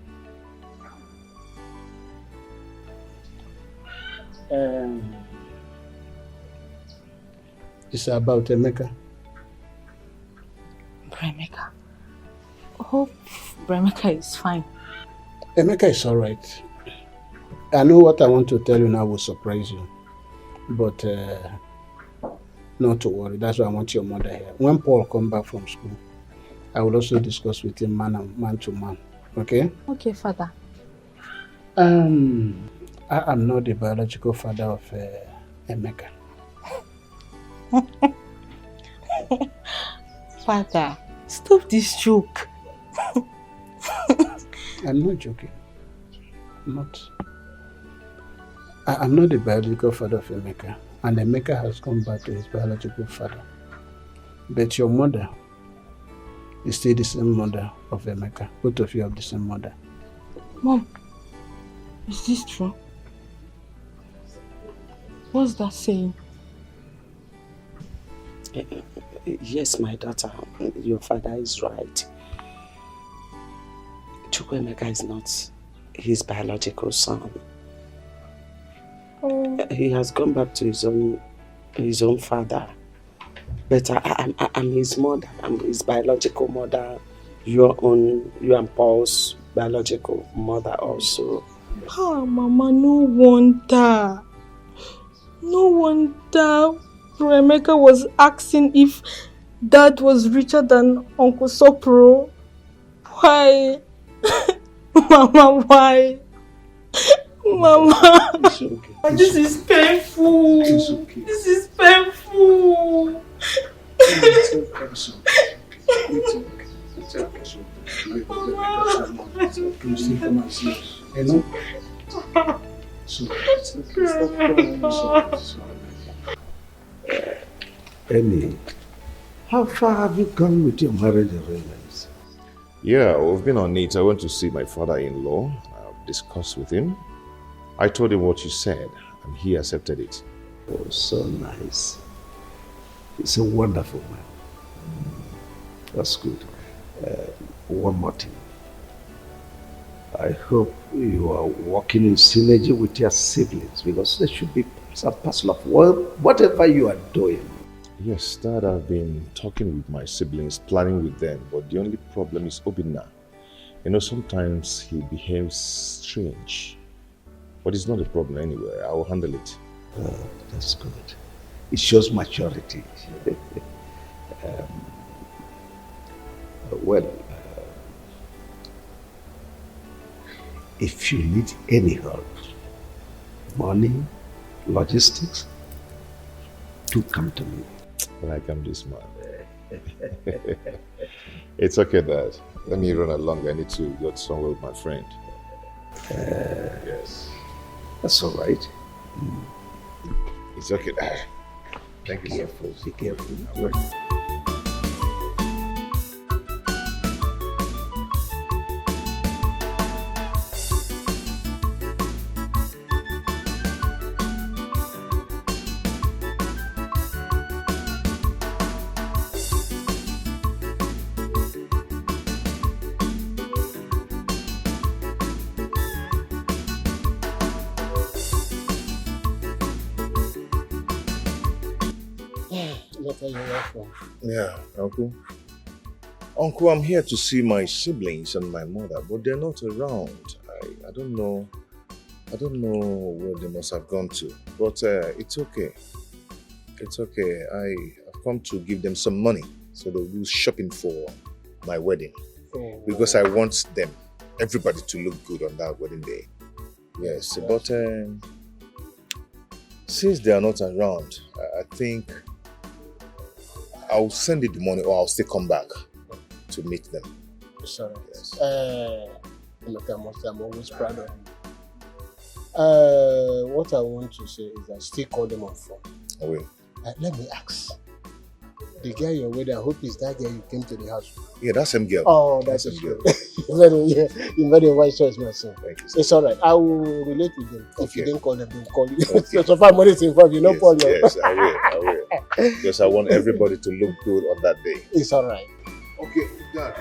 It's about Emeka. Bremeka. Hope Bremeka is fine. Emeka is alright. I know what I want to tell you now will surprise you. But not to worry, that's why I want your mother here. When Paul comes back from school, I will also discuss with him man to man. Okay? Okay, Father. I am not the biological father of Emeka. Father, stop this joke. I'm not joking. I'm not the biological father of Emeka. And Emeka has come back to his biological father. But your mother is still the same mother of Emeka. Both of you have the same mother. Mom, is this true? What's that saying? Yes, my daughter, your father is right. Chukwemeka is not his biological son. Oh. He has gone back to his own father. But I'm his mother. I'm his biological mother. You and Paul's biological mother also. Ah, Mama, no wonder. No wonder Emeka was asking if Dad was richer than Uncle Sopro. Why? Mama, why? Mama, It's okay. this is painful. It's okay. This is painful. It's okay. It's okay. You still come and see us. You know? So, it's okay. Stop crying. It's okay. Amy, how far have you gone with your marriage arrangements? Yeah, we've been on it. I went to see my father-in-law. I've discussed with him. I told him what you said, and he accepted it. Oh, so nice. He's a wonderful man. That's good. One more thing. I hope you are working in synergy with your siblings, because there should be some parcel of whatever you are doing. Yes, Dad, I've been talking with my siblings, planning with them, but the only problem is Obinna. You know, sometimes he behaves strange, but it's not a problem anyway. I will handle it. That's good. It shows maturity. If you need any help, money, logistics, do come to me. Like I'm this man. It's okay, Dad. Let me run along. I need to go somewhere with my friend. Yes. That's all right. It's okay, Dad. Thank you, sir. Be careful. Yeah, Uncle. Uncle, I'm here to see my siblings and my mother, but they're not around. I don't know. I don't know where they must have gone to. But it's okay. It's okay. I've come to give them some money so they'll do shopping for my wedding. Oh. Because I want them, everybody, to look good on that wedding day. Yes, but since they are not around, I think I'll send you the money, or I'll still come back to meet them. Sorry. Yes. I'm always proud of you. What I want to say is that still call them on phone. I will. Let me ask. The guy you're with, I hope is that guy you came to the house. Yeah, that's him girl. Oh, that's him girl. You made a wise choice, my son. Thank you. It's all right. I will relate with them. Okay. If you didn't call them, they'll call you. Okay. So far, money is involved. You know, Yes, call them. yes, I will. Because I want everybody to look good on that day. It's all right. Okay, Dad.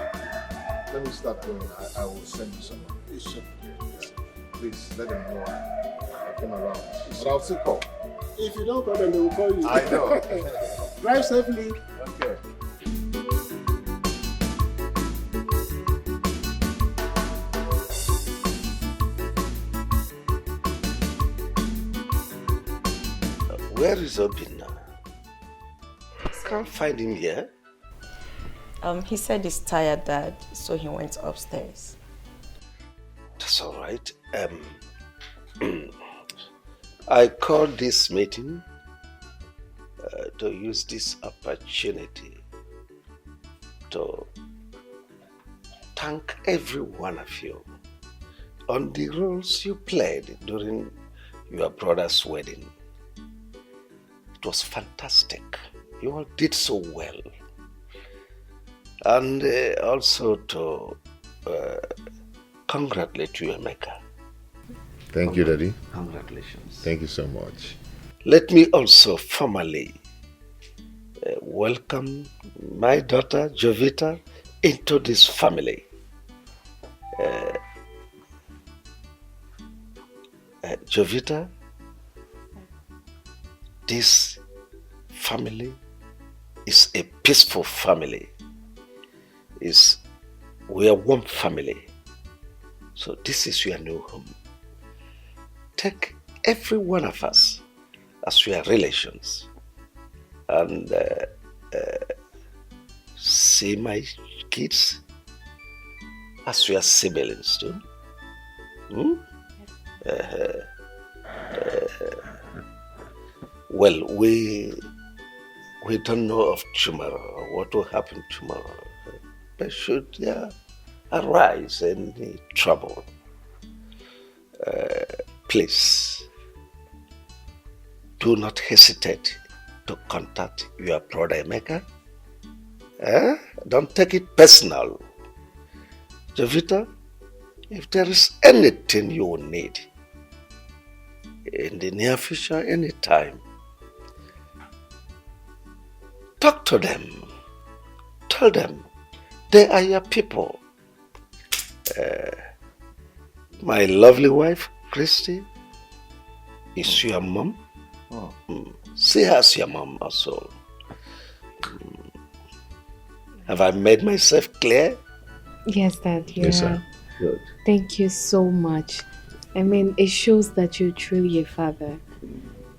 Let me start going. I will send you some money. Please let them know I came around. But I'll still call. If you don't call them, they will call you. I know. Drive safely. Okay. Where is Obinna? Can't find him here. He said he's tired, Dad, so he went upstairs. That's all right. I called this meeting to use this opportunity to thank every one of you on the roles you played during your brother's wedding. It was fantastic. You all did so well. And also to congratulate you, Emeka. Thank you, Daddy. Congratulations. Thank you so much. Let me also formally welcome my daughter, Jovita, into this family. Jovita, this family is a peaceful family. We are one family. So this is your new home. Take every one of us as your relations. And see my kids as your siblings too. Well, we don't know of tomorrow, what will happen tomorrow. But should there arise any trouble, please do not hesitate to contact your brother Emeka. Don't take it personal. Jovita, if there is anything you will need in the near future, anytime, talk to them. Tell them they are your people. My lovely wife, Christy, is your mom. See her as your mom also. Have I made myself clear? Yes, Dad. Yes, sir. Good. Thank you so much. I mean, it shows that you're truly a father.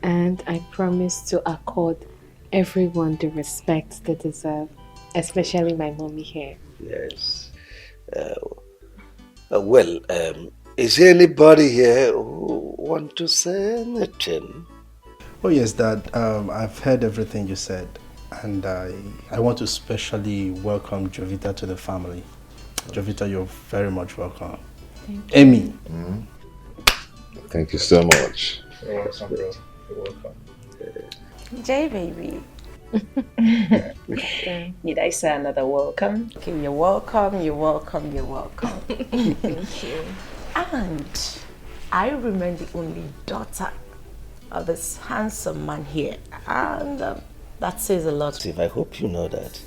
And I promise to accord everyone the respect they deserve, especially my mommy here. Yes. Well, is there anybody here who want to say anything? Oh yes, Dad. I've heard everything you said, and I want to especially welcome Jovita to the family. Jovita, you're very much welcome. Thank you. Amy. Thank you so much. You're welcome, bro. You're welcome. J baby. Need I say another welcome? Okay, you're welcome, you're welcome, you're welcome. Thank you. And I remain the only daughter of this handsome man here. And that says a lot. Steve, I hope you know that.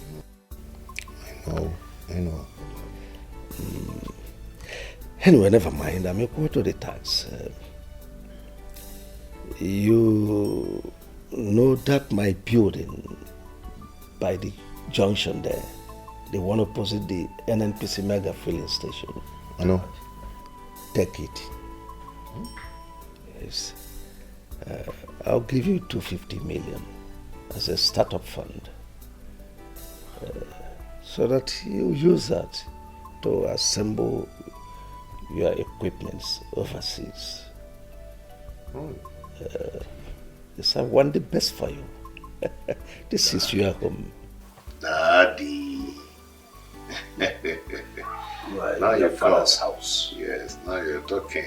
I know. Anyway, never mind. I'm equal to the tax. You know that my building by the junction there, the one opposite the NNPC mega filling station. I know. Take it. Yes. I'll give you 250 million as a startup fund, so that you use that to assemble your equipments overseas. Yes, I want the best for you. This is your home. Daddy. Now your your father's house. Yes, now you're talking.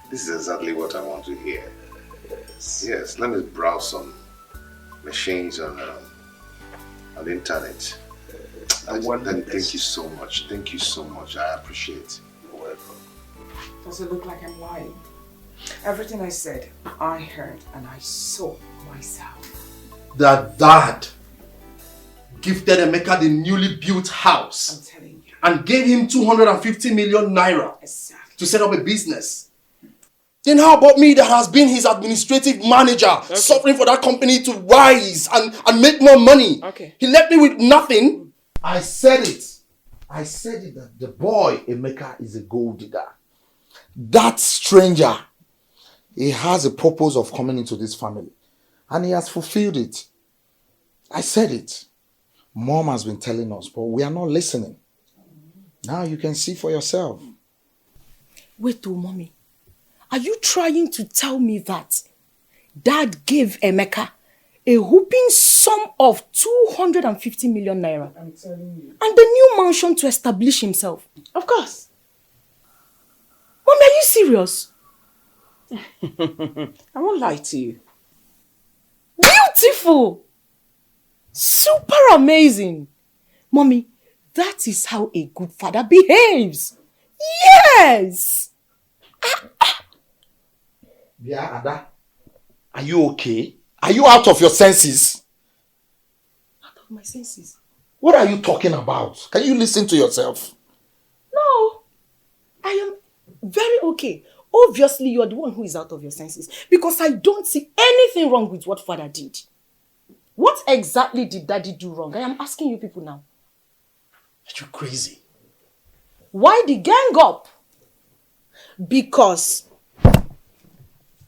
This is exactly what I want to hear. Yes, let me browse some machines on the internet. Thank you so much. Thank you so much. I appreciate it. You're welcome. Does it look like I'm lying? Everything I said, I heard and I saw myself. That Dad gifted Emeka the newly built house. I'm telling you. And gave him 250 million naira Exactly. to set up a business. Then how about me that has been his administrative manager, suffering for that company to rise and make more money? Okay. He left me with nothing. I said it. I said it that the boy Emeka is a gold digger. That stranger, he has a purpose of coming into this family. And he has fulfilled it. I said it. Mom has been telling us, but we are not listening. Now you can see for yourself. Wait, Mommy. Are you trying to tell me that Dad gave Emeka a whooping sum of 250 million naira? I'm telling you. And the new mansion to establish himself? Of course. Mommy, are you serious? I won't lie to you. Beautiful! Super amazing! Mommy, that is how a good father behaves. Yes! Yeah, Ada. Are you okay? Are you out of your senses? Out of my senses? What are you talking about? Can you listen to yourself? No. Very okay. Obviously, you're the one who is out of your senses because I don't see anything wrong with what father did. What exactly did daddy do wrong? I am asking you people now. Are you crazy? Why the gang up? Because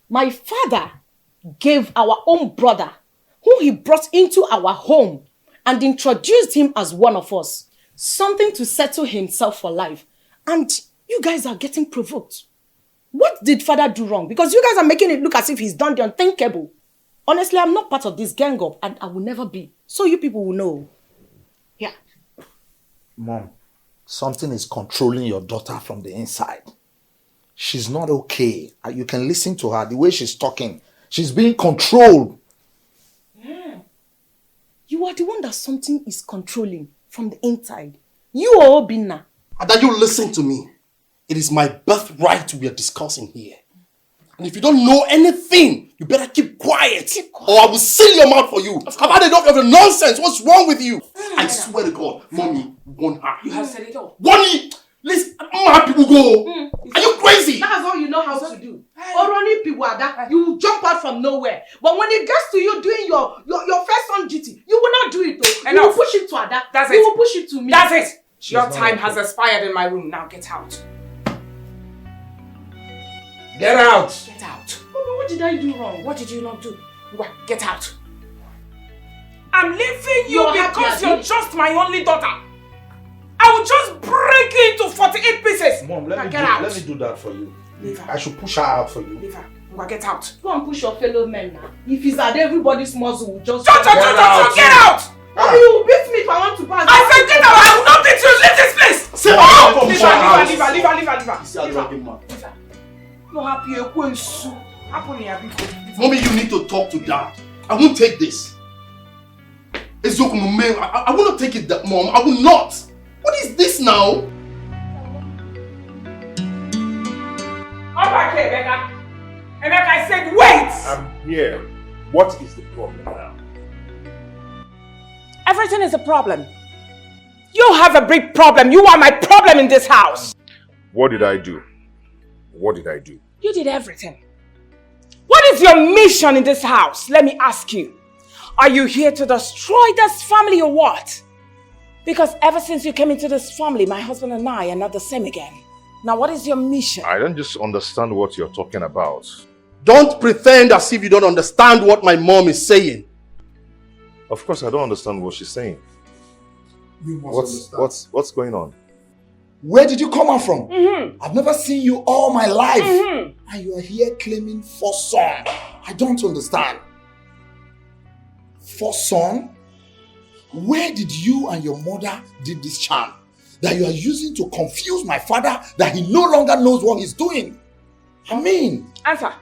my father gave our own brother, who he brought into our home and introduced him as one of us, something to settle himself for life. And you guys are getting provoked. What did father do wrong? Because you guys are making it look as if he's done the unthinkable. Honestly, I'm not part of this gang up and I will never be. So you people will know. Yeah. Mom, something is controlling your daughter from the inside. She's not okay. You can listen to her, the way she's talking. She's being controlled. Yeah. You are the one that something is controlling from the inside. You are Obinna. And that you listen to me. It is my birthright we are discussing here. And if you don't know anything, you better keep quiet. Or I will seal your mouth for you. I've had enough of the nonsense. What's wrong with you? I swear to God, mommy won her. You have said it all. Bonnie, listen, my people go. Are you crazy? That's all you know how to do. Oroni Piwada, you will jump out from nowhere. But when it gets to you doing your first on duty, you will not do it though. You will push it to Ada. That's you it. will push it to me. That's it. Your time has expired in my room. Now get out. Get out. Get out. Mommy, what did I do wrong? What did you not do? Get out. I'm leaving you You're because happy, you're Abi? just my only daughter. I will just break you into 48 pieces. Mom, Now get out. let me do that for you. Leave her. I should push her out for you. Leave her. Get out. Go and push your fellow men now. If he's at everybody's muzzle, will just Get out. Mommy, you will beat me if I want to pass. I said get out. I will not beat you. Leave this place. Sit Oh, down. leave her. Leave her. No happy ekwensu. Mommy, you need to talk to dad. I won't take this. I will not take it, that mom. I will not. What is this now? Come back here, Emeka. Emeka, I said wait. I'm here. What is the problem now? Everything is a problem. You have a big problem. You are my problem in this house. What did I do? What did I do? You did everything. What is your mission in this house? Let me ask you. Are you here to destroy this family or what? Because ever since you came into this family, my husband and I are not the same again. Now, what is your mission? I don't just understand what you're talking about. Don't pretend as if you don't understand what my mom is saying. Of course, I don't understand what she's saying. You must understand. What's going on? Where did you come out from? Mm-hmm. I've never seen you all my life. Mm-hmm. And you are here claiming for son. I don't understand. For son? Where did you and your mother did this charm that you are using to confuse my father that he no longer knows what he's doing? I mean... Answer.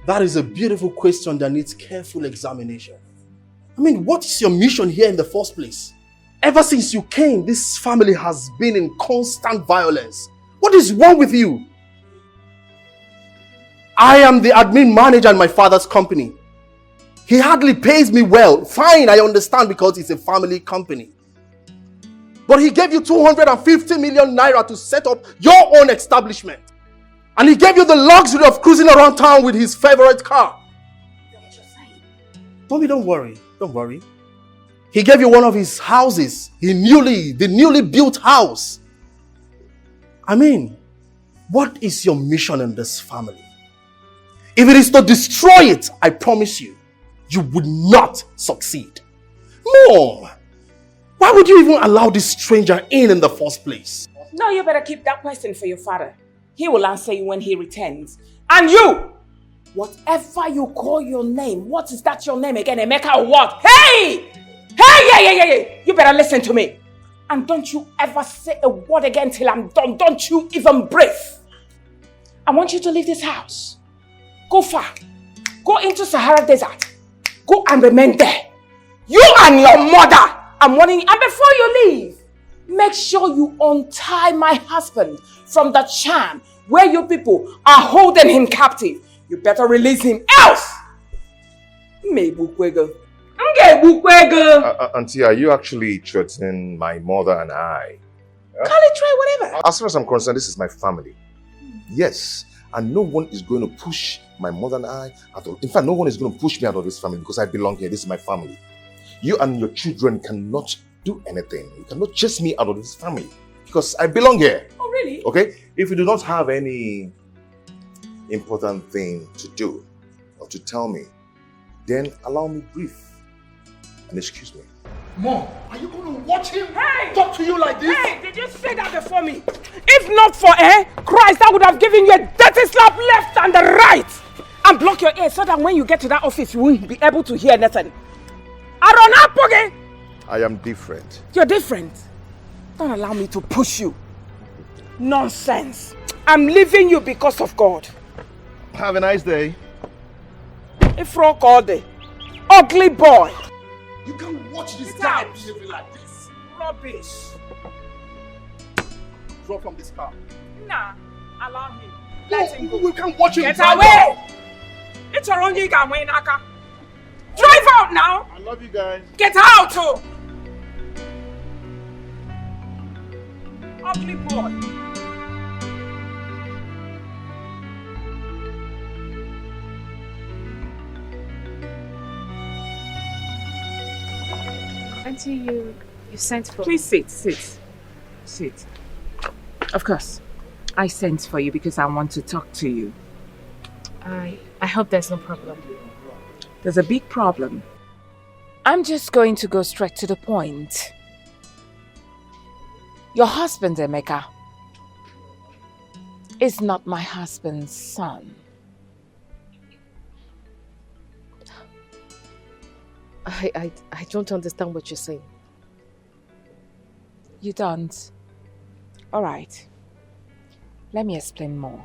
That is a beautiful question that needs careful examination. I mean, what is your mission here in the first place? Ever since you came, this family has been in constant violence. What is wrong with you? I am the admin manager in my father's company. He hardly pays me well. Fine, I understand because it's a family company. But he gave you 250 million naira to set up your own establishment. And he gave you the luxury of cruising around town with his favorite car. Mommy, don't worry. Don't worry. He gave you one of his houses. The newly built house. I mean, what is your mission in this family? If it is to destroy it, I promise you, you would not succeed. Mom, why would you even allow this stranger in the first place? No, you better keep that question for your father. He will answer you when he returns. And you, whatever you call your name, what is that your name again, Emeka or what? Hey! Hey! You better listen to me. And don't you ever say a word again till I'm done. Don't you even breathe. I want you to leave this house. Go far. Go into Sahara Desert. Go and remain there. You and your mother. I'm warning you. And before you leave, make sure you untie my husband from the charm where you people are holding him captive. You better release him, else! Auntie, are you actually threatening my mother and I? Call it try whatever. As far as I'm concerned, this is my family. Yes, and no one is going to push my mother and I out of... In fact, no one is going to push me out of this family because I belong here. This is my family. You and your children cannot do anything. You cannot chase me out of this family because I belong here. Oh, really? Okay? If you do not have any important thing to do or to tell me, then allow me brief and excuse me. Mom, are you going to watch him talk to you like this? Hey, did you say that before me? If not for Christ, I would have given you a dirty slap left and the right. And block your ears so that when you get to that office, you won't be able to hear anything. I am different. You're different. Don't allow me to push you. Nonsense. I'm leaving you because of God. Have a nice day. If rock all day. Ugly boy. You can't watch this guy behaving like this. Rubbish. Drop from this car. Nah, allow him. Let him go. We can't watch him. Get away! It's your own yiga way, Naka. Drive out now! I love you guys. Get out! Oh. Ugly boy. Auntie, you sent for... Please sit. Of course. I sent for you because I want to talk to you. I hope there's no problem. There's a big problem. I'm just going to go straight to the point. Your husband, Emeka, is not my husband's son. I don't understand what you're saying. You don't? Alright. Let me explain more.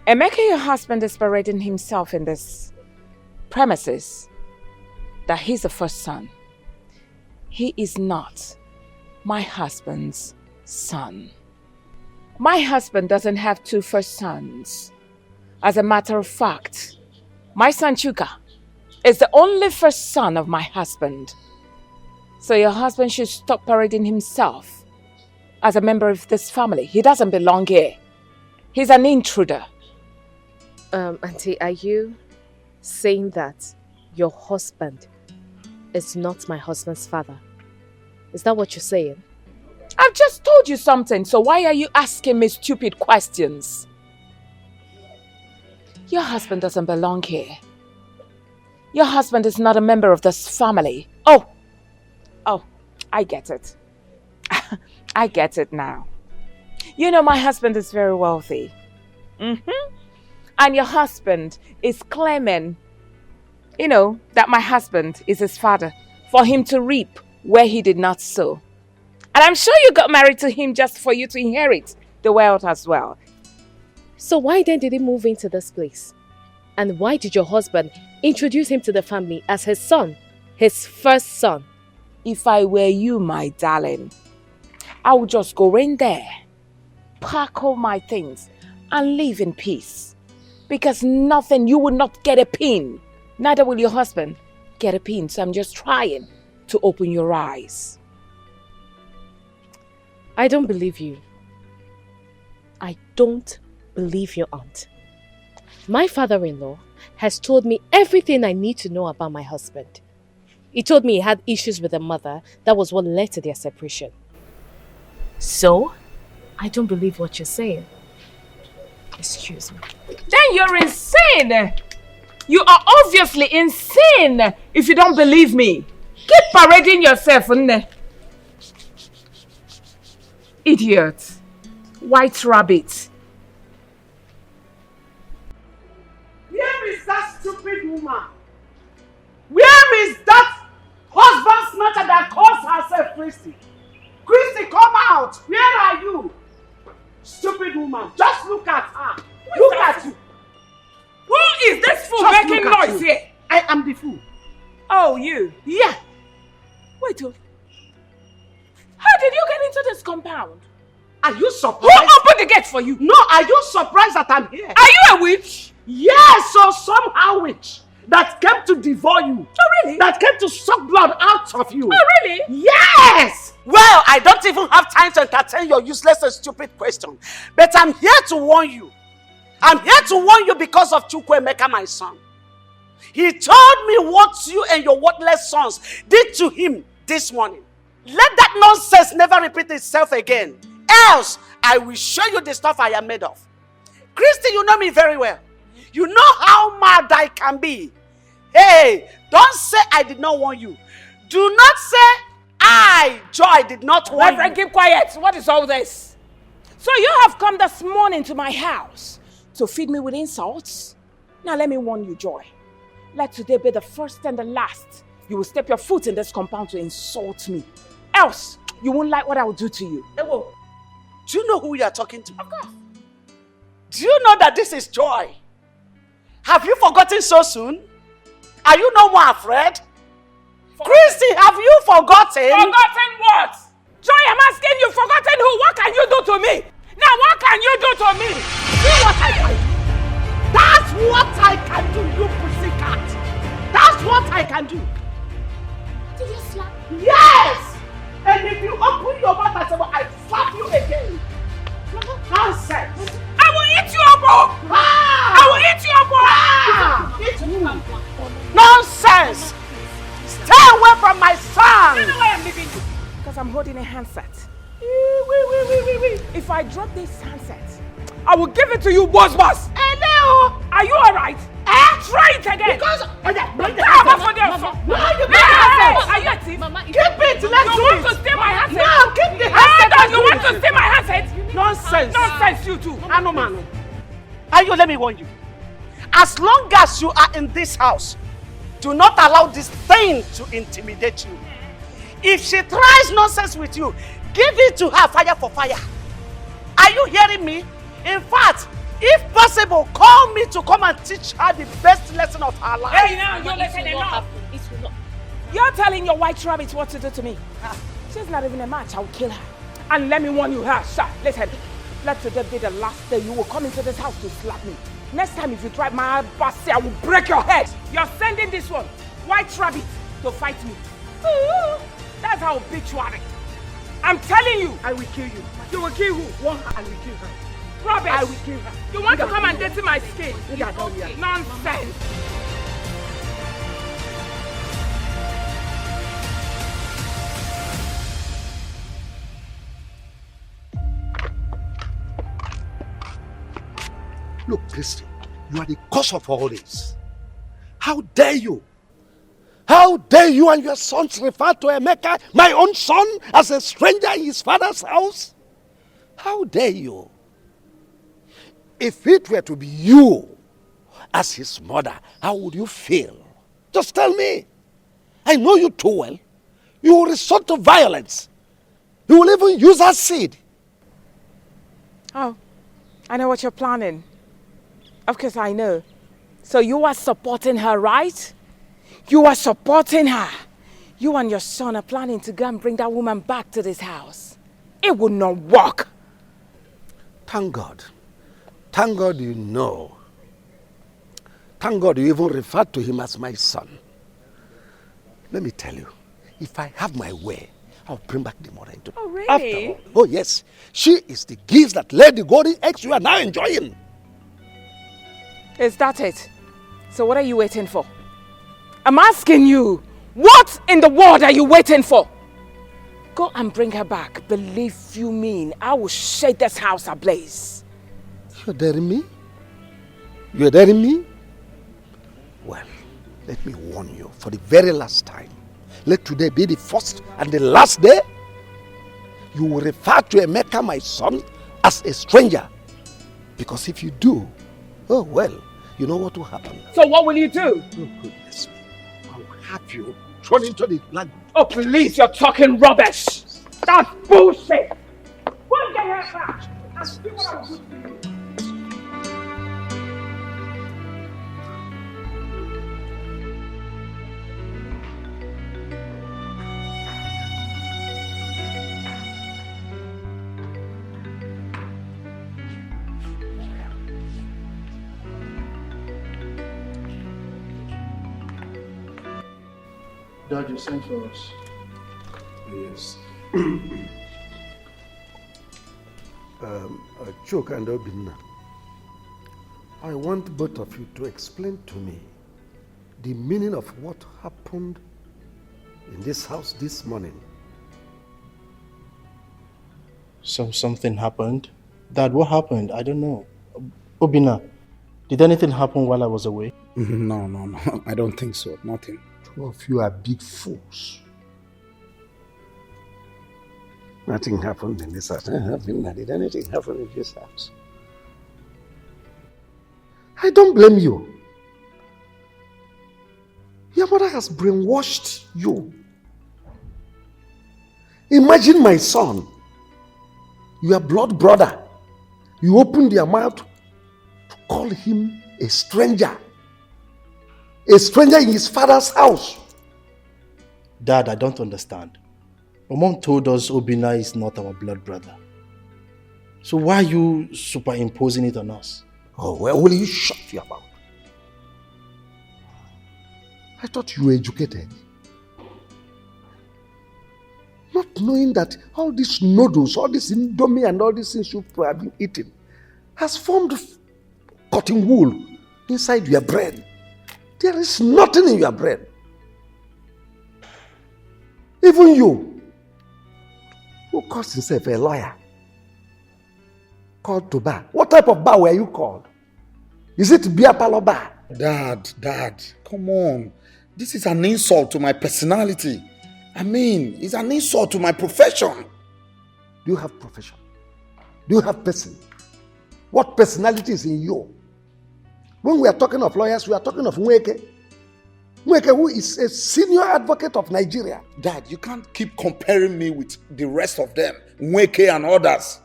Emeka, your husband, is parading himself in this premises that he's the first son. He is not my husband's son. My husband doesn't have two first sons. As a matter of fact, my son Chuka is the only first son of my husband. So your husband should stop parading himself as a member of this family. He doesn't belong here. He's an intruder. Auntie, are you saying that your husband is not my husband's father? Is that what you're saying? I've just told you something, so why are you asking me stupid questions? Your husband doesn't belong here. Your husband is not a member of this family. Oh, I get it. I get it now. You know my husband is very wealthy. And your husband is claiming, that my husband is his father for him to reap where he did not sow. And I'm sure you got married to him just for you to inherit the wealth as well. So why then did he move into this place? And why did your husband introduce him to the family as his son, his first son? If I were you, my darling, I would just go in there, pack all my things, and live in peace. Because you will not get a pin. Neither will your husband get a pin. So I'm just trying to open your eyes. I don't believe you. I don't believe your aunt. My father-in-law has told me everything I need to know about my husband. He told me he had issues with a mother. That was what led to their separation. So, I don't believe what you're saying. Excuse me. Then you're insane! You are obviously insane if you don't believe me. Keep parading yourself, idiot. White rabbit. Where is that stupid woman? Where is that husband snatcher that calls herself Christy? Christy, come out! Where are you? Stupid woman, just look at her. Look at you. Who is this fool Just making look at noise you. here? I am the fool. Oh, you? Yeah. Wait, how did you get into this compound? Are you surprised? Who opened the gate for you? No, are you surprised that I'm here? Are you a witch? Yes, so somehow witch that came to devour you. Oh, really? That came to suck blood out of you. Oh, really? Yes! Well, I I don't even have time to entertain your useless and stupid question. But I'm here to warn you. I'm here to warn you because of Chukwuemeka, my son. He told me what you and your worthless sons did to him this morning. Let that nonsense never repeat itself again. Else, I will show you the stuff I am made of. Christy, you know me very well. You know how mad I can be. Hey, don't say I did not warn you. Do not say I, Joy, did not warn you. Reverend, keep quiet. What is all this? So you have come this morning to my house to feed me with insults? Now let me warn you, Joy. Let today be the first and the last you will step your foot in this compound to insult me. Else, you won't like what I will do to you. Ewo, do you know who you are talking to? Of course. Do you know that this is Joy? Have you forgotten so soon? Are you no more afraid? Christy, have you forgotten? Forgotten what? Joy, I'm asking you, forgotten who? What can you do to me? Now, what can you do to me? See what I can do. That's what I can do, you pussycat. That's what I can do. Did you slap me? Yes! And if you open your mouth and say, well, I slap you again. Nonsense. I will eat you up, bro. Ah! I will eat you up, bro. Ah! Nonsense. Stay away from my son. You know why I'm leaving you? Because I'm holding a handset. If I drop this handset, I will give it to you, boss. Hello. Are you alright? Try it again. Because are you a thief? Mama, keep it. Let's do it. You want to steal my handset? No, keep the handset. You want to steal my handset? Nonsense. Nonsense, you too. Manu. Ayo, let me warn you. As long as you are in this house, do not allow this thing to intimidate you. If she tries nonsense with you, give it to her fire for fire. Are you hearing me? In fact, if possible, call me to come and teach her the best lesson of her life. Hey, now you're listening enough. You're telling your white rabbit what to do to me. She's not even a match. I will kill her. And let me warn you, sir. Listen, let today be the last day you will come into this house to slap me. Next time, if you try my bossy, I will break your head. You're sending this one, white rabbit, to fight me. Ooh, that's how bitch you are. I'm telling you. I will kill you. You will kill who? One, I will kill her. Rubbish. I will kill her. You want to come and dirty my skin? Nonsense. Look, Christy, you are the cause of all this. How dare you? How dare you and your sons refer to Emeka, my own son, as a stranger in his father's house? How dare you? If it were to be you as his mother, how would you feel? Just tell me. I know you too well. You will resort to violence. You will even use acid. Oh, I know what you're planning. Of course I know. So you are supporting her, right? You are supporting her. You and your son are planning to go and bring that woman back to this house. It will not work. Thank God. Thank God you know. Thank God you even referred to him as my son. Let me tell you, if I have my way, I'll bring back the mother into. Oh, really? After all, oh yes, she is the gift that laid the golden eggs you are now enjoying. Is that it? So what are you waiting for? I'm asking you, what in the world are you waiting for? Go and bring her back. Believe you me, I will shake this house ablaze. You're daring me? You're daring me? Well, let me warn you for the very last time. Let today be the first and the last day you will refer to Emeka, my son, as a stranger. Because if you do, oh well, you know what will happen. So what will you do? Oh goodness me. I will have you thrown into the blood. Oh please, you're talking rubbish. That's bullshit. Go and get her back and see what I'll do to you. Dad, you sent for us. Yes. Chuk and Obinna, I want both of you to explain to me the meaning of what happened in this house this morning. Something happened? Dad, what happened? I don't know. Obinna, did anything happen while I was away? No. I don't think so. Nothing. Two of you are big fools. Nothing happened in this house. Did anything happen in this house? I don't blame you. Your mother has brainwashed you. Imagine my son, your blood brother. You opened your mouth to call him a stranger. A stranger in his father's house. Dad, I don't understand. My mom told us Obinna is not our blood brother. So why are you superimposing it on us? Oh, well, will you shut your mouth? I thought you were educated. Not knowing that all these noodles, all this indomie and all these things you've probably been eating has formed cotton wool inside your brain. There is nothing in your brain. Even you, who calls himself a lawyer, called to bar. What type of bar were you called? Is it beer parlor bar? Dad, come on. This is an insult to my personality. I mean, it's an insult to my profession. Do you have profession? Do you have person? What personality is in you? When we are talking of lawyers, we are talking of Iyke. Iyke, who is a senior advocate of Nigeria. Dad, you can't keep comparing me with the rest of them, Iyke and others.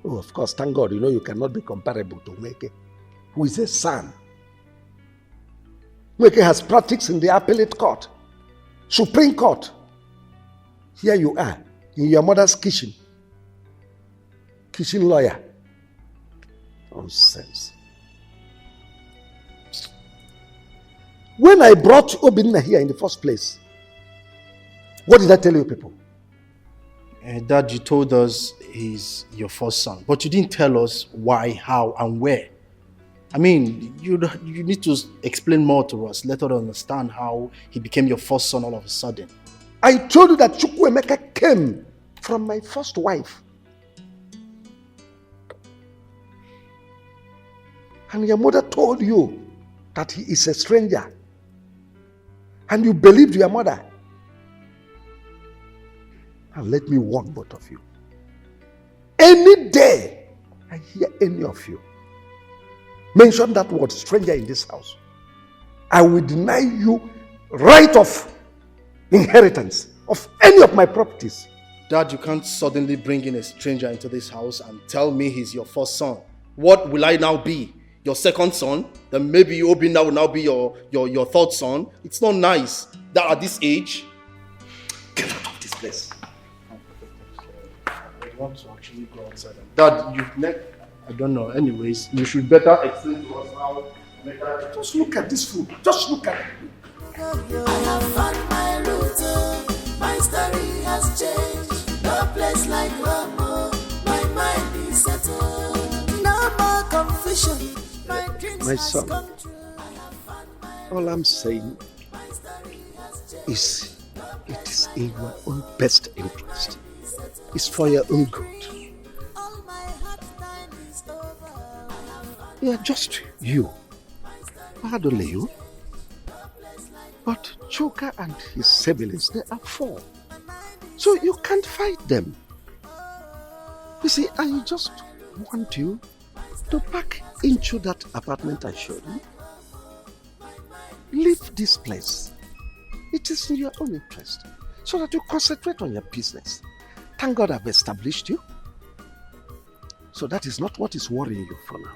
Oh, of course, thank God, you know you cannot be comparable to Iyke, who is a son. Iyke has practiced in the appellate court, Supreme Court. Here you are, in your mother's kitchen. Kitchen lawyer. Nonsense. When I brought Obinna here in the first place, what did I tell you people? Dad, you told us he's your first son, but you didn't tell us why, how, and where. I mean, you need to explain more to us. Let us understand how he became your first son all of a sudden. I told you that Chukwuemeka came from my first wife. And your mother told you that he is a stranger. And you believed your mother. And let me warn both of you. Any day I hear any of you mention that word stranger in this house, I will deny you right of inheritance of any of my properties. Dad, you can't suddenly bring in a stranger into this house and tell me he's your first son. What will I now be? Your second son? Then maybe Obinna will now be your third son. It's not nice that at this age. Get out of this place. I want to actually go outside. Dad, I don't know. Anyways, you should better explain to us how. Just look at this food. Just look at it. I have found my route. My story has changed. No place like home. My mind is settled. No more confusion. My son, all I'm saying is it is in your own best interest. It's for your own good. Yeah, just you. Not only you. But Chuka and his siblings, they are 4. So you can't fight them. You see, I just want you to pack into that apartment I showed you. Leave this place. It is in your own interest. So that you concentrate on your business. Thank God I've established you. So that is not what is worrying you for now.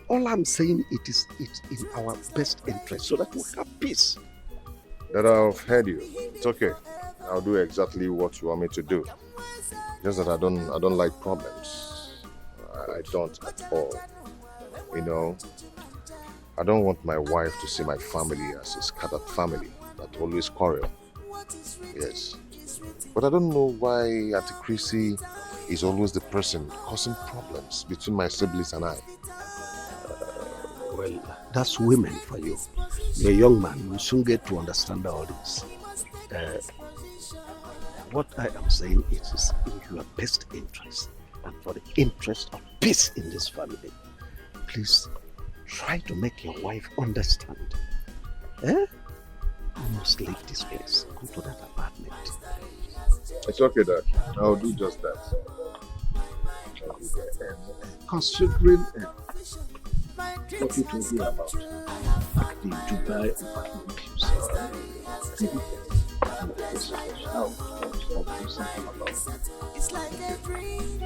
All I'm saying, it's in our best interest so that we have peace. That I've heard you. It's okay. I'll do exactly what you want me to do. Just that I don't like problems. I don't at all. You know, I don't want my wife to see my family as a scattered family that always quarrel. Yes. But I don't know why Auntie Chrissy is always the person causing problems between my siblings and I. Well, that's women for you. You're a young man, you will soon get to understand all this. What I am saying is in your best interest and for the interest of peace in this family, please try to make your wife understand. You must leave this place. Go to that apartment. It's okay, Dad. I'll do just that. Considering what you told me about the Dubai apartment, I'll do something about it. It's like a dream.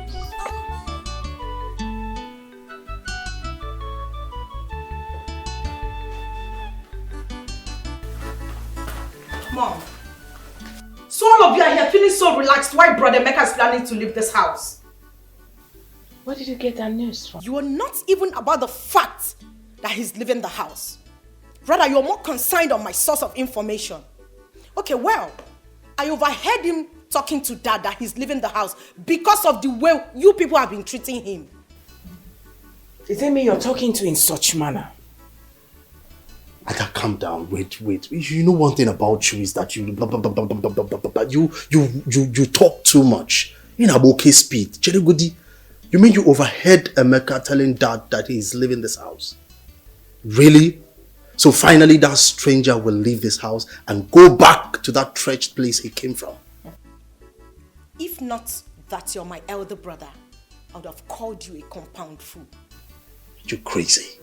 Mom, so all of you are here feeling so relaxed while Brother Emeka is planning to leave this house. Where did you get that news from? You are not even about the fact that he's leaving the house. Rather, you're more concerned on my source of information. Okay, well, I overheard him talking to Dad that he's leaving the house because of the way you people have been treating him. Is it me you're talking to in such manner? Ada, calm down. Wait. You know one thing about you is that you blah, blah, blah, blah, blah, blah, blah, blah, blah. You talk too much. In Aboke speed. Cherigodi, you mean you overheard Emeka telling Dad that he's leaving this house? Really? So finally that stranger will leave this house and go back to that wretched place he came from? If not that you're my elder brother, I would have called you a compound fool. You're crazy.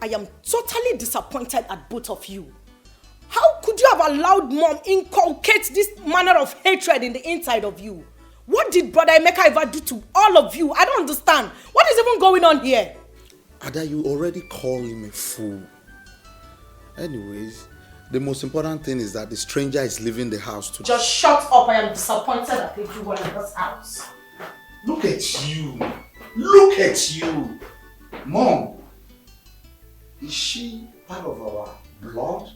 I am totally disappointed at both of you. How could you have allowed Mom inculcate this manner of hatred in the inside of you? What did Brother Emeka ever do to all of you? I don't understand. What is even going on here? Ada, you already call him a fool. Anyways, the most important thing is that the stranger is leaving the house today. Just shut up. I am disappointed at everyone in this house. Look at you. Look at you. Mom, is she part of our blood?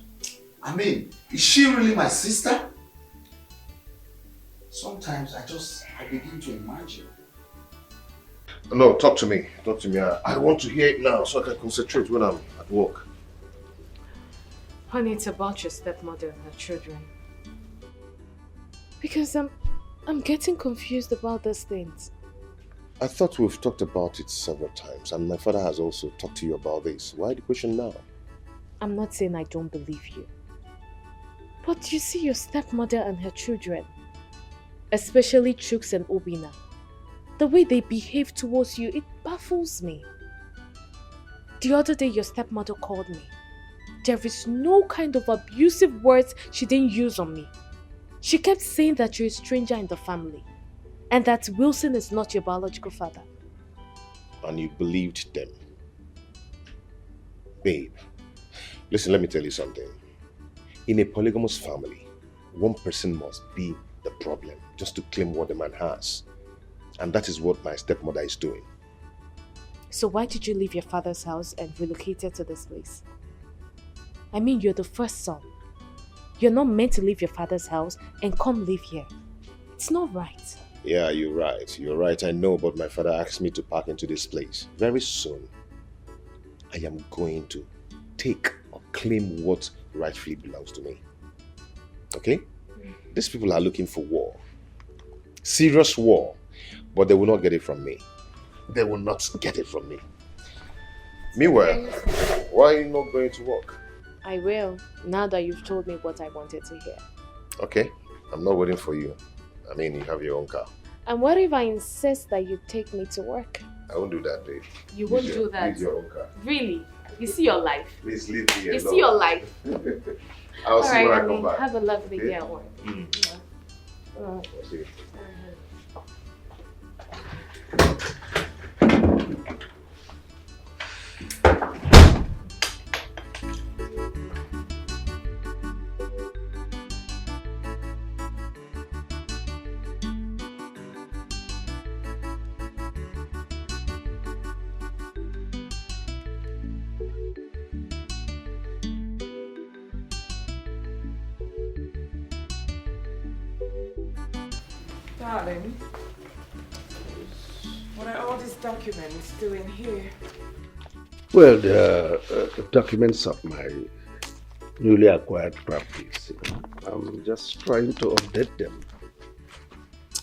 I mean, is she really my sister? Sometimes I begin to imagine. No, talk to me. Talk to me. I want to hear it now so I can concentrate when I'm at work. Honey, it's about your stepmother and her children. Because I'm getting confused about these things. I thought we've talked about it several times and my father has also talked to you about this. Why the question now? I'm not saying I don't believe you. But you see your stepmother and her children, especially Chooks and Obina, the way they behave towards you, it baffles me. The other day your stepmother called me. There is no kind of abusive words she didn't use on me. She kept saying that you're a stranger in the family and that Wilson is not your biological father. And you believed them. Babe, listen, let me tell you something. In a polygamous family, one person must be the problem just to claim what the man has. And that is what my stepmother is doing. So why did you leave your father's house and relocated to this place? I mean, you're the first son. You're not meant to leave your father's house and come live here. It's not right. Yeah, you're right. You're right, I know, but my father asked me to pack into this place. Very soon, I am going to take or claim what rightfully belongs to me. Okay? These people are looking for war. Serious war. But they will not get it from me. They will not get it from me. Meanwhile, why are you not going to work? I will, now that you've told me what I wanted to hear. Okay, I'm not waiting for you. I mean, you have your own car. And what if I insist that you take me to work? I won't do that, babe. You won't do that? Use your own car. Really? You see your life? Please leave me alone. You see your life? I'll see when I come back. Have a lovely day at work. Yeah. I'll see you. Darling, what are all these documents doing here? Well, the documents of my newly acquired properties. I'm just trying to update them.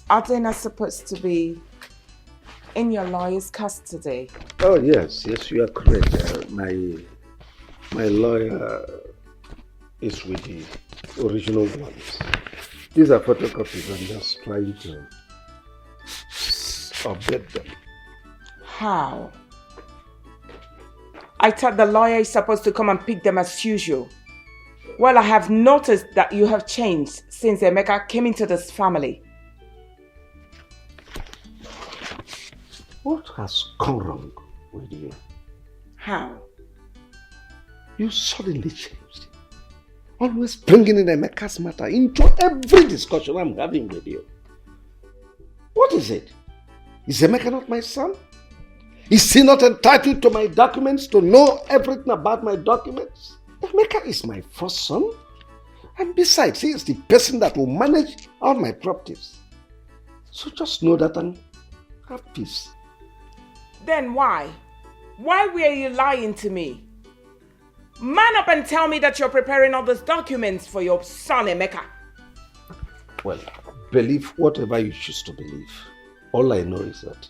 Are they not supposed to be in your lawyer's custody? Oh, yes, you are correct. My lawyer is with the original ones. These are photocopies. I'm just trying to update them. How? I thought the lawyer is supposed to come and pick them as usual. Well, I have noticed that you have changed since Emeka came into this family. What has gone wrong with you? How? You suddenly changed. Always bringing in Emeka's matter into every discussion I'm having with you. What is it? Is Emeka not my son? Is he not entitled to my documents, to know everything about my documents? Emeka is my first son. And besides, he is the person that will manage all my properties. So just know that and have peace. Then why? Why were you lying to me? Man up and tell me that you're preparing all those documents for your son, Emeka. Well, believe whatever you choose to believe. All I know is that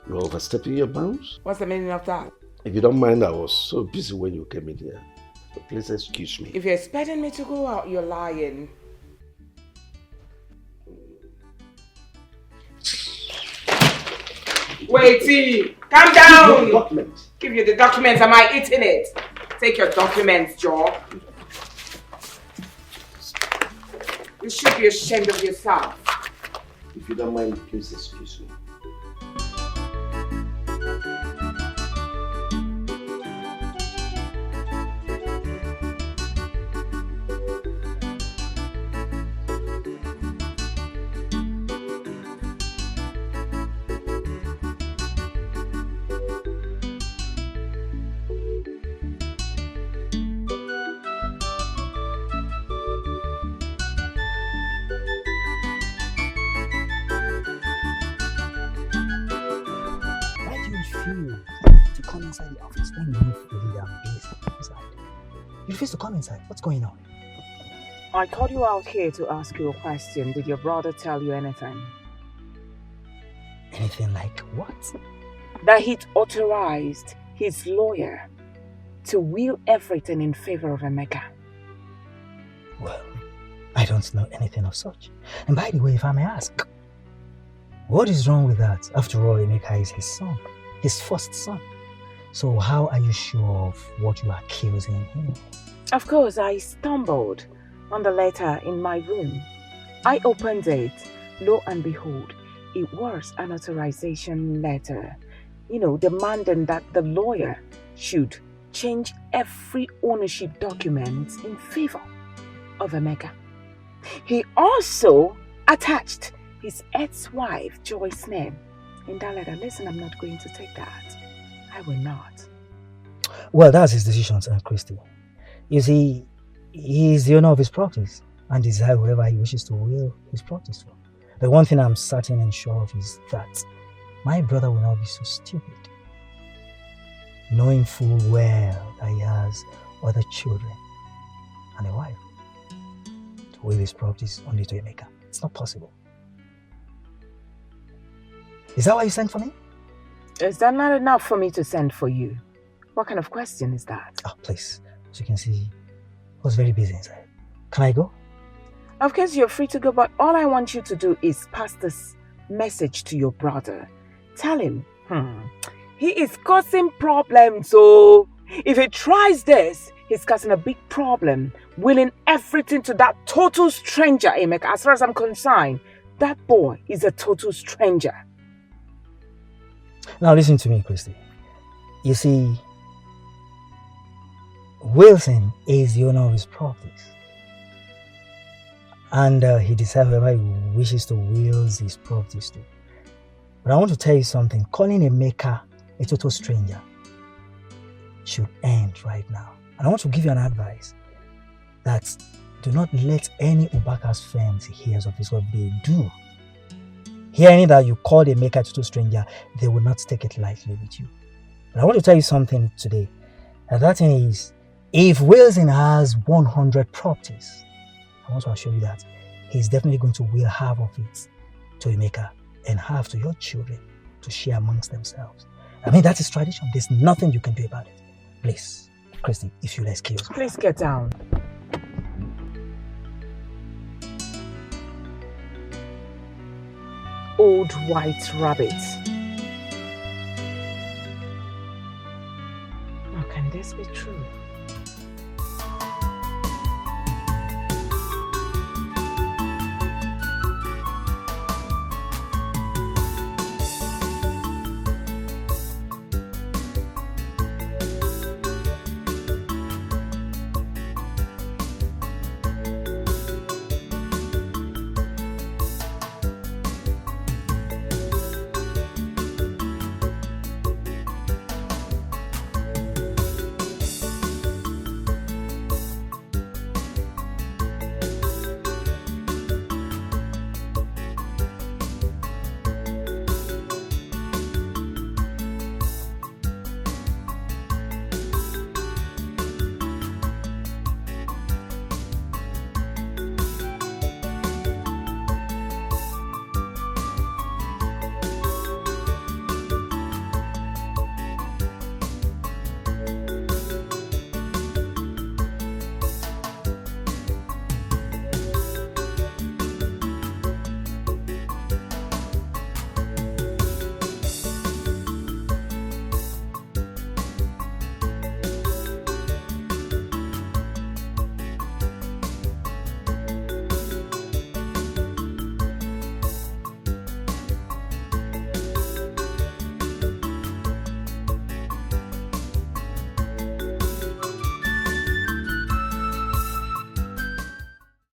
you're overstepping your bounds. What's the meaning of that? If you don't mind, I was so busy when you came in here. So please excuse me. If you're expecting me to go out, you're lying. Wait, calm down. Give you the documents. Am I eating it? Take your documents, Joe. You should be ashamed of yourself. If you don't mind, please excuse me. Refuse to come inside. What's going on? I called you out here to ask you a question. Did your brother tell you anything? Anything like what? That he'd authorized his lawyer to will everything in favor of Emeka. Well, I don't know anything of such. And by the way, if I may ask, what is wrong with that? After all, Emeka is his son, his first son. So how are you sure of what you are accusing him? Of course, I stumbled on the letter in my room. I opened it. Lo and behold, it was an authorization letter. Demanding that the lawyer should change every ownership document in favor of Emeka. He also attached his ex-wife, Joyce's name in that letter. Listen, I'm not going to take that. I will not. Well, that's his decision, Aunt Christy. You see, he is the owner of his properties and desires whoever he wishes to will his properties for. The one thing I'm certain and sure of is that my brother will not be so stupid, knowing full well that he has other children and a wife, to will his properties only to Emeka. It's not possible. Is that why you sent for me? Is that not enough for me to send for you? What kind of question is that? Oh, please. As you can see, I was very busy inside. Can I go? Of course, you're free to go, but all I want you to do is pass this message to your brother. Tell him, he is causing problems, so if he tries this, he's causing a big problem, willing everything to that total stranger, Emeka. As far as I'm concerned, that boy is a total stranger. Now listen to me, Christy. You see, Wilson is the owner of his properties. And he decides whoever he wishes to will his properties to. But I want to tell you something. Calling Emeka a total stranger should end right now. And I want to give you an advice that do not let any Ubaka's friends hear of this. What they do, hearing that you called Emeka a total stranger, they will not take it lightly with you. But I want to tell you something today. And that thing is, if Wilson has 100 properties, I want to assure you that he's definitely going to will half of it to Emeka and half to your children to share amongst themselves. I mean, that is tradition. There's nothing you can do about it. Please, Christy, if you'll excuse me. Please get down. Old white rabbit. How can this be true?